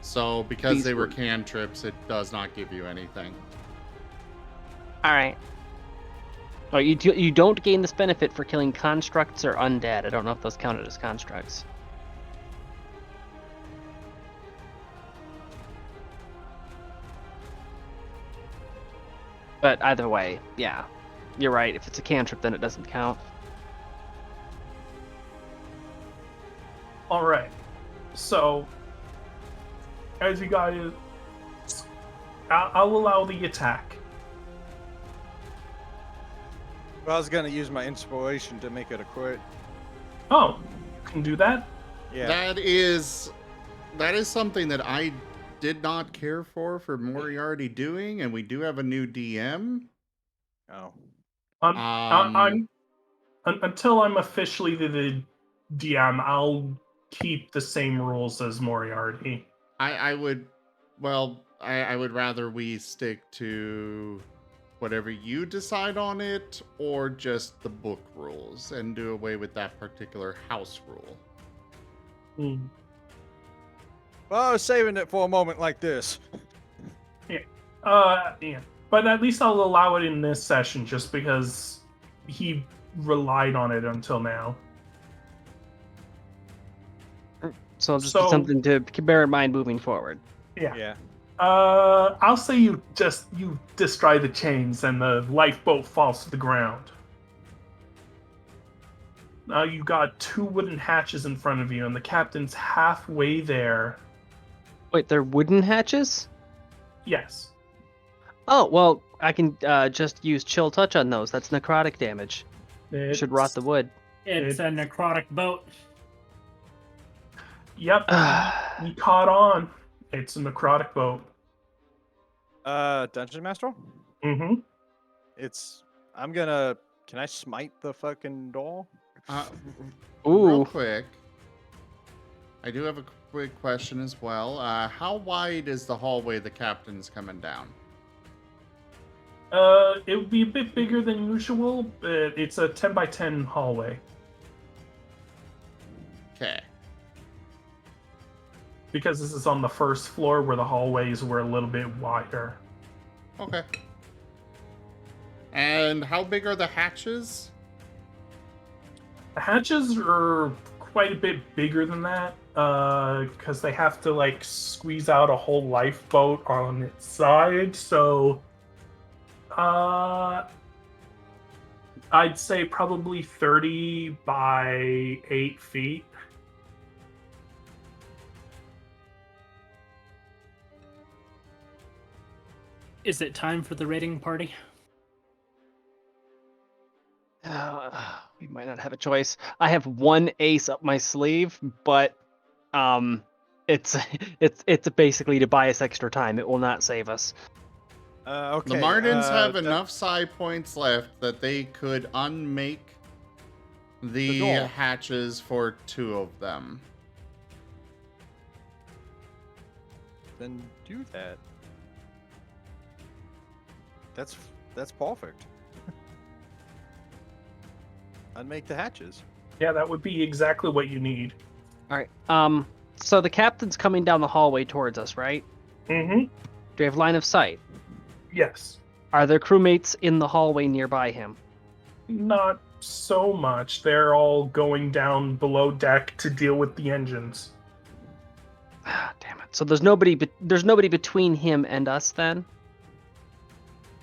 So because These they were were- cantrips, it does not give you anything. All right. Oh, you don't gain this benefit for killing constructs or undead. I don't know if those counted as constructs. But either way, yeah, you're right. If it's a cantrip, then it doesn't count. All right. So, as you guys, I'll allow the attack. Well, I was gonna use my inspiration to make it a crit. Oh, you can do that? Yeah. That is something that I did not care for Moriarty doing, and we do have a new DM. Oh. Until I'm officially the DM, I'll keep the same rules as Moriarty. I would rather we stick to whatever you decide on it, or just the book rules, and do away with that particular house rule. Hmm. Well, I was saving it for a moment like this. Yeah. But at least I'll allow it in this session, just because he relied on it until now. So just something to bear in mind moving forward. Yeah. Yeah. I'll say you destroy the chains and the lifeboat falls to the ground. Now you got 2 wooden hatches in front of you, and the captain's halfway there. Wait, they're wooden hatches? Yes. Oh, well, I can just use Chill Touch on those. That's necrotic damage. It should rot the wood. It's a necrotic boat. Yep. We caught on. It's a necrotic boat. Dungeon Master? Mm-hmm. Can I smite the fucking door? Real Ooh. quick, I do have a quick question as well. How wide is the hallway the captain's coming down? It would be a bit bigger than usual, but it's a 10 by 10 hallway. Okay. Because this is on the first floor where the hallways were a little bit wider. Okay. And how big are the hatches? The hatches are quite a bit bigger than that, because they have to like squeeze out a whole lifeboat on its side. So, I'd say probably 30 by 8 feet. Is it time for the raiding party? We might not have a choice. I have one ace up my sleeve, but it's basically to buy us extra time. It will not save us. Okay. The Martens have enough psi points left that they could unmake the door. hatches for 2 of them. Then do that. That's perfect. Unmake the hatches. Yeah, that would be exactly what you need. All right. So the captain's coming down the hallway towards us, right? Mm-hmm. Do we have line of sight? Yes. Are there crewmates in the hallway nearby him? Not so much. They're all going down below deck to deal with the engines. Ah, damn it. So there's nobody between him and us then?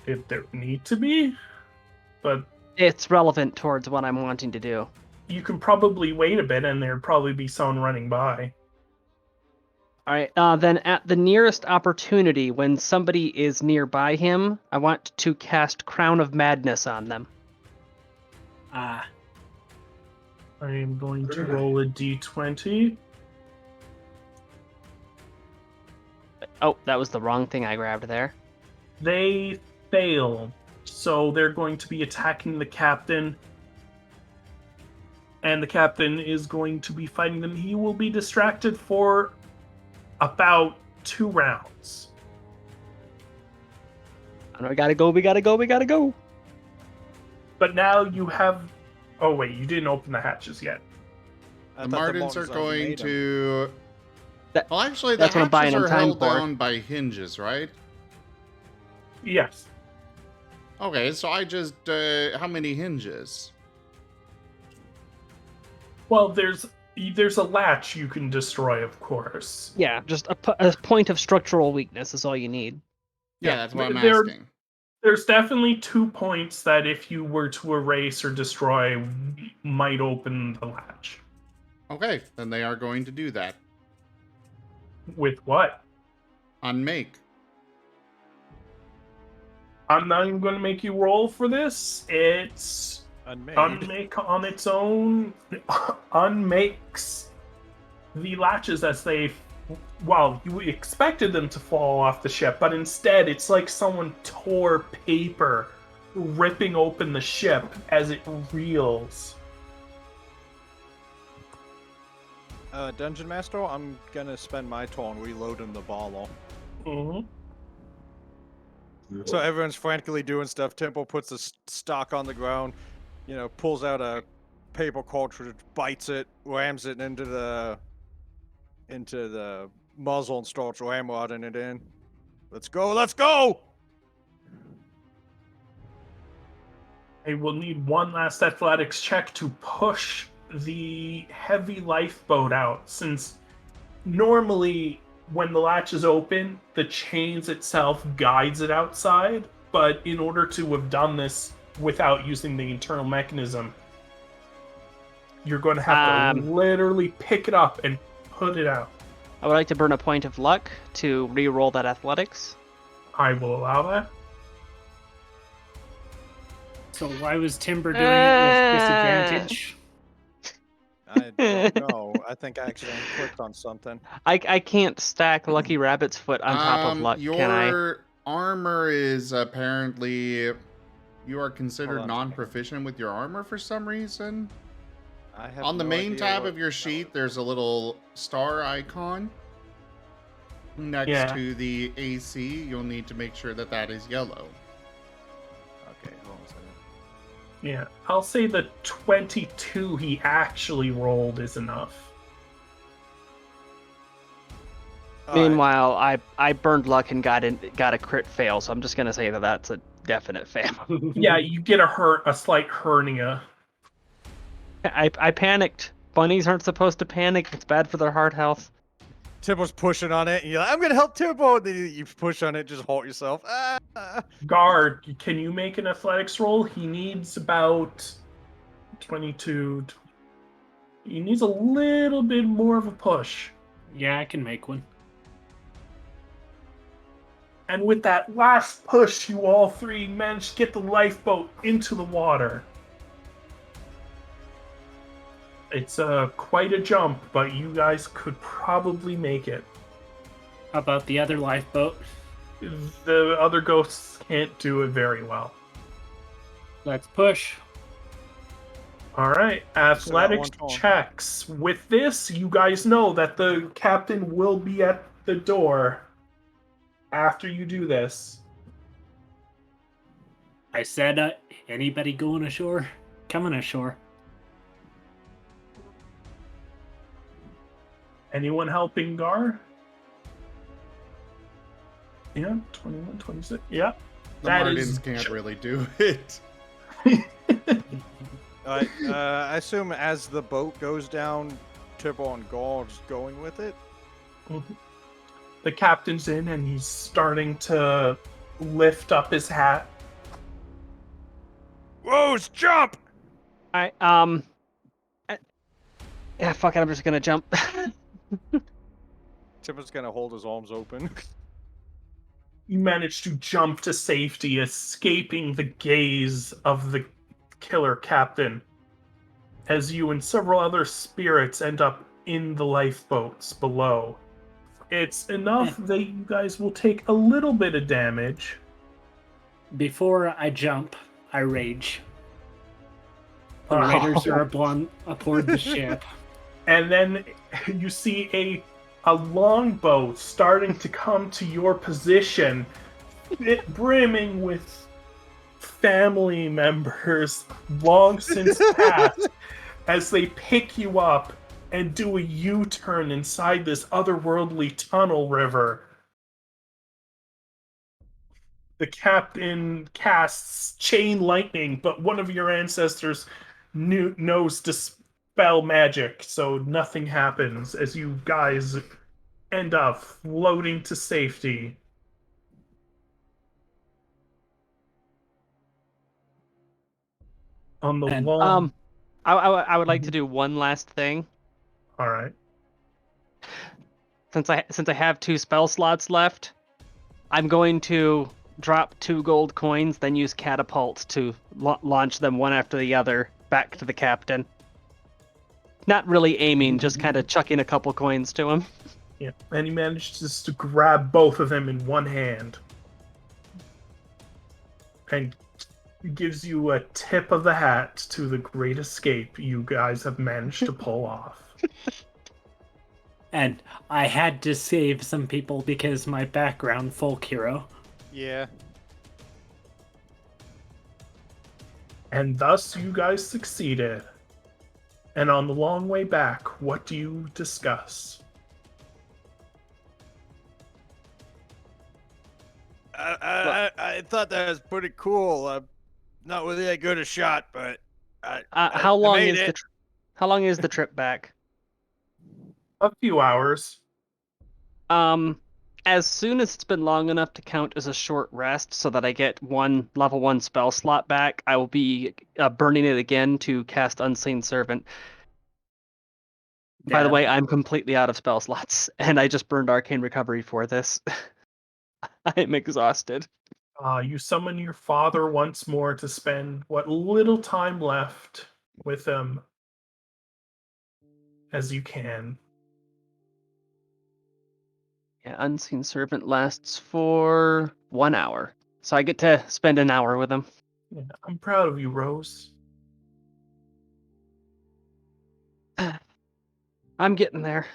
If there need to be, but It's relevant towards what I'm wanting to do. you can probably wait a bit and there'd probably be someone running by. All right. Then at the nearest opportunity, when somebody is nearby him, I want to cast Crown of Madness on them. Ah, I am going to roll a d20. Oh, that was the wrong thing I grabbed there. They fail, so they're going to be attacking the captain. And the captain is going to be fighting them. He will be distracted for about 2 rounds. I know, we gotta go. But now you have... Oh wait, you didn't open the hatches yet. I The thought Martens are already going made 'em. to Well, actually, the That's what I'm buying hatches in are time held for. down by hinges, right? Yes. Okay, so I just how many hinges? Well, there's a latch you can destroy, of course. Yeah, just a point of structural weakness is all you need. Yeah, that's what I'm there- asking. There's definitely 2 points that if you were to erase or destroy, might open the latch. Okay, then they are going to do that. With what? Unmake. I'm not even going to make you roll for this. It's Unmade. unmake on its own. Unmakes the latches as they. Well, you expected them to fall off the ship, but instead it's like someone tore paper, ripping open the ship as it reels. Dungeon Master, I'm gonna spend my turn reloading the bottle. Mm-hmm. So everyone's frantically doing stuff. Temple puts the stock on the ground, pulls out a paper cartridge, bites it, rams it into the muzzle and starts ramrodding it in. Let's go! Let's go! I will need one last athletics check to push the heavy lifeboat out, since normally when the latch is open, the chains itself guides it outside, but in order to have done this without using the internal mechanism, you're going to have to literally pick it up and put it out. I would like to burn a point of luck to re-roll that athletics. I will allow that. So why was Timber doing it with disadvantage? I don't know. I think I accidentally clicked on something. I can't stack Lucky Rabbit's foot on top of luck, can I? Your armor is apparently... You are considered Hold on. non-proficient with your armor for some reason. I have On the no main idea tab what- of your sheet, there's a little star icon next to the AC. You'll need to make sure that that is yellow. Okay, hold on a second. Yeah, I'll say the 22 he actually rolled is enough. Meanwhile, I burned luck and got a crit fail, so I'm just gonna say that that's a definite fail. Yeah, you get a slight hernia. I panicked. Bunnies aren't supposed to panic. It's bad for their heart health. Timbo's pushing on it, and you're like, I'm gonna help Timbo! And then you push on it, just halt yourself. Ah! Guard, can you make an athletics roll? He needs about 22. He needs a little bit more of a push. Yeah, I can make one. And with that last push, you all three managed to get the lifeboat into the water. It's quite a jump, but you guys could probably make it. How about the other lifeboat? The other ghosts can't do it very well. Let's push. All right, athletics one turn. checks. With this, you guys know that the captain will be at the door after you do this. I said, anybody going ashore? Coming ashore. Anyone helping Gar? Yeah, 21, 26. Yeah. The That Martins is can't really do it. Alright, I assume as the boat goes down, Timbo and Gord's going with it? The captain's in and he's starting to lift up his hat. Rose, jump! Yeah, fuck it. I'm just gonna jump. Timbo's gonna hold his arms open. You manage to jump to safety, escaping the gaze of the killer captain, as you and several other spirits end up in the lifeboats below. It's enough that you guys will take a little bit of damage. Before I jump, I rage. The Oh. raiders are aboard the ship. And then you see a longboat starting to come to your position, it brimming with family members long since passed, as they pick you up and do a U-turn inside this otherworldly tunnel river. The captain casts chain lightning, but one of your ancestors knows dispel magic, so nothing happens as you guys end up floating to safety. On the And, long... I would like to do one last thing. All right. Since I have 2 spell slots left, I'm going to drop 2 gold coins, then use catapults to launch them one after the other back to the captain. Not really aiming, just kind of chucking a couple coins to him. Yeah, and he manages to grab both of them in one hand. And gives you a tip of the hat to the great escape you guys have managed to pull off. And I had to save some people because my background, folk hero. Yeah. And thus you guys succeeded. And on the long way back, what do you discuss? I thought that was pretty cool. I'm not really that good a shot, but How long made is it. how long is the trip back? A few hours. As soon as it's been long enough to count as a short rest so that I get 1 level 1 spell slot back, I will be burning it again to cast Unseen Servant. By the way, I'm completely out of spell slots, and I just burned Arcane Recovery for this. I'm exhausted. You summon your father once more to spend what little time left with him as you can. Yeah, Unseen Servant lasts for 1 hour, so I get to spend an hour with him. Yeah, I'm proud of you, Rose. I'm getting there.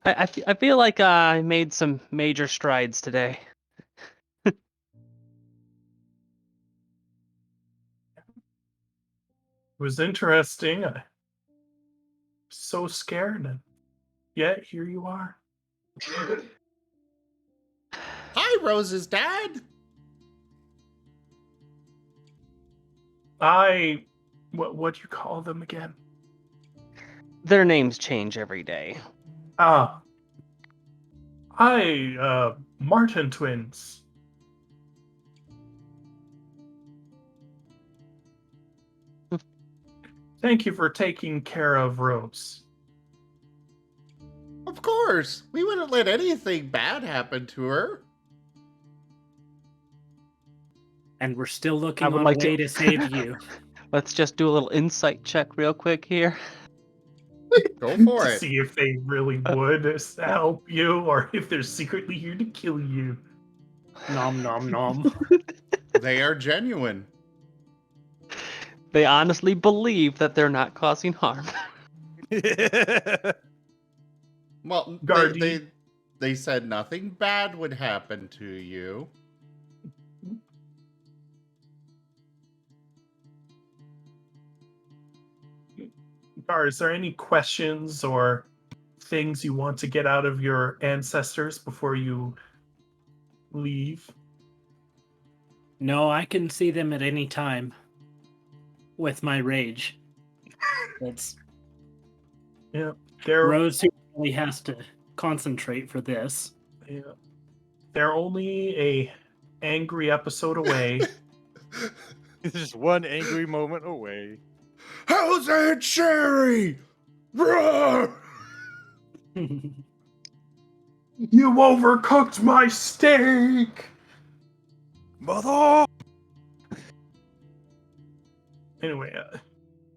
I feel like I made some major strides today. It was interesting. I'm so scared, and yet here you are. Hi, Rose's dad. What do you call them again? Their names change every day. Marten twins. Thank you for taking care of Rose. Of course, we wouldn't let anything bad happen to her. And we're still looking I would on like a to- way to save you. Let's just do a little insight check real quick here. Go for To it. see if they really would help you or if they're secretly here to kill you. Nom nom nom. They are genuine. They honestly believe that they're not causing harm. Well, Guardy. they said nothing bad would happen to you. Gar, is there any questions or things you want to get out of your ancestors before you leave? No, I can see them at any time with my rage. It's Yeah, they're Rose who really has to concentrate for this. yeah, they're only a angry episode away. Just one angry moment away. How's Aunt Sherry? Roar! You overcooked my steak! Mother! Anyway,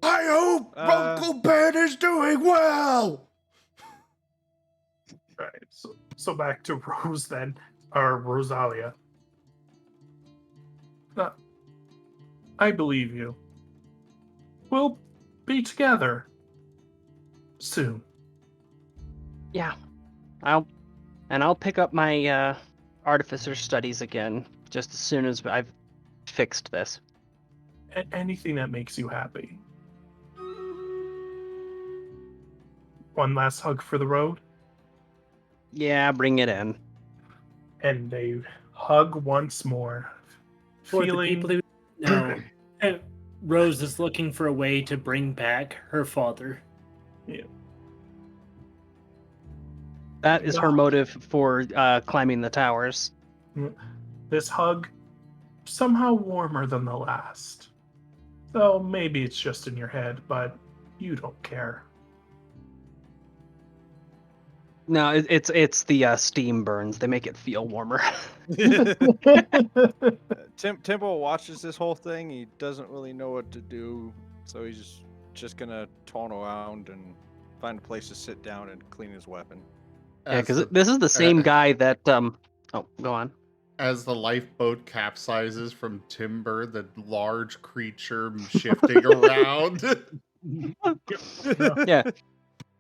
I hope Uncle Ben is doing well! right, so back to Rose then, or Rosalia. I believe you. We'll be together soon. Yeah, I'll pick up my artificer studies again just as soon as I've fixed this. Anything that makes you happy. One last hug for the road. Yeah, bring it in. And they hug once more. For Feeling... the people who know, Rose is looking for a way to bring back her father. Yeah. That is her motive for climbing the towers. This hug, somehow warmer than the last. So maybe it's just in your head, but you don't care. No, it's the steam burns. They make it feel warmer. Timbo watches this whole thing. He doesn't really know what to do, so he's just gonna turn around and find a place to sit down and clean his weapon. Yeah, because this is the same guy that Oh, go on. As the lifeboat capsizes from timber, the large creature shifting around. Yeah,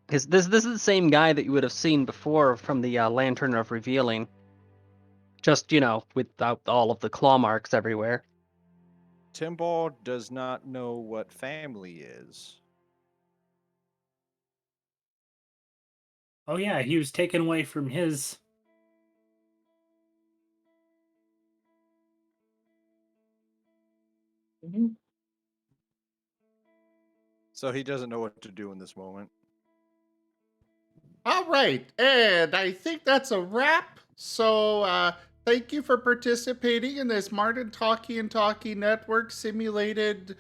because this is the same guy that you would have seen before from the Lantern of Revealing. Just, without all of the claw marks everywhere. Timbo does not know what family is. Oh yeah, he was taken away from his... So he doesn't know what to do in this moment. All right, and I think that's a wrap. So, thank you for participating in this Marten Talkie and Talkie Network simulated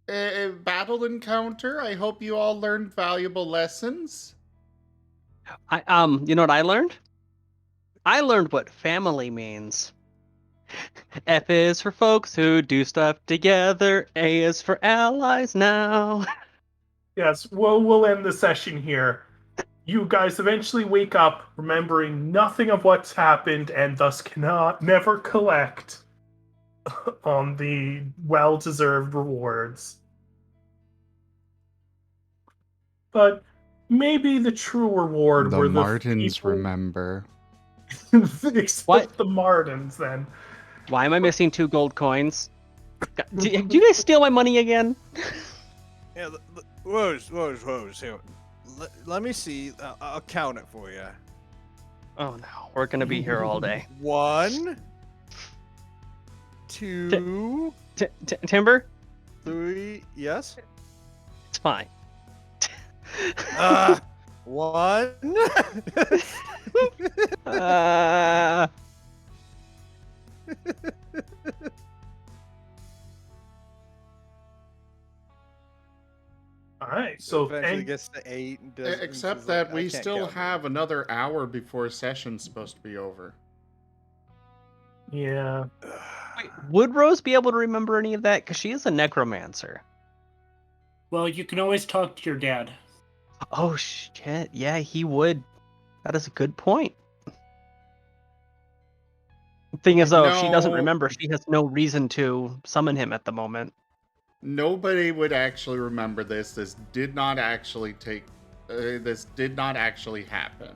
battle encounter. I hope you all learned valuable lessons. You know what I learned? I learned what family means. F is for folks who do stuff together. A is for allies now. Yes, we'll end the session here. You guys eventually wake up remembering nothing of what's happened and thus never collect on the well-deserved rewards. But maybe the true reward were the Martens people... remember. Except What? the Martens, then. Why am I missing 2 gold coins? Do you guys steal my money again? Yeah, Rose. Here, let me see. I'll count it for you. Oh no, we're gonna be here all day. 1, 2, Timber? 3. Yes. It's fine. 1. Alright, so eventually gets to 8. And does, Except and that like, we still have another hour before session's supposed to be over. Yeah. Wait, would Rose be able to remember any of that? Because she is a necromancer. Well, you can always talk to your dad. Oh shit, yeah, he would. That is a good point. Thing is, though, if she doesn't No. remember, she has no reason to summon him at the moment. Nobody would actually remember this. This did not actually happen.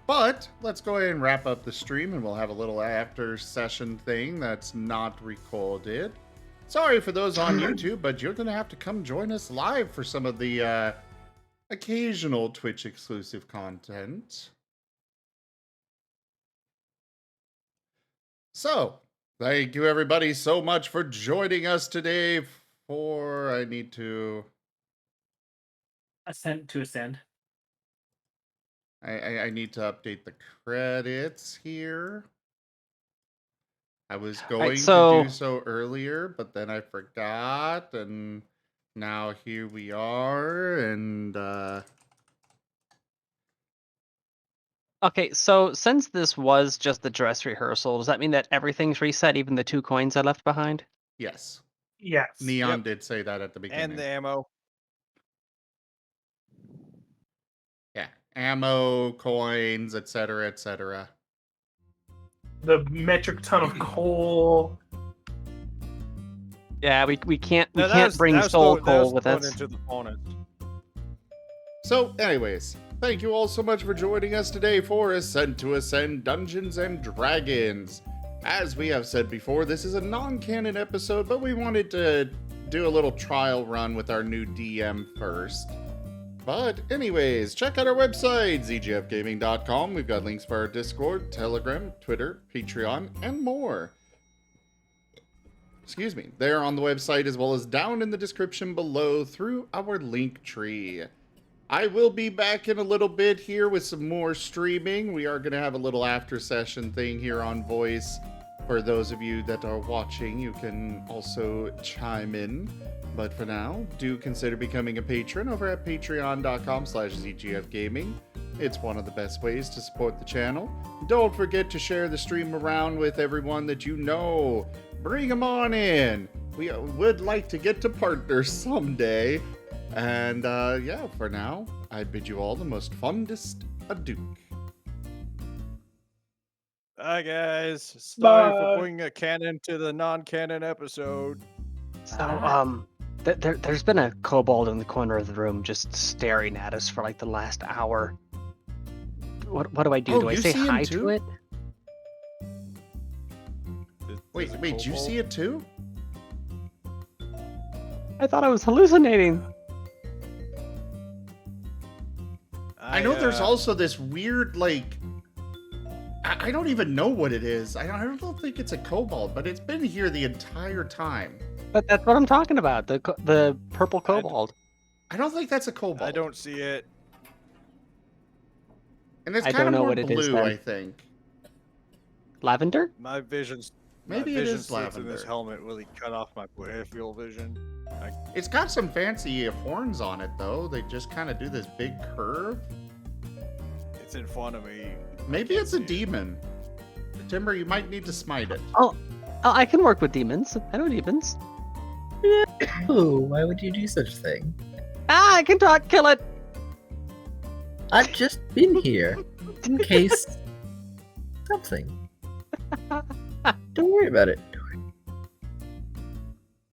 But let's go ahead and wrap up the stream, and we'll have a little after session thing that's not recorded. Sorry for those on YouTube, but you're going to have to come join us live for some of the occasional Twitch exclusive content. So, thank you everybody so much for joining us today for, I need to... Ascent to Ascend. I need to update the credits here. I was going to do so earlier, but then I forgot, and now here we are, and Okay, so since this was just the dress rehearsal, does that mean that everything's reset, even the 2 coins I left behind? yes. Yes. Neon did say that at the beginning. And the ammo. Yeah, ammo, coins, etc., etc. The metric ton of coal. Yeah, we can't bring soul coal with us. Into the bonus. So, anyways, thank you all so much for joining us today for Ascent to Ascend Dungeons and Dragons. As we have said before, this is a non-canon episode, but we wanted to do a little trial run with our new DM first. But anyways, check out our website, zgfgaming.com. We've got links for our Discord, Telegram, Twitter, Patreon, and more. Excuse me. They're on the website as well as down in the description below through our link tree. I will be back in a little bit here with some more streaming. We are going to have a little after session thing here on Voice. For those of you that are watching, you can also chime in. But for now, do consider becoming a patron over at patreon.com/zgfgaming. It's one of the best ways to support the channel. Don't forget to share the stream around with everyone that you know. Bring them on in. We would like to get to partners someday. And yeah, for now, I bid you all the most fondest adieu. Hi guys. Sorry Bye. for bringing a canon to the non-canon episode. So, there's been a kobold in the corner of the room just staring at us for like the last hour. What do I do? Oh, Do I you say see him hi too? to it? Wait, did you see it too? I thought I was hallucinating. I know there's also this weird, like, I don't even know what it is. I don't think it's a kobold, but it's been here the entire time. But that's what I'm talking about. The purple kobold. I don't think that's a kobold. I don't see it. And it's I kind don't of know more what it is blue, then. I think. Lavender? My vision's Maybe my it vision is sits in this lavender. helmet really cut off my peripheral vision. It's got some fancy horns on it, though. They just kind of do this big curve. It's in front of me. Maybe can't it's a see it. demon. Timber, you might need to smite it. Oh, I can work with demons. I know demons. Oh, why would you do such a thing? Ah, I can talk. Kill it. I've just been here in case something. Don't worry about it.